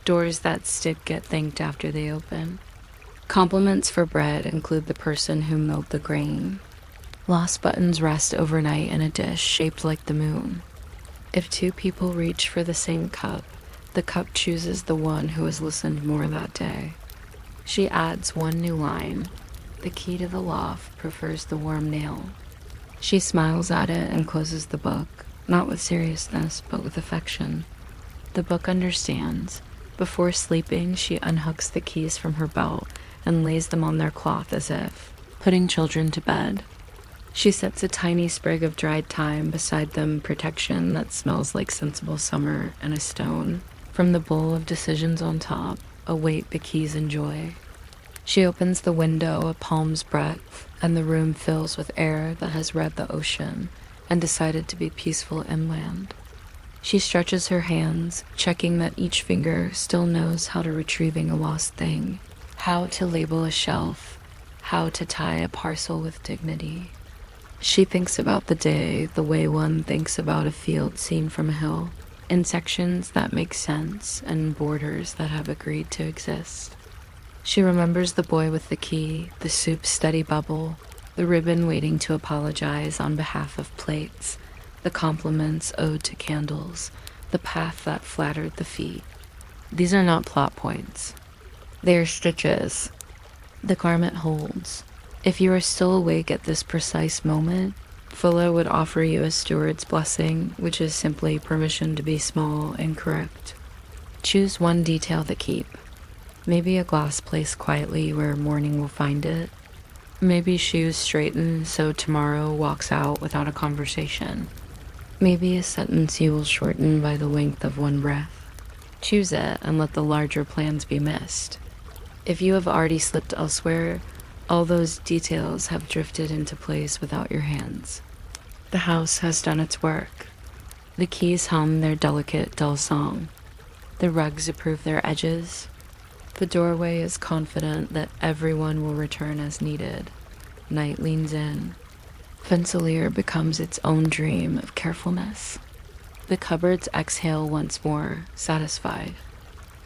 Doors that stick get thanked after they open. Compliments for bread include the person who milled the grain. Lost buttons rest overnight in a dish shaped like the moon. If 2 people reach for the same cup, the cup chooses the one who has listened more that day. She adds 1 new line. The key to the loft prefers the warm nail. She smiles at it and closes the book, not with seriousness, but with affection. The book understands. Before sleeping, she unhooks the keys from her belt and lays them on their cloth as if putting children to bed. She sets a tiny sprig of dried thyme beside them, protection that smells like sensible summer, and a stone. From the bowl of decisions on top, await the keys enjoy. She opens the window a palm's breadth, and the room fills with air that has read the ocean and decided to be peaceful inland. She stretches her hands, checking that each finger still knows how to retrieving a lost thing, how to label a shelf, how to tie a parcel with dignity. She thinks about the day the way one thinks about a field seen from a hill, in sections that make sense and borders that have agreed to exist. She remembers the boy with the key, the soup's steady bubble, the ribbon waiting to apologize on behalf of plates, the compliments owed to candles, the path that flattered the feet. These are not plot points. They are stitches. The garment holds. If you are still awake at this precise moment, Fulla would offer you a steward's blessing, which is simply permission to be small and correct. Choose one detail to keep. Maybe a glass placed quietly where morning will find it. Maybe shoes straightened so tomorrow walks out without a conversation. Maybe a sentence you will shorten by the length of one breath. Choose it and let the larger plans be missed. If you have already slipped elsewhere, all those details have drifted into place without your hands. The house has done its work. The keys hum their delicate, dull song. The rugs approve their edges. The doorway is confident that everyone will return as needed. Night leans in. Fensalir becomes its own dream of carefulness. The cupboards exhale once more, satisfied.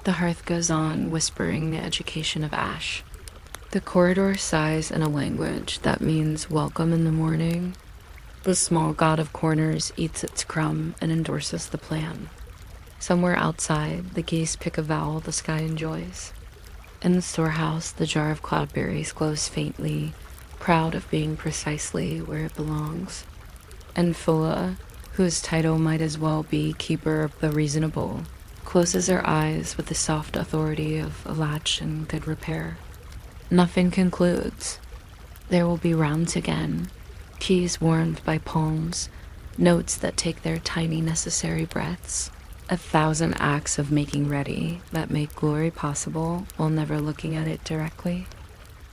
The hearth goes on, whispering the education of ash. The corridor sighs in a language that means welcome in the morning. The small god of corners eats its crumb and endorses the plan. Somewhere outside, the geese pick a vowel the sky enjoys. In the storehouse, the jar of cloudberries glows faintly, proud of being precisely where it belongs. And Fulla, whose title might as well be Keeper of the Reasonable, closes her eyes with the soft authority of a latch in good repair. Nothing concludes. There will be rounds again, keys warmed by palms, notes that take their tiny necessary breaths, 1,000 acts of making ready that make glory possible while never looking at it directly.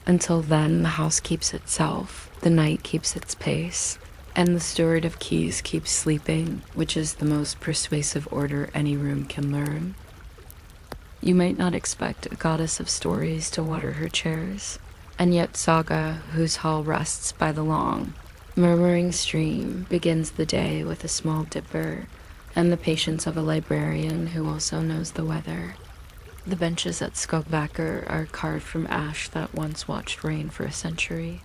Until then, the house keeps itself, the night keeps its pace, and the steward of keys keeps sleeping, which is the most persuasive order any room can learn. You might not expect a goddess of stories to water her chairs, and yet Saga, whose hall rests by the long, murmuring stream, begins the day with a small dipper and the patience of a librarian who also knows the weather. The benches at Skogvakker are carved from ash that once watched rain for a century.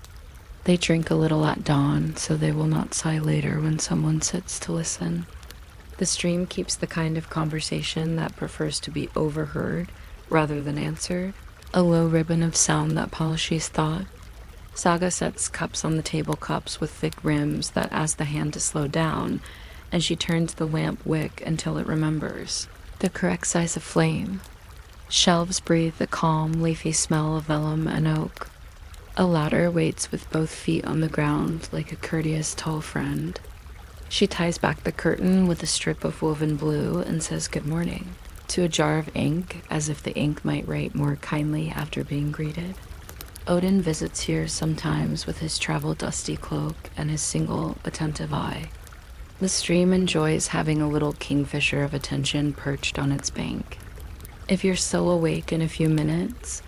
They drink a little at dawn, so they will not sigh later when someone sits to listen. The stream keeps the kind of conversation that prefers to be overheard rather than answered, a low ribbon of sound that polishes thought. Saga sets cups on the table, cups with thick rims that ask the hand to slow down, and she turns the lamp wick until it remembers the correct size of flame. Shelves breathe the calm, leafy smell of vellum and oak. A ladder waits with both feet on the ground like a courteous tall friend. She ties back the curtain with a strip of woven blue and says good morning to a jar of ink, as if the ink might write more kindly after being greeted. Odin visits here sometimes with his travel-dusty cloak and his single, attentive eye. The stream enjoys having a little kingfisher of attention perched on its bank. If you're still awake in a few minutes,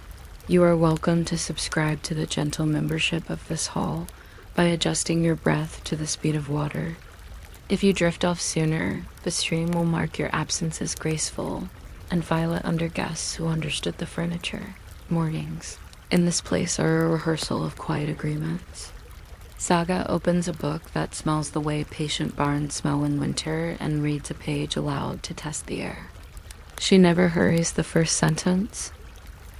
you are welcome to subscribe to the gentle membership of this hall by adjusting your breath to the speed of water. If you drift off sooner, the stream will mark your absence as graceful and file it under guests who understood the furniture. Mornings in this place are a rehearsal of quiet agreements. Saga opens a book that smells the way patient barns smell in winter and reads a page aloud to test the air. She never hurries the first sentence.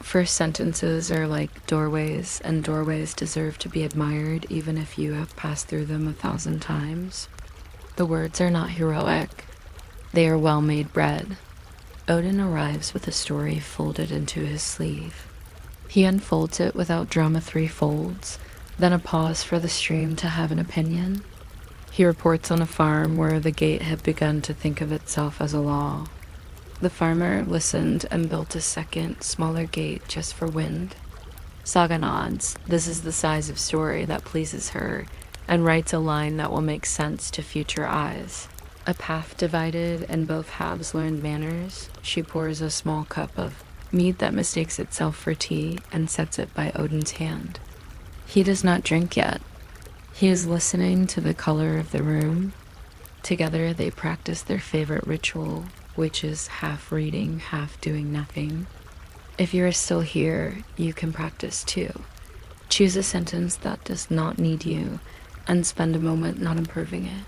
First sentences are like doorways, and doorways deserve to be admired even if you have passed through them 1,000 times. The words are not heroic. They are well-made bread. Odin arrives with a story folded into his sleeve. He unfolds it without drama 3 folds, then a pause for the stream to have an opinion. He reports on a farm where the gate had begun to think of itself as a law. The farmer listened and built a second, smaller gate just for wind. Saga nods. This is the size of story that pleases her, and writes a line that will make sense to future eyes. A path divided and both halves learned manners. She pours a small cup of mead that mistakes itself for tea and sets it by Odin's hand. He does not drink yet. He is listening to the color of the room. Together they practice their favorite ritual, which is half reading, half doing nothing. If you are still here, you can practice too. Choose a sentence that does not need you, and spend a moment not improving it.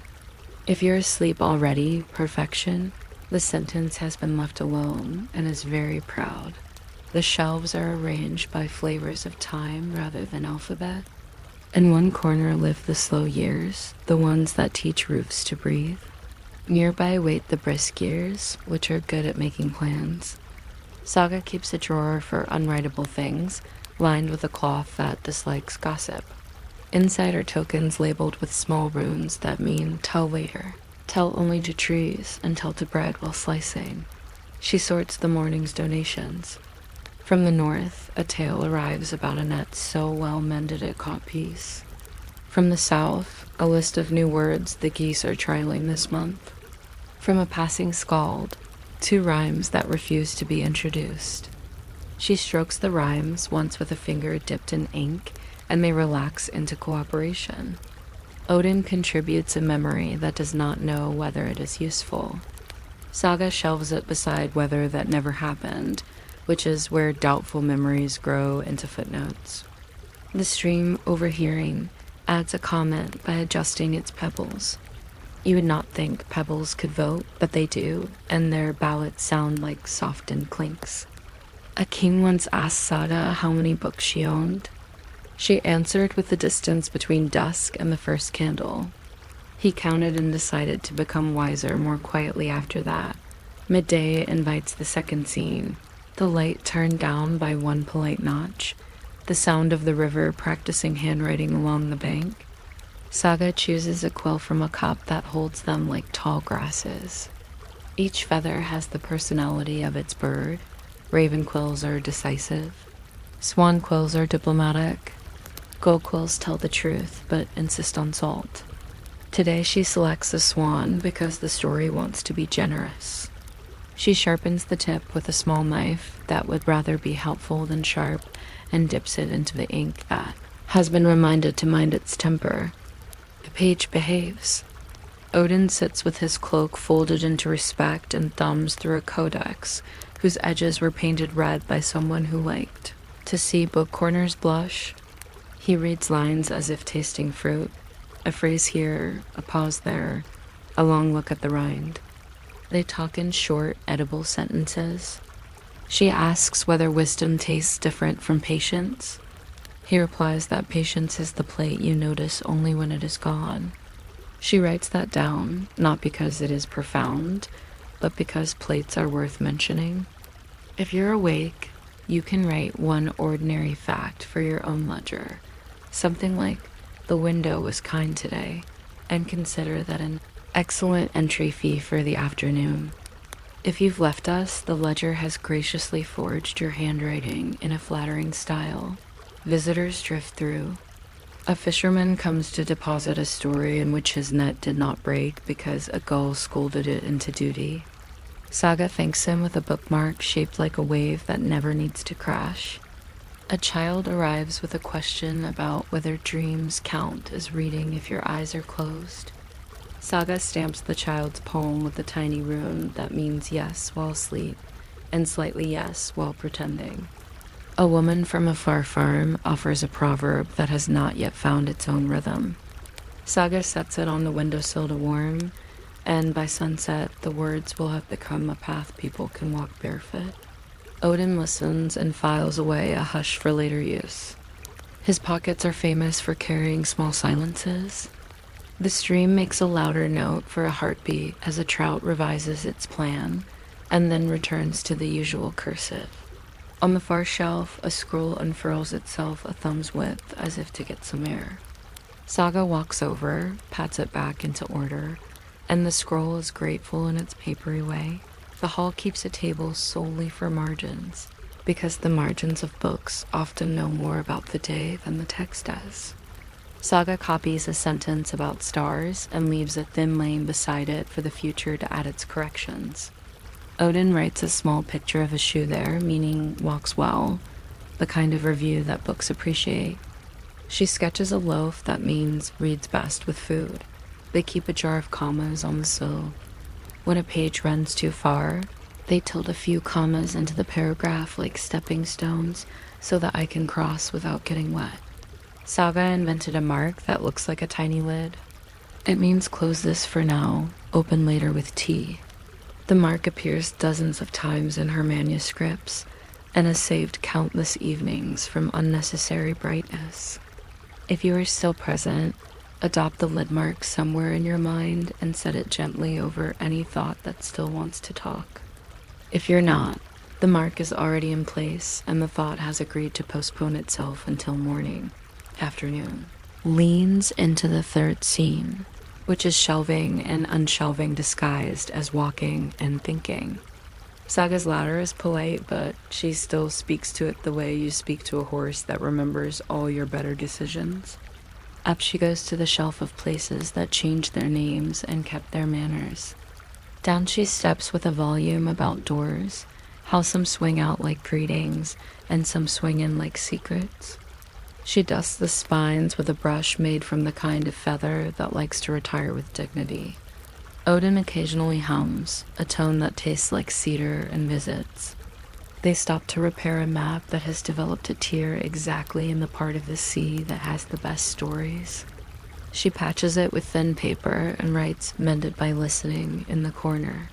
If you're asleep already, perfection, the sentence has been left alone and is very proud. The shelves are arranged by flavors of time rather than alphabet. In one corner live the slow years, the ones that teach roofs to breathe. Nearby wait the brisk years, which are good at making plans. Saga keeps a drawer for unwritable things, lined with a cloth that dislikes gossip. Inside are tokens labeled with small runes that mean tell later, tell only to trees, and tell to bread while slicing. She sorts the morning's donations. From the north, a tale arrives about a net so well mended it caught peace. From the south, a list of new words the geese are trialing this month. From a passing skald, 2 rhymes that refuse to be introduced. She strokes the rhymes, once with a finger dipped in ink, and they relax into cooperation. Odin contributes a memory that does not know whether it is useful. Saga shelves it beside whether that never happened, which is where doubtful memories grow into footnotes. The stream, overhearing, adds a comment by adjusting its pebbles. You would not think pebbles could vote, but they do, and their ballots sound like softened clinks. A king once asked Saga how many books she owned. She answered with the distance between dusk and the first candle. He counted and decided to become wiser more quietly after that. Midday invites the second scene, the light turned down by 1 polite notch, the sound of the river practicing handwriting along the bank. Saga chooses a quill from a cup that holds them like tall grasses. Each feather has the personality of its bird. Raven quills are decisive. Swan quills are diplomatic. Gold quills tell the truth, but insist on salt. Today she selects a swan because the story wants to be generous. She sharpens the tip with a small knife that would rather be helpful than sharp and dips it into the ink that has been reminded to mind its temper. The page behaves. Odin sits with his cloak folded into respect and thumbs through a codex whose edges were painted red by someone who liked to see book corners blush. He reads lines as if tasting fruit, a phrase here, a pause there, a long look at the rind. They talk in short, edible sentences. She asks whether wisdom tastes different from patience. He replies that patience is the plate you notice only when it is gone. She writes that down, not because it is profound, but because plates are worth mentioning. If you're awake, you can write one ordinary fact for your own ledger. Something like, the window was kind today, and consider that an excellent entry fee for the afternoon. If you've left us, the ledger has graciously forged your handwriting in a flattering style. Visitors drift through. A fisherman comes to deposit a story in which his net did not break because a gull scolded it into duty. Saga thanks him with a bookmark shaped like a wave that never needs to crash. A child arrives with a question about whether dreams count as reading if your eyes are closed. Saga stamps the child's poem with a tiny rune that means yes while asleep and slightly yes while pretending. A woman from a far farm offers a proverb that has not yet found its own rhythm. Saga sets it on the windowsill to warm, and by sunset the words will have become a path people can walk barefoot. Odin listens and files away a hush for later use. His pockets are famous for carrying small silences. The stream makes a louder note for a heartbeat as a trout revises its plan, and then returns to the usual cursive. On the far shelf, a scroll unfurls itself a thumb's width as if to get some air. Saga walks over, pats it back into order, and the scroll is grateful in its papery way. The hall keeps a table solely for margins, because the margins of books often know more about the day than the text does. Saga copies a sentence about stars and leaves a thin lane beside it for the future to add its corrections. Odin writes a small picture of a shoe there, meaning walks well, the kind of review that books appreciate. She sketches a loaf that means reads best with food. They keep a jar of commas on the sill. When a page runs too far, they tilt a few commas into the paragraph like stepping stones so that I can cross without getting wet. Saga invented a mark that looks like a tiny lid. It means close this for now, open later with tea. The mark appears dozens of times in her manuscripts and has saved countless evenings from unnecessary brightness. If you are still present, adopt the lid mark somewhere in your mind and set it gently over any thought that still wants to talk. If you're not, the mark is already in place and the thought has agreed to postpone itself until morning, afternoon. Leans into the third scene, which is shelving and unshelving disguised as walking and thinking. Saga's ladder is polite, but she still speaks to it the way you speak to a horse that remembers all your better decisions. Up she goes to the shelf of places that changed their names and kept their manners. Down she steps with a volume about doors, how some swing out like greetings and some swing in like secrets. She dusts the spines with a brush made from the kind of feather that likes to retire with dignity. Odin occasionally hums, a tone that tastes like cedar and visits. They stop to repair a map that has developed a tear exactly in the part of the sea that has the best stories. She patches it with thin paper and writes "mended by listening" in the corner.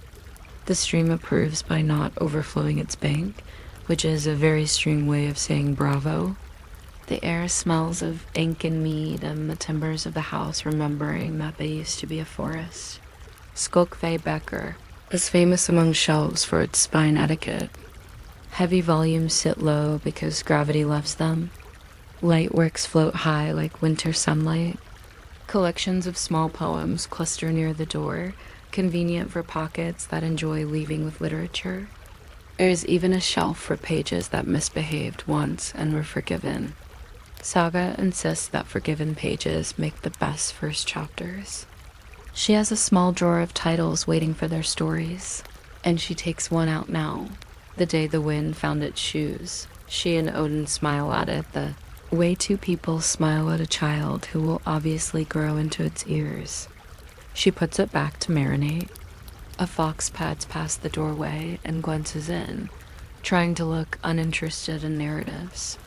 The stream approves by not overflowing its bank, which is a very stream way of saying bravo. The air smells of ink and mead and the timbers of the house remembering that they used to be a forest. Skogveig Becker is famous among shelves for its spine etiquette. Heavy volumes sit low because gravity loves them. Light works float high like winter sunlight. Collections of small poems cluster near the door, convenient for pockets that enjoy leaving with literature. There is even a shelf for pages that misbehaved once and were forgiven. Saga insists that forgiven pages make the best first chapters. She has a small drawer of titles waiting for their stories, and she takes one out now. The Day the Wind Found Its Shoes. She and Odin smile at it, the way two people smile at a child who will obviously grow into its ears. She puts it back to marinate. A fox pads past the doorway and glances in, trying to look uninterested in narratives.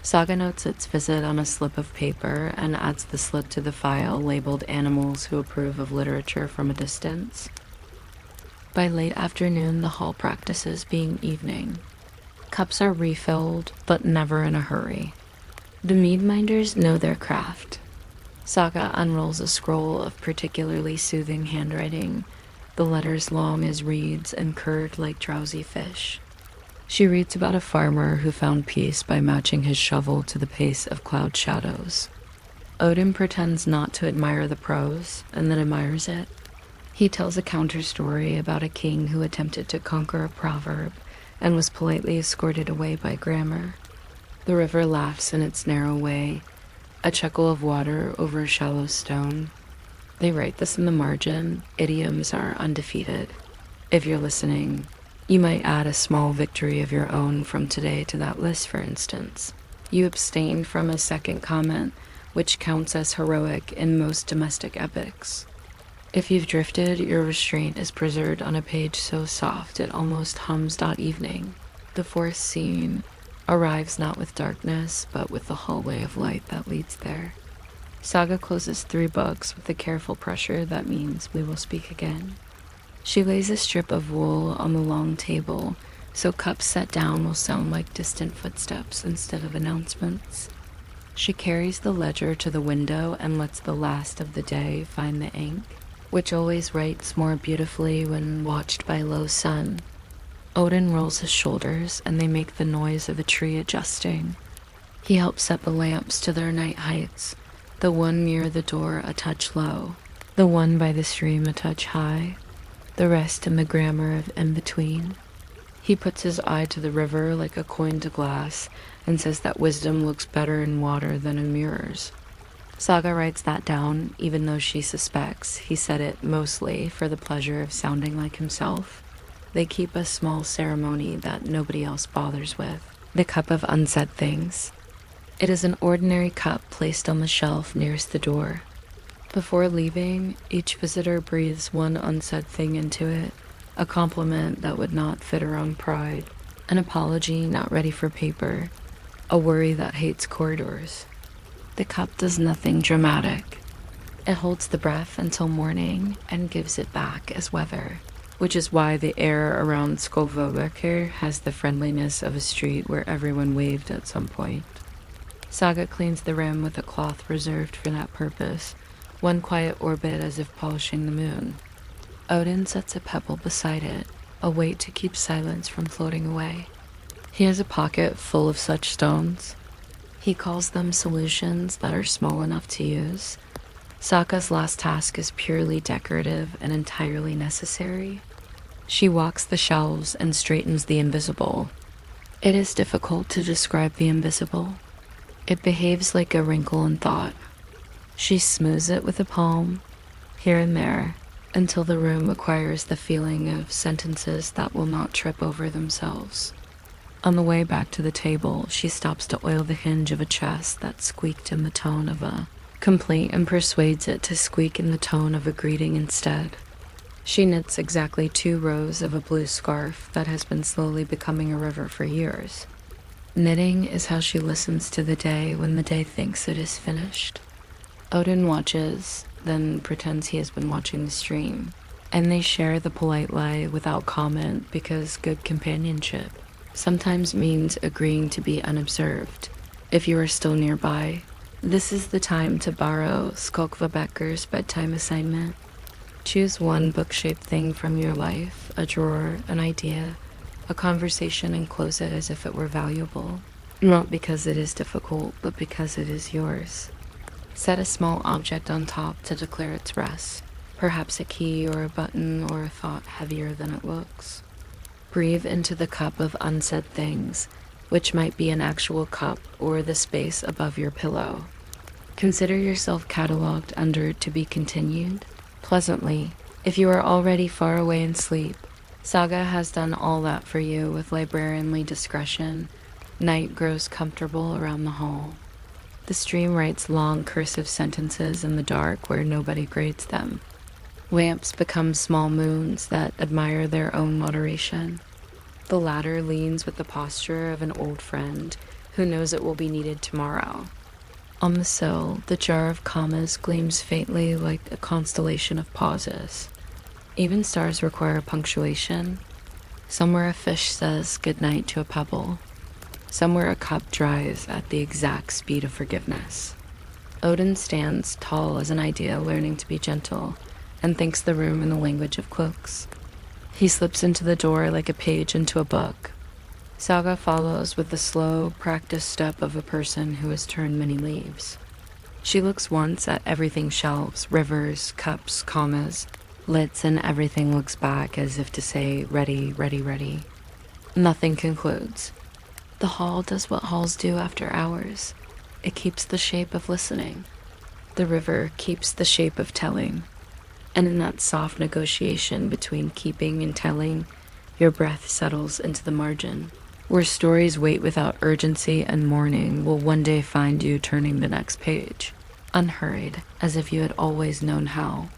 Saga notes its visit on a slip of paper and adds the slip to the file labeled "Animals Who Approve of Literature from a Distance." By late afternoon, the hall practices being evening. Cups are refilled, but never in a hurry. The mead minders know their craft. Saga unrolls a scroll of particularly soothing handwriting, the letters long as reeds and curved like drowsy fish. She reads about a farmer who found peace by matching his shovel to the pace of cloud shadows. Odin pretends not to admire the prose, and then admires it. He tells a counter-story about a king who attempted to conquer a proverb and was politely escorted away by grammar. The river laughs in its narrow way, a chuckle of water over a shallow stone. They write this in the margin. Idioms are undefeated. If you're listening, you might add a small victory of your own from today to that list, for instance. You abstained from a second comment, which counts as heroic in most domestic epics. If you've drifted, your restraint is preserved on a page so soft it almost hums .evening. The fourth scene arrives not with darkness, but with the hallway of light that leads there. Saga closes 3 books with the careful pressure that means we will speak again. She lays a strip of wool on the long table, so cups set down will sound like distant footsteps instead of announcements. She carries the ledger to the window and lets the last of the day find the ink, which always writes more beautifully when watched by low sun. Odin rolls his shoulders and they make the noise of a tree adjusting. He helps set the lamps to their night heights, the one near the door a touch low, the one by the stream a touch high, the rest in the grammar of in-between. He puts his eye to the river like a coin to glass and says that wisdom looks better in water than in mirrors. Saga writes that down, even though she suspects he said it mostly for the pleasure of sounding like himself. They keep a small ceremony that nobody else bothers with, the cup of unsaid things. It is an ordinary cup placed on the shelf nearest the door. Before leaving, each visitor breathes one unsaid thing into it, a compliment that would not fit her own pride, an apology not ready for paper, a worry that hates corridors. The cup does nothing dramatic. It holds the breath until morning and gives it back as weather, which is why the air around Skogveig has the friendliness of a street where everyone waved at some point. Saga cleans the rim with a cloth reserved for that purpose, one quiet orbit as if polishing the moon. Odin sets a pebble beside it, a weight to keep silence from floating away. He has a pocket full of such stones. He calls them solutions that are small enough to use. Sokka's last task is purely decorative and entirely necessary. She walks the shelves and straightens the invisible. It is difficult to describe the invisible. It behaves like a wrinkle in thought. She smooths it with a palm, here and there, until the room acquires the feeling of sentences that will not trip over themselves. On the way back to the table, she stops to oil the hinge of a chest that squeaked in the tone of a complaint and persuades it to squeak in the tone of a greeting instead. She knits exactly 2 rows of a blue scarf that has been slowly becoming a river for years. Knitting is how she listens to the day when the day thinks it is finished. Odin watches, then pretends he has been watching the stream, and they share the polite lie without comment because good companionship sometimes means agreeing to be unobserved. If you are still nearby, this is the time to borrow Skolkvabekker's bedtime assignment. Choose one book-shaped thing from your life, a drawer, an idea, a conversation, and close it as if it were valuable. Not because it is difficult, but because it is yours. Set a small object on top to declare its rest, perhaps a key or a button or a thought heavier than it looks. Breathe into the cup of unsaid things, which might be an actual cup or the space above your pillow. Consider yourself cataloged under to be continued. Pleasantly, if you are already far away in sleep, Saga has done all that for you with librarianly discretion. Night grows comfortable around the hall. The stream writes long cursive sentences in the dark where nobody grades them. Lamps become small moons that admire their own moderation. The latter leans with the posture of an old friend who knows it will be needed tomorrow. On the sill, the jar of commas gleams faintly like a constellation of pauses. Even stars require punctuation. Somewhere a fish says goodnight to a pebble. Somewhere a cup dries at the exact speed of forgiveness. Odin stands tall as an idea learning to be gentle and thinks the room in the language of cloaks. He slips into the door like a page into a book. Saga follows with the slow, practiced step of a person who has turned many leaves. She looks once at everything shelves, rivers, cups, commas, lids, and everything looks back as if to say, ready, ready, ready. Nothing concludes. The hall does what halls do after hours. It keeps the shape of listening. The river keeps the shape of telling. And in that soft negotiation between keeping and telling, your breath settles into the margin, where stories wait without urgency and morning will one day find you turning the next page, unhurried, as if you had always known how.